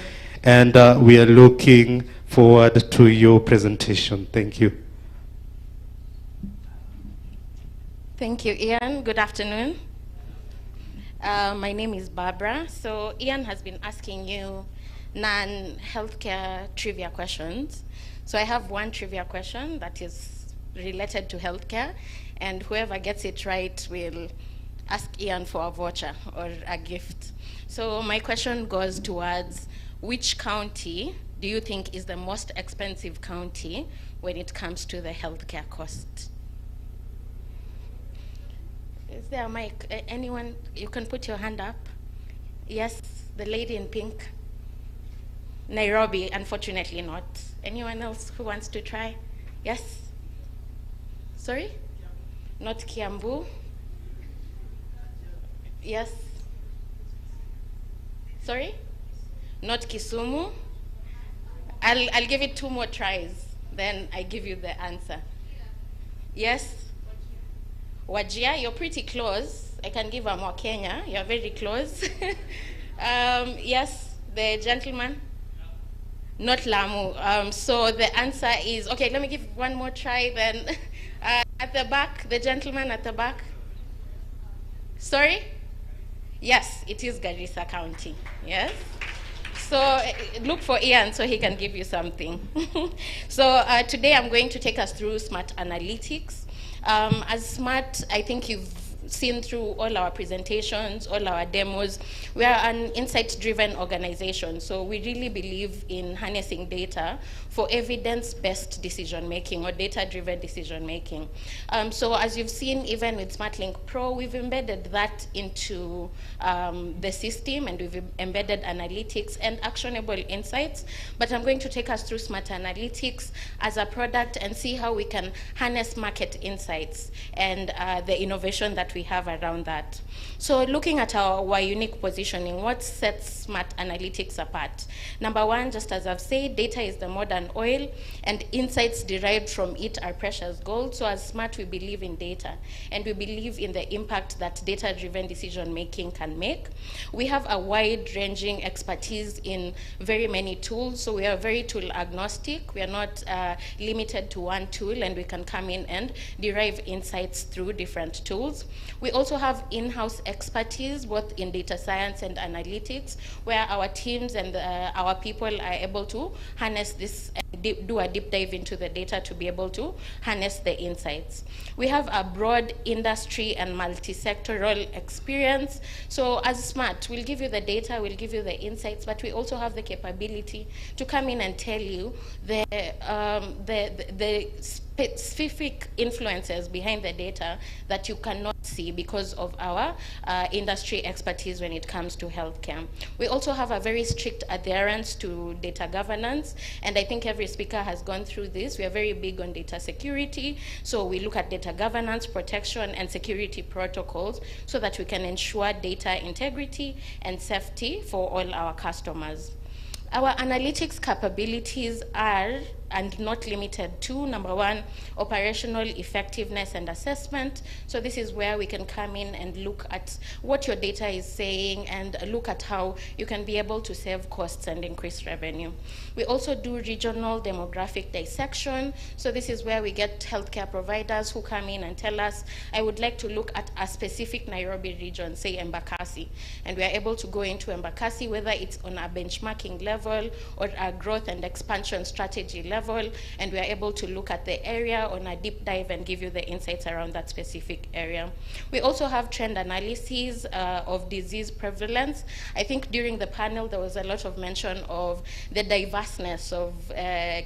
and we are looking forward to your presentation. Thank you. Thank you, Ian. Good afternoon. My name is Barbara. So Ian has been asking you non-healthcare trivia questions. So I have one trivia question that is related to healthcare, and whoever gets it right will ask Ian for a voucher or a gift. So my question goes towards, which county do you think is the most expensive county when it comes to the healthcare cost? Is there a mic? Anyone? You can put your hand up. Yes, the lady in pink. Nairobi, unfortunately not. Anyone else who wants to try? Yes? Sorry? Not Kiambu. Yes? Sorry? Not Kisumu. I'll give it 2 more tries, then I give you the answer. Yes? Wajir, you're pretty close. I can give a more Kenya. You're very close. Yes, the gentleman? Not Lamu. So the answer is, okay, let me give one more try then. At the back, the gentleman at the back. Sorry? Yes, it is Garissa County. Yes? So look for Ian so he can give you something. So today I'm going to take us through Smart Analytics. As Smart, I think you've seen through all our presentations, all our demos. We are an insight-driven organization, so we really believe in harnessing data for evidence-based decision-making or data-driven decision-making. So as you've seen, even with SmartLink Pro, we've embedded that into the system, and we've embedded analytics and actionable insights. But I'm going to take us through Smart Analytics as a product and see how we can harness market insights and the innovation that we have around that. So looking at our unique positioning, what sets Smart Analytics apart? Number one, just as I've said, data is the modern oil, and insights derived from it are precious gold. So as Smart, we believe in data, and we believe in the impact that data-driven decision-making can make. We have a wide-ranging expertise in very many tools, so we are very tool agnostic. We are not limited to one tool, and we can come in and derive insights through different tools. We also have in-house expertise, both in data science and analytics, where our teams and our people are able to harness this and do a deep dive into the data to be able to harness the insights. We have a broad industry and multi-sectoral experience. So as Smart, we'll give you the data, we'll give you the insights, but we also have the capability to come in and tell you the specific influences behind the data that you cannot see because of our industry expertise when it comes to healthcare. We also have a very strict adherence to data governance, and I think every speaker has gone through this. We are very big on data security, so we look at data governance, protection, and security protocols so that we can ensure data integrity and safety for all our customers. Our analytics capabilities are, and not limited to, number one, operational effectiveness and assessment. So this is where we can come in and look at what your data is saying and look at how you can be able to save costs and increase revenue. We also do regional demographic dissection. So this is where we get healthcare providers who come in and tell us, I would like to look at a specific Nairobi region, say Embakasi. And we are able to go into Embakasi, whether it's on a benchmarking level or a growth and expansion strategy level, level, and we are able to look at the area on a deep dive and give you the insights around that specific area. We also have trend analyses of disease prevalence. I think during the panel there was a lot of mention of the diverseness of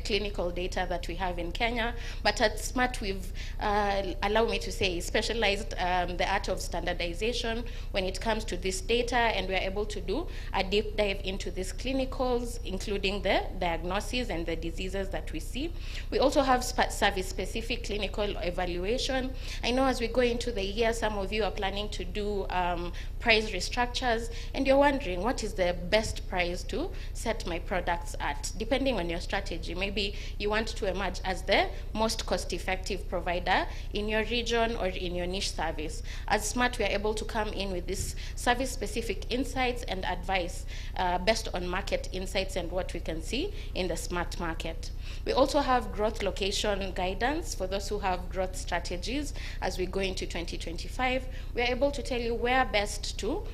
clinical data that we have in Kenya, but at SMART we've, allow me to say, specialized the art of standardization when it comes to this data, and we are able to do a deep dive into these clinicals, including the diagnoses and the diseases that we see. We also have service-specific clinical evaluation. I know as we go into the year, some of you are planning to do price restructures, and you're wondering, what is the best price to set my products at? Depending on your strategy, maybe you want to emerge as the most cost-effective provider in your region or in your niche service. As SMART, we are able to come in with this service-specific insights and advice based on market insights and what we can see in the SMART market. We also have growth location guidance for those who have growth strategies. As we go into 2025, we are able to tell you where best to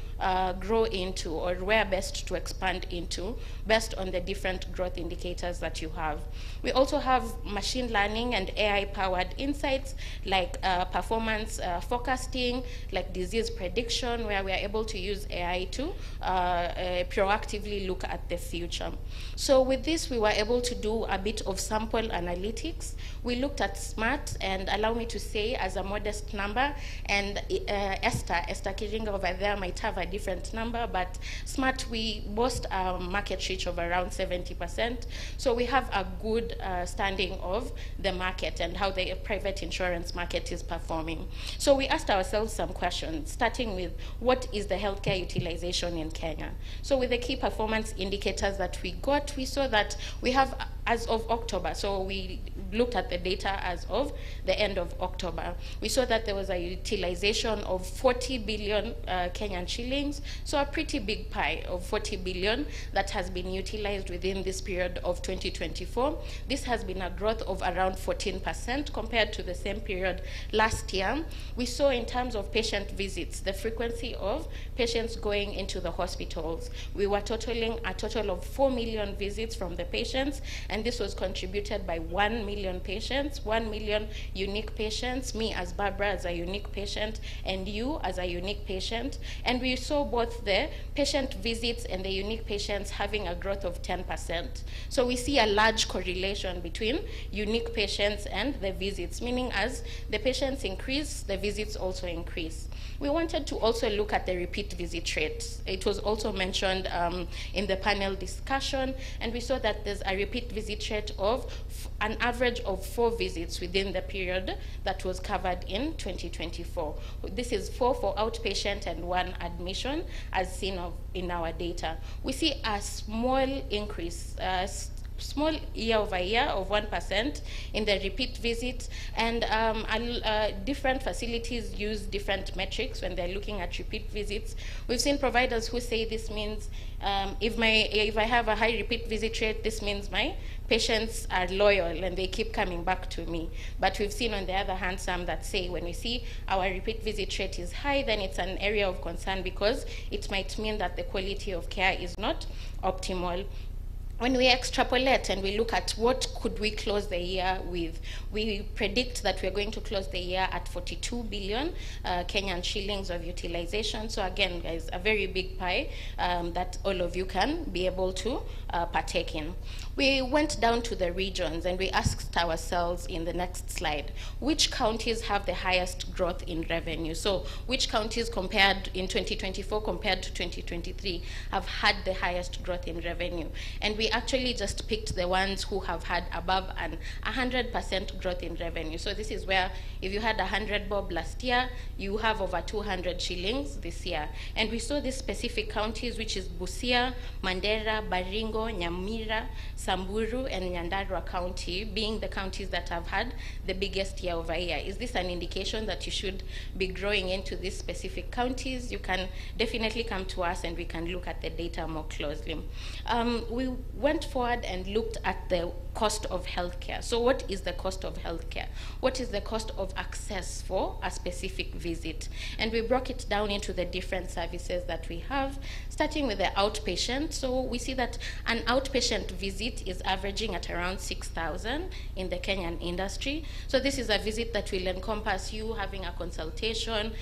grow into, or where best to expand into, based on the different growth indicators that you have. We also have machine learning and AI-powered insights like performance forecasting, like disease prediction, where we are able to use AI to proactively look at the future. So with this, we were able to do a bit of sample analytics. We looked at SMART, and allow me to say, as a modest number, and Esther Kiringa over there might have a different number, but SMART, we boast a market reach of around 70%. So we have a good standing of the market and how the private insurance market is performing. So we asked ourselves some questions, starting with what is the healthcare utilization in Kenya? So with the key performance indicators that we got, we saw that we have, as of October, so we looked at the data as of the end of October, we saw that there was a utilization of 40 billion Kenyan shillings, so a pretty big pie of 40 billion that has been utilized within this period of 2024. This has been a growth of around 14% compared to the same period last year. We saw in terms of patient visits, the frequency of patients going into the hospitals. We were totaling a total of 4 million visits from the patients, and this was contributed by 1 million patients, 1 million unique patients, me as Barbara as a unique patient, and you as a unique patient. And we saw both the patient visits and the unique patients having a growth of 10%. So we see a large correlation between unique patients and the visits, meaning as the patients increase, the visits also increase. We wanted to also look at the repeat visit rate. It was also mentioned in the panel discussion, and we saw that there's a repeat visit rate of an average of 4 visits within the period that was covered in 2024. This is 4 for outpatient and 1 admission, as seen in our data. We see a small increase, small year over year of 1% in the repeat visit, and different facilities use different metrics when they're looking at repeat visits. We've seen providers who say this means if I have a high repeat visit rate, this means my patients are loyal and they keep coming back to me. But we've seen on the other hand some that say when we see our repeat visit rate is high, then it's an area of concern because it might mean that the quality of care is not optimal. When we extrapolate and we look at what could we close the year with, we predict that we're going to close the year at 42 billion Kenyan shillings of utilization. So again, guys, a very big pie that all of you can be able to partake in. We went down to the regions and we asked ourselves in the next slide, which counties have the highest growth in revenue? So which counties compared in 2024 compared to 2023 have had the highest growth in revenue? And we actually just picked the ones who have had above an 100% growth in revenue. So this is where if you had 100 bob last year, you have over 200 shillings this year. And we saw these specific counties, which is Busia, Mandera, Baringo, Nyamira, Samburu, and Nyandarua County, being the counties that have had the biggest year over year. Is this an indication that you should be growing into these specific counties? You can definitely come to us and we can look at the data more closely. We went forward and looked at the cost of healthcare. So what is the cost of healthcare? What is the cost of access for a specific visit? And we broke it down into the different services that we have, starting with the outpatient. So we see that an outpatient visit is averaging at around 6,000 in the Kenyan industry. So this is a visit that will encompass you having a consultation,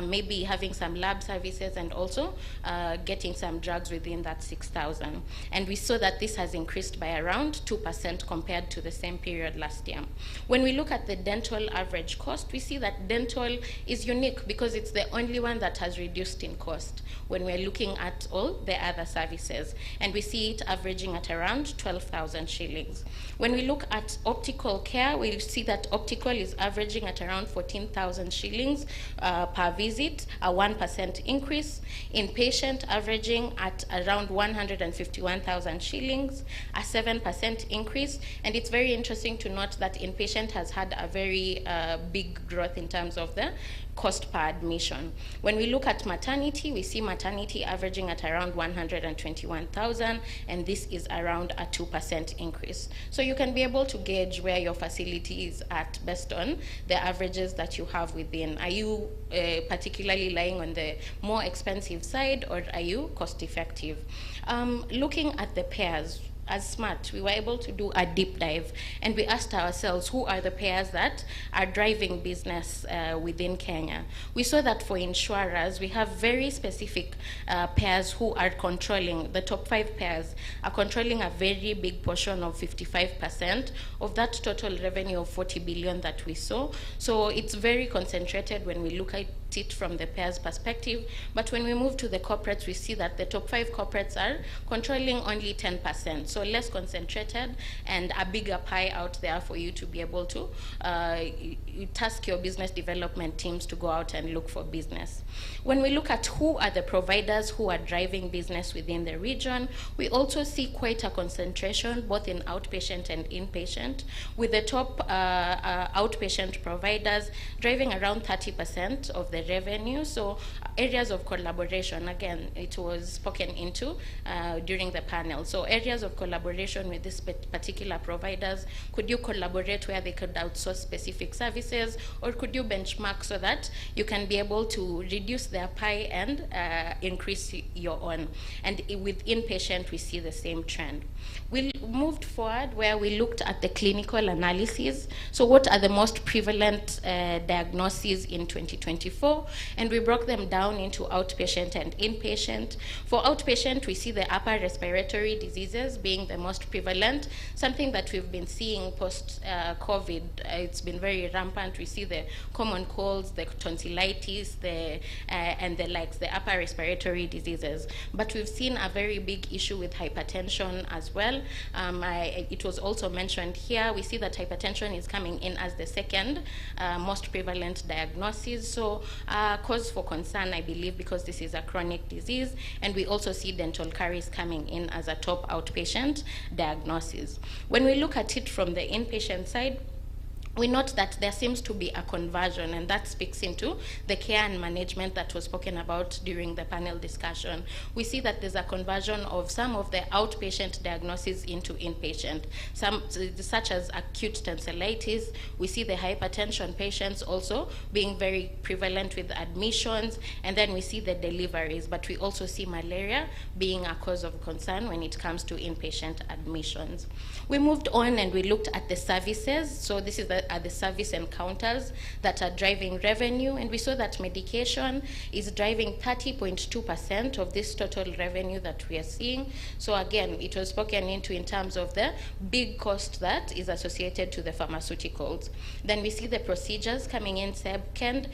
maybe having some lab services, and also getting some drugs within that 6,000. And we saw that this has increased by around 2% compared to the same period last year. When we look at the dental average cost, we see that dental is unique because it's the only one that has reduced in cost when we're looking at all the other services. And we see it averaging at around 12,000 shillings. When we look at optical care, we see that optical is averaging at around 14,000 shillings per visit, a 1% increase. Inpatient averaging at around 151,000 shillings, a 7% increase. And it's very interesting to note that inpatient has had a very big growth in terms of the cost per admission. When we look at maternity, we see maternity averaging at around 121,000, and this is around a 2% increase. So you can be able to gauge where your facility is at based on the averages that you have within. Are you particularly lying on the more expensive side, or are you cost effective? Looking at the payers, as SMART, we were able to do a deep dive, and we asked ourselves, who are the payers that are driving business within Kenya? We saw that for insurers, we have very specific payers who are controlling, the top 5 payers are controlling a very big portion of 55% of that total revenue of 40 billion that we saw. So it's very concentrated when we look at it from the payers perspective. But when we move to the corporates, we see that the top 5 corporates are controlling only 10%. So less concentrated and a bigger pie out there for you to be able to task your business development teams to go out and look for business. When we look at who are the providers who are driving business within the region, we also see quite a concentration both in outpatient and inpatient, with the top outpatient providers driving around 30% of the revenue. So areas of collaboration, again, it was spoken into during the panel. So areas of collaboration with these particular providers, could you collaborate where they could outsource specific services, or could you benchmark so that you can be able to reduce their pie and increase your own? And with inpatient, we see the same trend. We moved forward where we looked at the clinical analysis. So what are the most prevalent diagnoses in 2024? And we broke them down into outpatient and inpatient. For outpatient, we see the upper respiratory diseases being the most prevalent, something that we've been seeing post-COVID. It's been very rampant. We see the common colds, the tonsillitis, and the likes, the upper respiratory diseases. But we've seen a very big issue with hypertension as well. It was also mentioned here. We see that hypertension is coming in as the second most prevalent diagnosis. So cause for concern, I believe, because this is a chronic disease. And we also see dental caries coming in as a top outpatient diagnosis. When we look at it from the inpatient side, we note that there seems to be a conversion, and that speaks into the care and management that was spoken about during the panel discussion. We see that there's a conversion of some of the outpatient diagnoses into inpatient, such as acute tonsillitis. We see the hypertension patients also being very prevalent with admissions, and then we see the deliveries, but we also see malaria being a cause of concern when it comes to inpatient admissions. We moved on and we looked at the services. So this is the service encounters that are driving revenue, and we saw that medication is driving 30.2% of this total revenue that we are seeing. So again, it was spoken into in terms of the big cost that is associated to the pharmaceuticals. Then we see the procedures coming in second,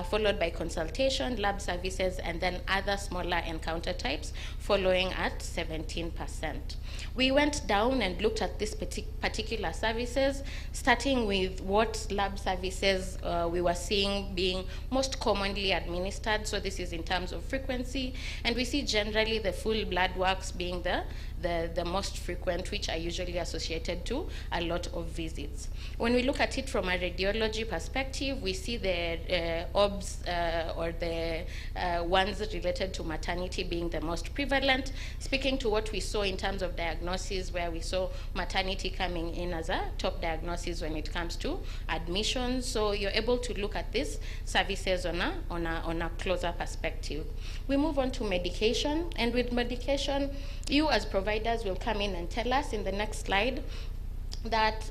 followed by consultation, lab services, and then other smaller encounter types following at 17%. We went down and looked at these particular services, starting with with what lab services we were seeing being most commonly administered. So this is in terms of frequency, and we see generally the full blood works being the most frequent, which are usually associated to a lot of visits. When we look at it from a radiology perspective, we see the OBS or the ones related to maternity being the most prevalent, speaking to what we saw in terms of diagnosis, where we saw maternity coming in as a top diagnosis when it comes to admissions. So you're able to look at these services on a closer perspective. We move on to medication, and with medication, you as providers will come in and tell us in the next slide that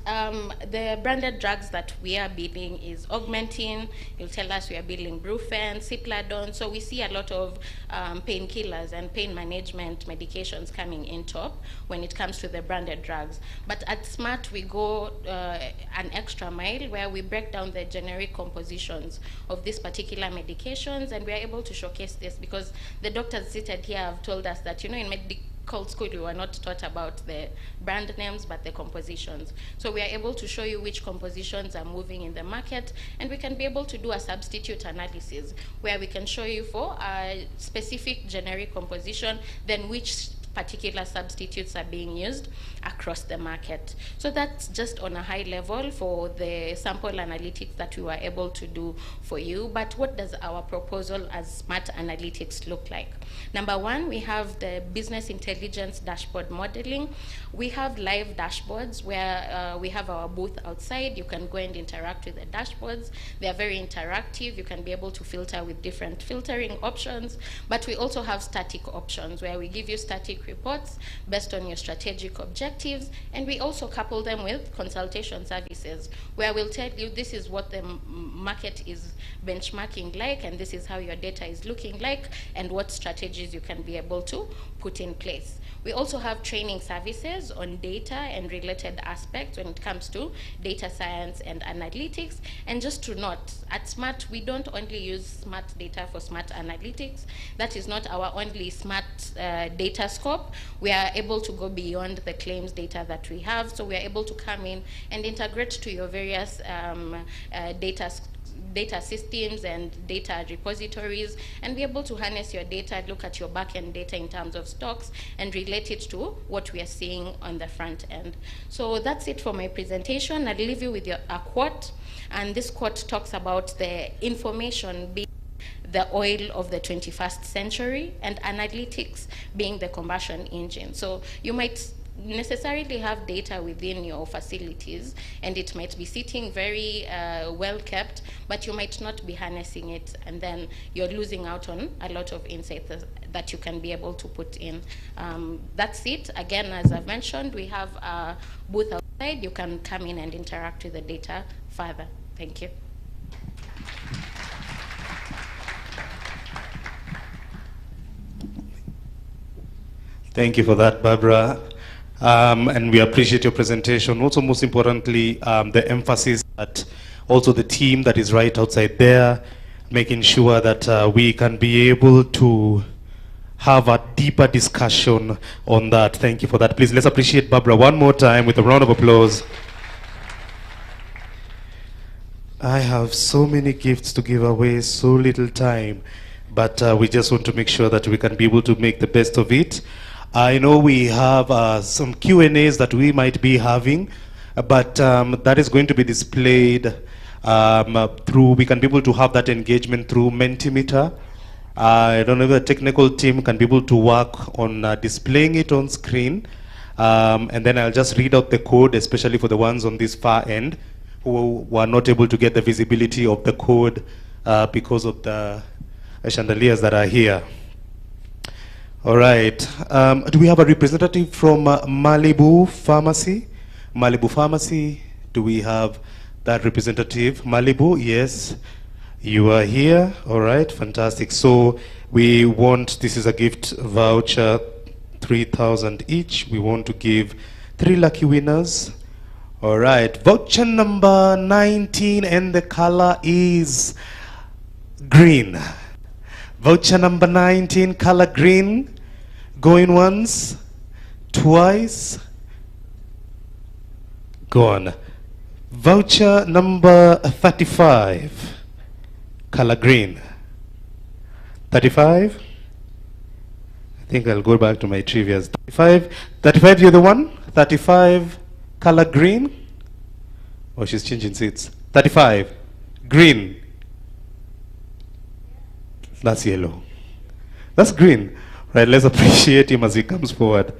the branded drugs that we are billing is Augmentin. You'll tell us we are billing Brufen, Cipladon. So we see a lot of painkillers and pain management medications coming in top when it comes to the branded drugs. But at SMART, we go an extra mile where we break down the generic compositions of these particular medications, and we are able to showcase this because the doctors seated here have told us that, you know, in medical school, we were not taught about the brand names, but the compositions. So we are able to show you which compositions are moving in the market, and we can be able to do a substitute analysis where we can show you for a specific generic composition, then which particular substitutes are being used across the market. So that's just on a high level for the sample analytics that we were able to do for you. But what does our proposal as SMART Analytics look like? Number one, we have the business intelligence dashboard modeling. We have live dashboards where we have our booth outside. You can go and interact with the dashboards. They are very interactive. You can be able to filter with different filtering options. But we also have static options where we give you static reports based on your strategic objectives, and we also couple them with consultation services where we'll tell you this is what the market is benchmarking like, and this is how your data is looking like, and what strategies you can be able to put in place. We also have training services on data and related aspects when it comes to data science and analytics. And just to note, at SMART, we don't only use SMART data for SMART analytics. That is not our only SMART data scope. We are able to go beyond the claims data that we have. So we are able to come in and integrate to your various data systems and data repositories, and be able to harness your data, look at your back-end data in terms of stocks, and relate it to what we are seeing on the front end. So that's it for my presentation. I'll leave you with a quote, and this quote talks about the information being the oil of the 21st century and analytics being the combustion engine. So you might necessarily have data within your facilities, and it might be sitting very well kept, but you might not be harnessing it, and then you're losing out on a lot of insights that you can be able to put in. That's it. Again, as I've mentioned, we have a booth outside. You can come in and interact with the data further. Thank you. Thank you for that, Barbara. And we appreciate your presentation. Also, most importantly, the emphasis that also the team that is right outside there, making sure that we can be able to have a deeper discussion on that. Thank you for that. Please, let's appreciate Barbara one more time with a round of applause. I have so many gifts to give away, so little time, but we just want to make sure that we can be able to make the best of it. I know we have some Q&As that we might be having, but that is going to be displayed through, we can be able to have that engagement through Mentimeter. I don't know if the technical team can be able to work on displaying it on screen. And then I'll just read out the code, especially for the ones on this far end who were not able to get the visibility of the code because of the chandeliers that are here. All right. Do we have a representative from Malibu Pharmacy? Malibu Pharmacy, do we have that representative? Malibu, yes. You are here. All right, fantastic. So we want, this is a gift voucher, 3,000 each. We want to give 3 lucky winners. All right, voucher number 19, and the color is green. Voucher number 19, color green. Going once, twice, gone. Voucher number 35, color green. 35? I think I'll go back to my trivias. 35, 35, you're the one? 35, color green? Oh, she's changing seats. 35, green. That's yellow. That's green. Right, let's appreciate him as he comes forward.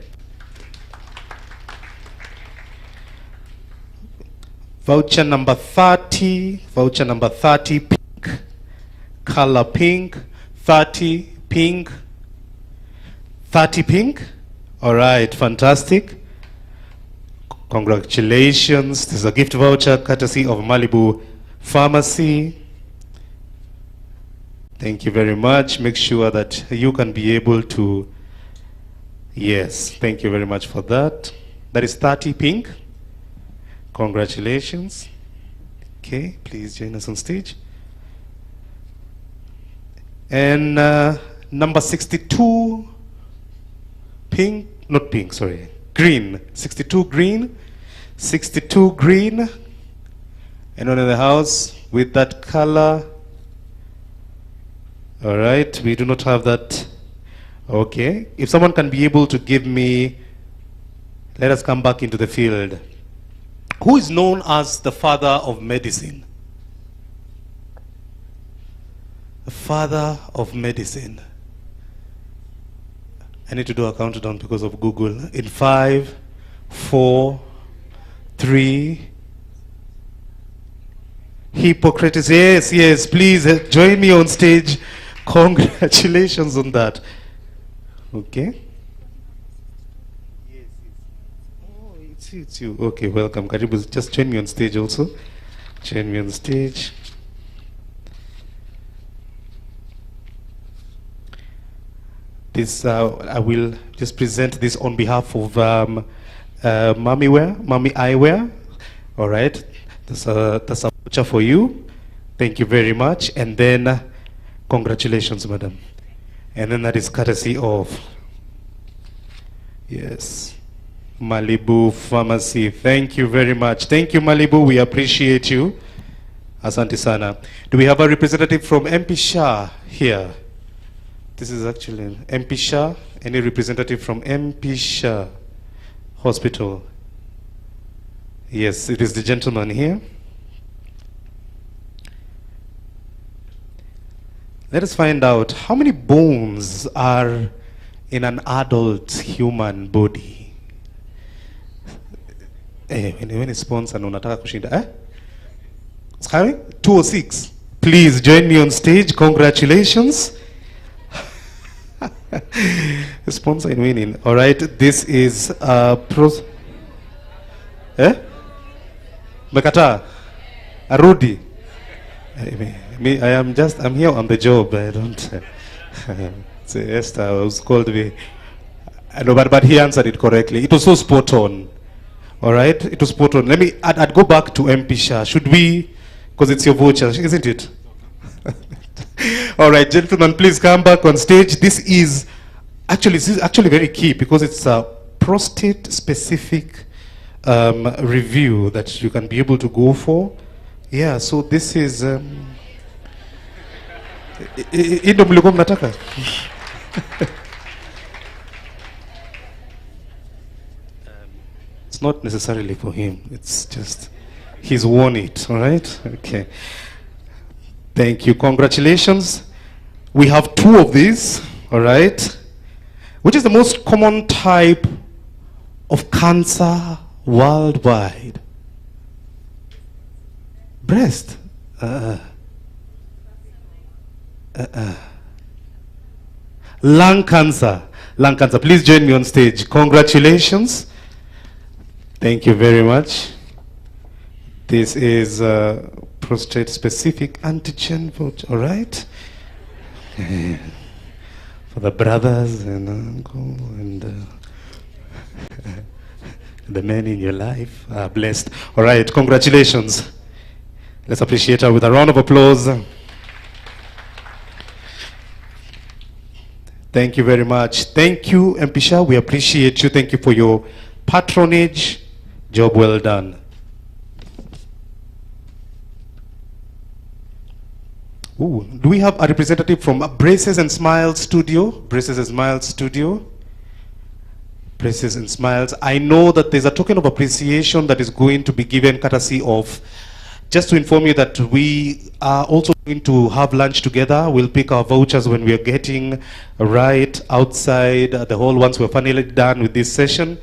Voucher number 30, voucher number 30, pink, color pink, 30, pink, 30 pink. All right, fantastic. Congratulations. This is a gift voucher courtesy of Malibu Pharmacy. Thank you very much. Make sure that you can be able to, yes, thank you very much for that. That is 30 pink. Congratulations. Okay, please join us on stage. And number 62, pink, not pink, sorry, green. 62 green, 62 green. Anyone in the house with that color? All right, we do not have that. Okay, if someone can be able to give me, let us come back into the field. Who is known as the father of medicine? The father of medicine. I need to do a countdown because of Google. In 5, 4, 3. Hippocrates. Yes, yes, please join me on stage. Congratulations on that. Okay. Oh, it's you. Okay, welcome. Karibu. Just join me on stage also. Join me on stage. This I will just present this on behalf of Mami Eyewear. All right. That's a voucher for you. Thank you very much. And then congratulations, madam. And then that is courtesy of, yes, Malibu Pharmacy. Thank you very much. Thank you, Malibu. We appreciate you. Asante sana. Do we have a representative from MP Shah here? This is actually MP Shah. Any representative from MP Shah Hospital? Yes, it is the gentleman here. Let us find out how many bones are in an adult human body. When it's sponsored, unataka kushinda, It's coming? 206. Please join me on stage. Congratulations. Sponsor in winning. All right. This is Mekata. Arudi. I'm here on the job. I don't say Esther was called me. No, but he answered it correctly. It was so spot on. All right, it was spot on. I'd go back to MP Shah. Should we? Because it's your voucher, isn't it? All right, gentlemen, please come back on stage. This is actually very key because it's a prostate-specific review that you can be able to go for. Yeah, so this is Indo mlikuwa mnataka? It's not necessarily for him. It's just he's won it, all right? Okay. Thank you. Congratulations. We have 2 of these, all right? Which is the most common type of cancer worldwide? Breast. Lung cancer. Lung cancer. Please join me on stage. Congratulations. Thank you very much. This is prostate-specific antigen vote. All right. For the brothers and uncle and the men in your life are blessed. All right. Congratulations. Let's appreciate her with a round of applause. Thank you very much. Thank you, MP Shah. We appreciate you. Thank you for your patronage. Job well done. Ooh, do we have a representative from Braces and Smiles Studio? Braces and Smiles Studio. Braces and Smiles. I know that there's a token of appreciation that is going to be given courtesy of, just to inform you that we are also going to have lunch together. We'll pick our vouchers when we are getting right outside the hall once we're finally done with this session.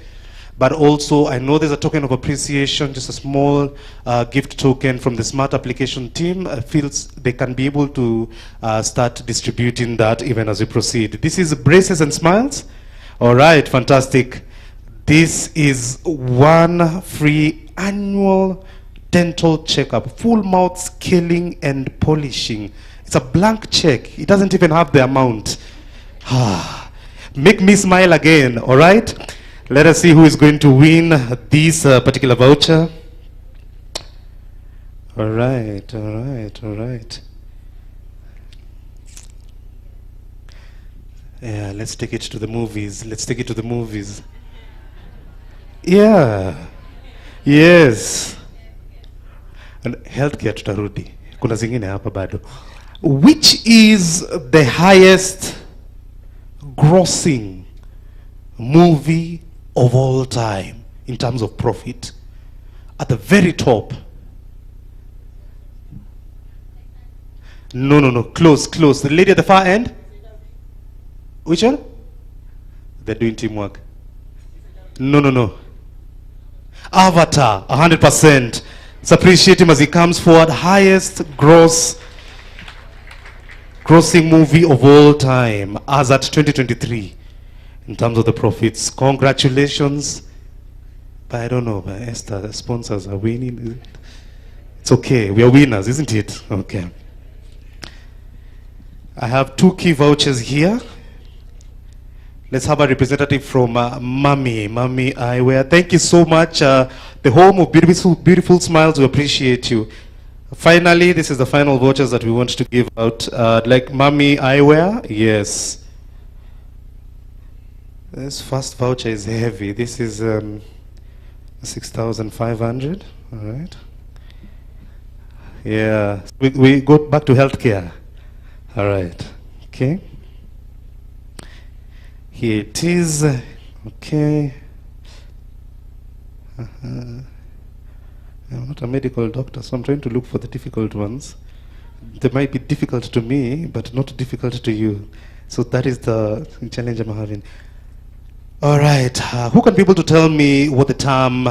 But also, I know there's a token of appreciation, just a small gift token from the Smart Application team. Feels they can be able to start distributing that even as we proceed. This is Braces and Smiles. All right, fantastic. This is one free annual dental checkup, full mouth scaling and polishing. It's a blank check. It doesn't even have the amount. Make me smile again, all right? Let us see who is going to win this particular voucher. All right, all right, all right. Yeah, let's take it to the movies. Let's take it to the movies. Yeah. Yes. And healthcare tutarudi. Kuna zingine hapa bado. Which is the highest grossing movie of all time in terms of profit? At the very top. No. Close. The lady at the far end? Which one? They're doing teamwork. No. Avatar, 100%. Let's appreciate him as he comes forward. Highest grossing movie of all time as at 2023 in terms of the profits. Congratulations. But I don't know, but Esther, the sponsors are winning. It's okay, we are winners, isn't it? Okay. I have 2 key vouchers here. Let's have a representative from Mami Eyewear. Thank you so much. The home of beautiful smiles, we appreciate you. Finally, this is the final vouchers that we want to give out. Like Mami Eyewear, yes. This first voucher is heavy. This is 6,500, all right. Yeah, we go back to healthcare. All right, okay. Here it is, okay. I'm not a medical doctor, so I'm trying to look for the difficult ones. They might be difficult to me, but not difficult to you. So that is the challenge I'm having. All right, who can be able to tell me what the term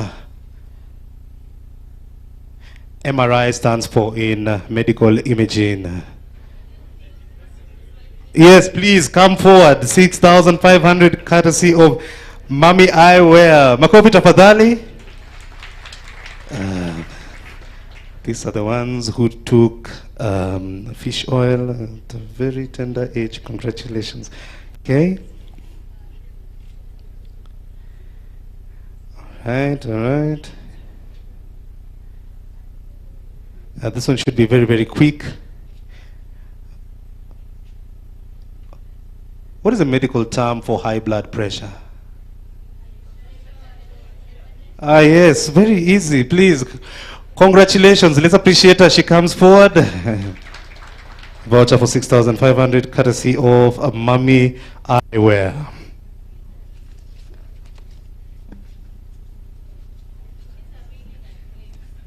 MRI stands for in medical imaging? Yes, please come forward. 6,500 courtesy of Mami Eyewear. Makofi tafadhali. These are the ones who took fish oil at a very tender age. Congratulations. Okay. All right. This one should be very, very quick. What is a medical term for high blood pressure? Yes, very easy, please. Congratulations, let's appreciate her. She comes forward. Voucher for 6,500, courtesy of Mami Eyewear.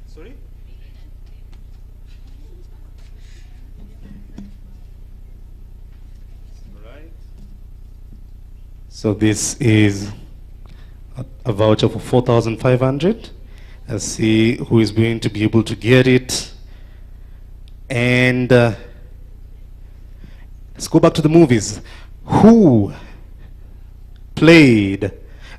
Sorry? So this is a voucher for 4,500. Let's see who is going to be able to get it. And let's go back to the movies. Who played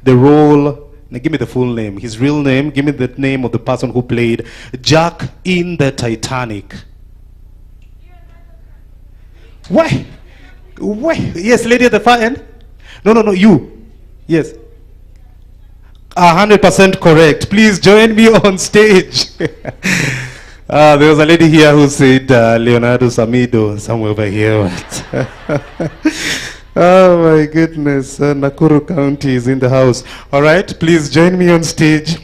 the role? Now give me the full name. His real name. Give me the name of the person who played Jack in the Titanic. Why? Yes, lady at the far end. No, you. Yes. 100% correct. Please join me on stage. There was a lady here who said Leonardo Samido, somewhere over here. Oh my goodness. Nakuru County is in the house. All right, please join me on stage.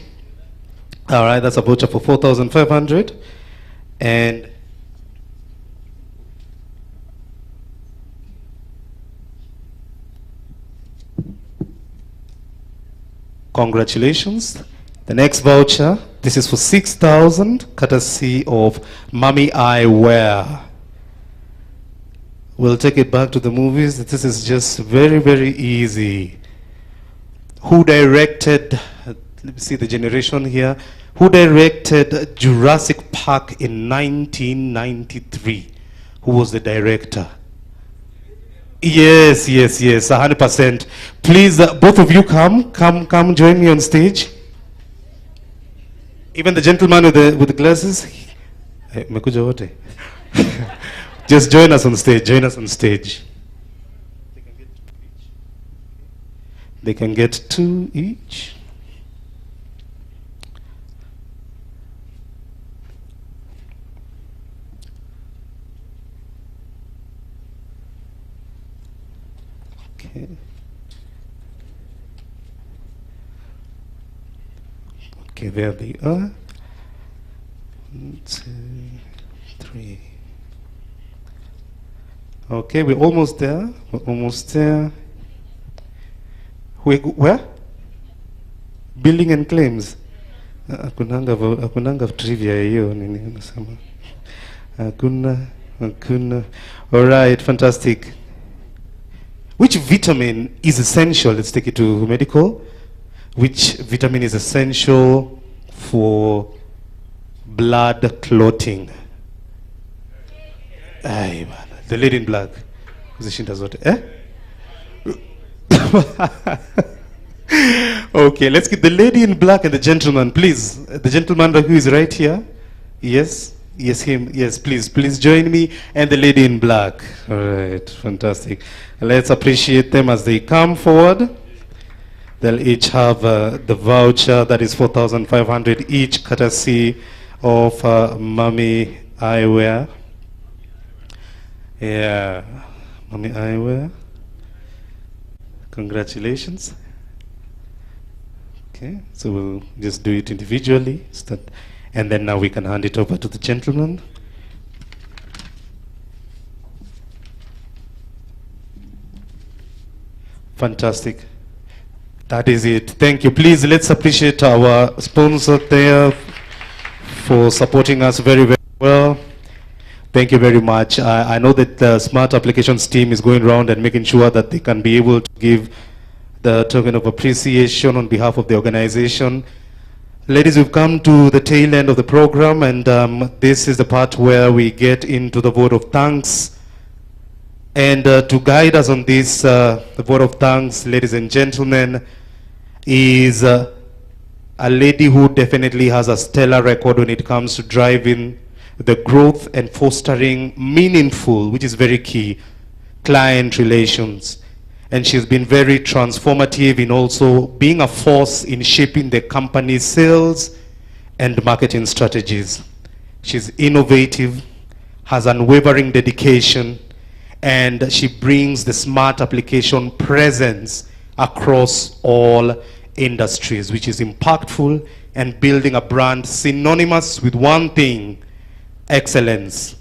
All right, that's a voucher for 4,500. And Congratulations. The next voucher, this is for 6,000, courtesy of Mummy Eyewear. We'll take it back to the movies. This is just very, very easy. Who directed, let me see the generation here, who directed Jurassic Park in 1993? Who was the director? Yes, 100%. Please, both of you come join me on stage. Even the gentleman with the glasses. Just join us on stage, They can get 2 each. Okay. Okay, there they are. 1, 2, 3. Okay, we're almost there. Where? Building and claims. Akunanga trivia hiyo nini unasema? Hakuna. All right, fantastic. Which vitamin is essential? Let's take it to medical. Which vitamin is essential for blood clotting? The lady in black. Okay, let's get the lady in black and the gentleman, please. The gentleman who is right here. Yes, him. Yes, please join me and the lady in black. All right, fantastic. Let's appreciate them as they come forward. They'll each have the voucher that is 4,500 each, courtesy of Mummy Eyewear. Yeah, Mummy Eyewear. Congratulations. Okay, so we'll just do it individually, and then now we can hand it over to the gentleman. Fantastic. That is it. Thank you. Please, let's appreciate our sponsor there for supporting us very, very well. Thank you very much. I know that the Smart Applications team is going around and making sure that they can be able to give the token of appreciation on behalf of the organization. Ladies, we've come to the tail end of the program, and this is the part where we get into the vote of thanks. And to guide us on this, the vote of thanks, ladies and gentlemen, is a lady who definitely has a stellar record when it comes to driving the growth and fostering meaningful, which is very key, client relations. And she's been very transformative in also being a force in shaping the company's sales and marketing strategies. She's innovative, has unwavering dedication, and she brings the smart application presence across all industries, which is impactful and building a brand synonymous with one thing: excellence.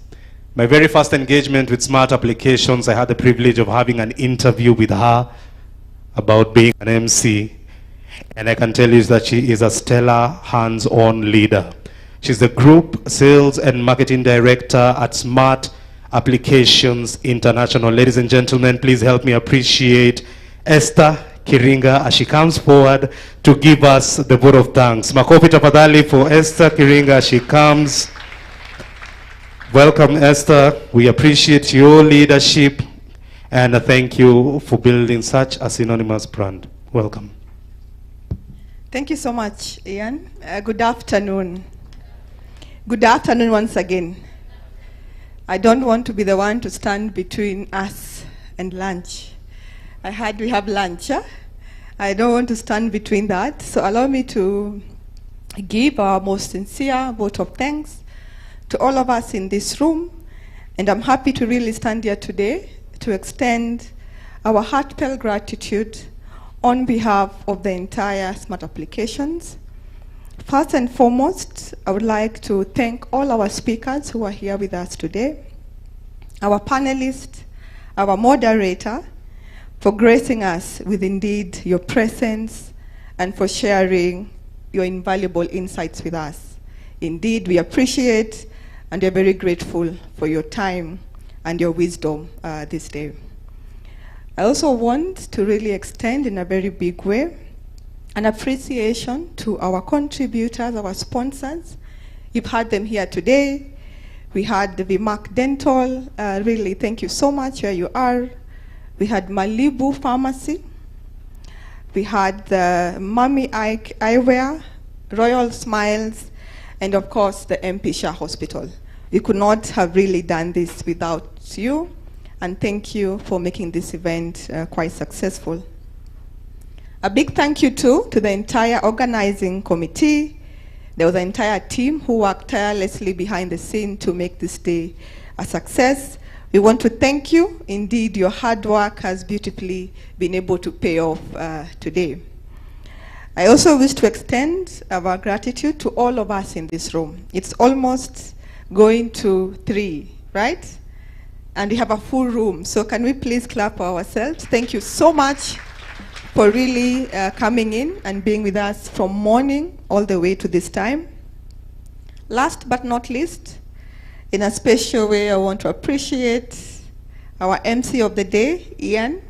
My very first engagement with Smart Applications, I had the privilege of having an interview with her about being an MC. And I can tell you that she is a stellar hands-on leader. She's the Group Sales and Marketing Director at Smart Applications International. Ladies and gentlemen, please help me appreciate Esther Kiringa as she comes forward to give us the vote of thanks. Makofi tafadhali for Esther Kiringa as she comes. Welcome, Esther. We appreciate your leadership, and thank you for building such a synonymous brand. Welcome. Thank you so much, Ian. Good afternoon. Good afternoon once again. I don't want to be the one to stand between us and lunch. I heard we have lunch. Huh? I don't want to stand between that. So allow me to give our most sincere vote of thanks to all of us in this room. And I'm happy to really stand here today to extend our heartfelt gratitude on behalf of the entire Smart Applications. First and foremost, I would like to thank all our speakers who are here with us today, our panelists, our moderator, for gracing us with indeed your presence and for sharing your invaluable insights with us. Indeed, we appreciate and we are very grateful for your time and your wisdom this day. I also want to really extend in a very big way an appreciation to our contributors, our sponsors. You've had them here today. We had the Vimac Dental, really thank you so much where you are. We had Malibu Pharmacy. We had the Mummy Eyewear, Royal Smiles, and of course the MP Shah Hospital. We could not have really done this without you, and thank you for making this event quite successful. A big thank you too to the entire organizing committee. There was an entire team who worked tirelessly behind the scene to make this day a success. We want to thank you. Indeed, your hard work has beautifully been able to pay off today. I also wish to extend our gratitude to all of us in this room. It's almost going to 3, right? And we have a full room. So can we please clap for ourselves? Thank you so much for really coming in and being with us from morning all the way to this time. Last but not least, in a special way, I want to appreciate our MC of the day, Ian.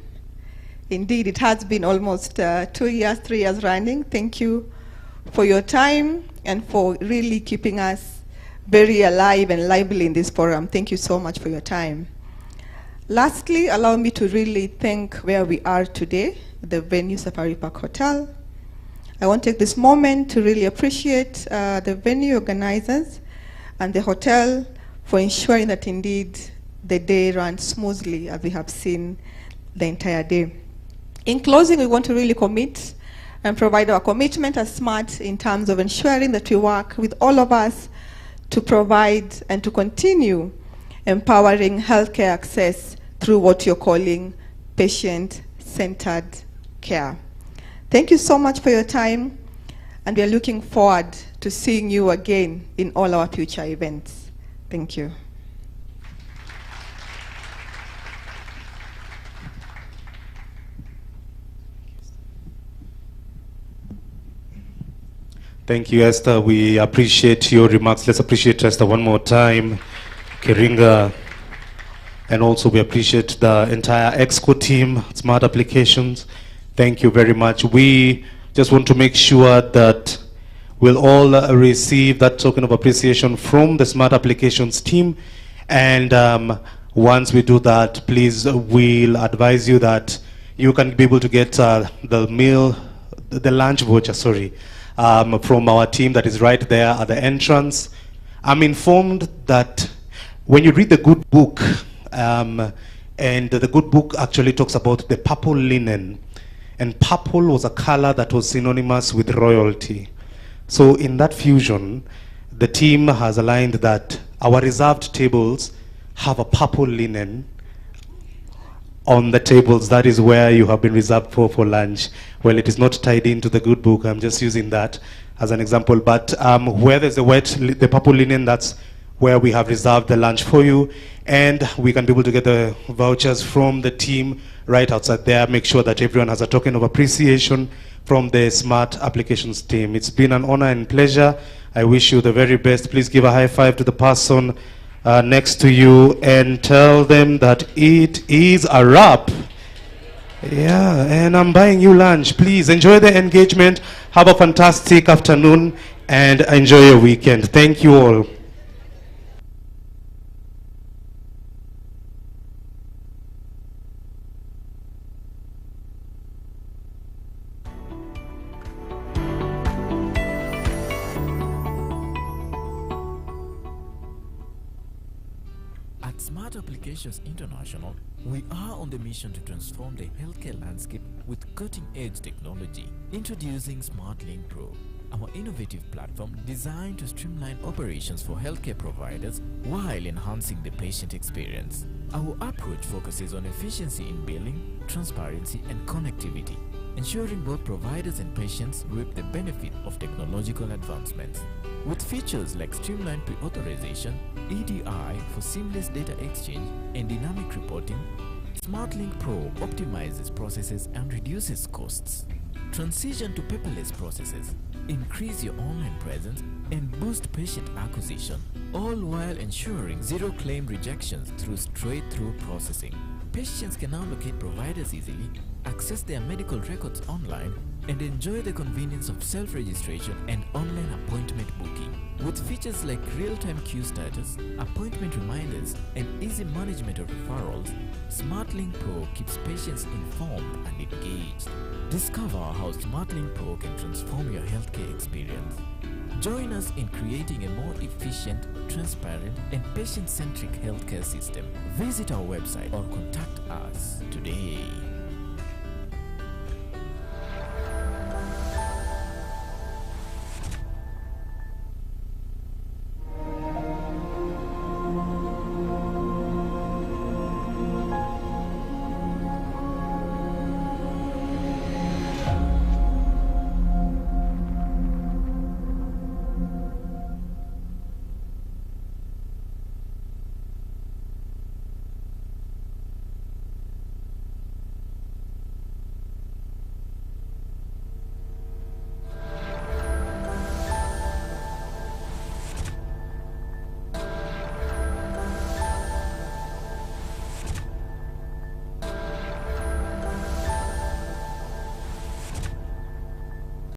Indeed, it has been almost 2 years, 3 years running. Thank you for your time and for really keeping us very alive and lively in this forum. Thank you so much for your time. Lastly, allow me to really thank where we are today, the venue Safari Park Hotel. I want to take this moment to really appreciate the venue organizers and the hotel for ensuring that indeed the day runs smoothly as we have seen the entire day. In closing, we want to really commit and provide our commitment as SMART in terms of ensuring that we work with all of us to provide and to continue empowering healthcare access through what you're calling patient-centered care. Thank you so much for your time, and we are looking forward to seeing you again in all our future events. Thank you. Thank you, Esther. We appreciate your remarks. Let's appreciate Esther one more time. Kiringa. And also we appreciate the entire EXCO team, Smart Applications. Thank you very much. We just want to make sure that we'll all receive that token of appreciation from the Smart Applications team. And once we do that, please, we'll advise you that you can be able to get the lunch voucher, from our team that is right there at the entrance. I'm informed that when you read the good book, and the good book actually talks about the purple linen, and purple was a color that was synonymous with royalty. So in that fusion, the team has aligned that our reserved tables have a purple linen on the tables. That is where you have been reserved for lunch. Well, it is not tied into the good book. I'm just using that as an example. But where there's the purple linen, that's where we have reserved the lunch for you. And we can be able to get the vouchers from the team right outside there. Make sure that everyone has a token of appreciation from the Smart Applications team. It's been an honor and pleasure. I wish you the very best. Please give a high five to the person next to you and tell them that it is a wrap. Yeah, and I'm buying you lunch. Please enjoy the engagement. Have a fantastic afternoon and enjoy your weekend. Thank you all. At Smart Applications International, we are on the mission to transform the healthcare landscape with cutting-edge technology. Introducing SmartLink Pro, our innovative platform designed to streamline operations for healthcare providers while enhancing the patient experience. Our approach focuses on efficiency in billing, transparency, and connectivity, ensuring both providers and patients reap the benefit of technological advancements. With features like streamlined pre-authorization, EDI for seamless data exchange, and dynamic reporting, SmartLink Pro optimizes processes and reduces costs. Transition to paperless processes, increase your online presence, and boost patient acquisition, all while ensuring zero claim rejections through straight-through processing. Patients can now locate providers easily, access their medical records online, and enjoy the convenience of self-registration and online appointment booking. With features like real-time queue status, appointment reminders, and easy management of referrals, SmartLink Pro keeps patients informed and engaged. Discover how SmartLink Pro can transform your healthcare experience. Join us in creating a more efficient, transparent, and patient-centric healthcare system. Visit our website or contact us today.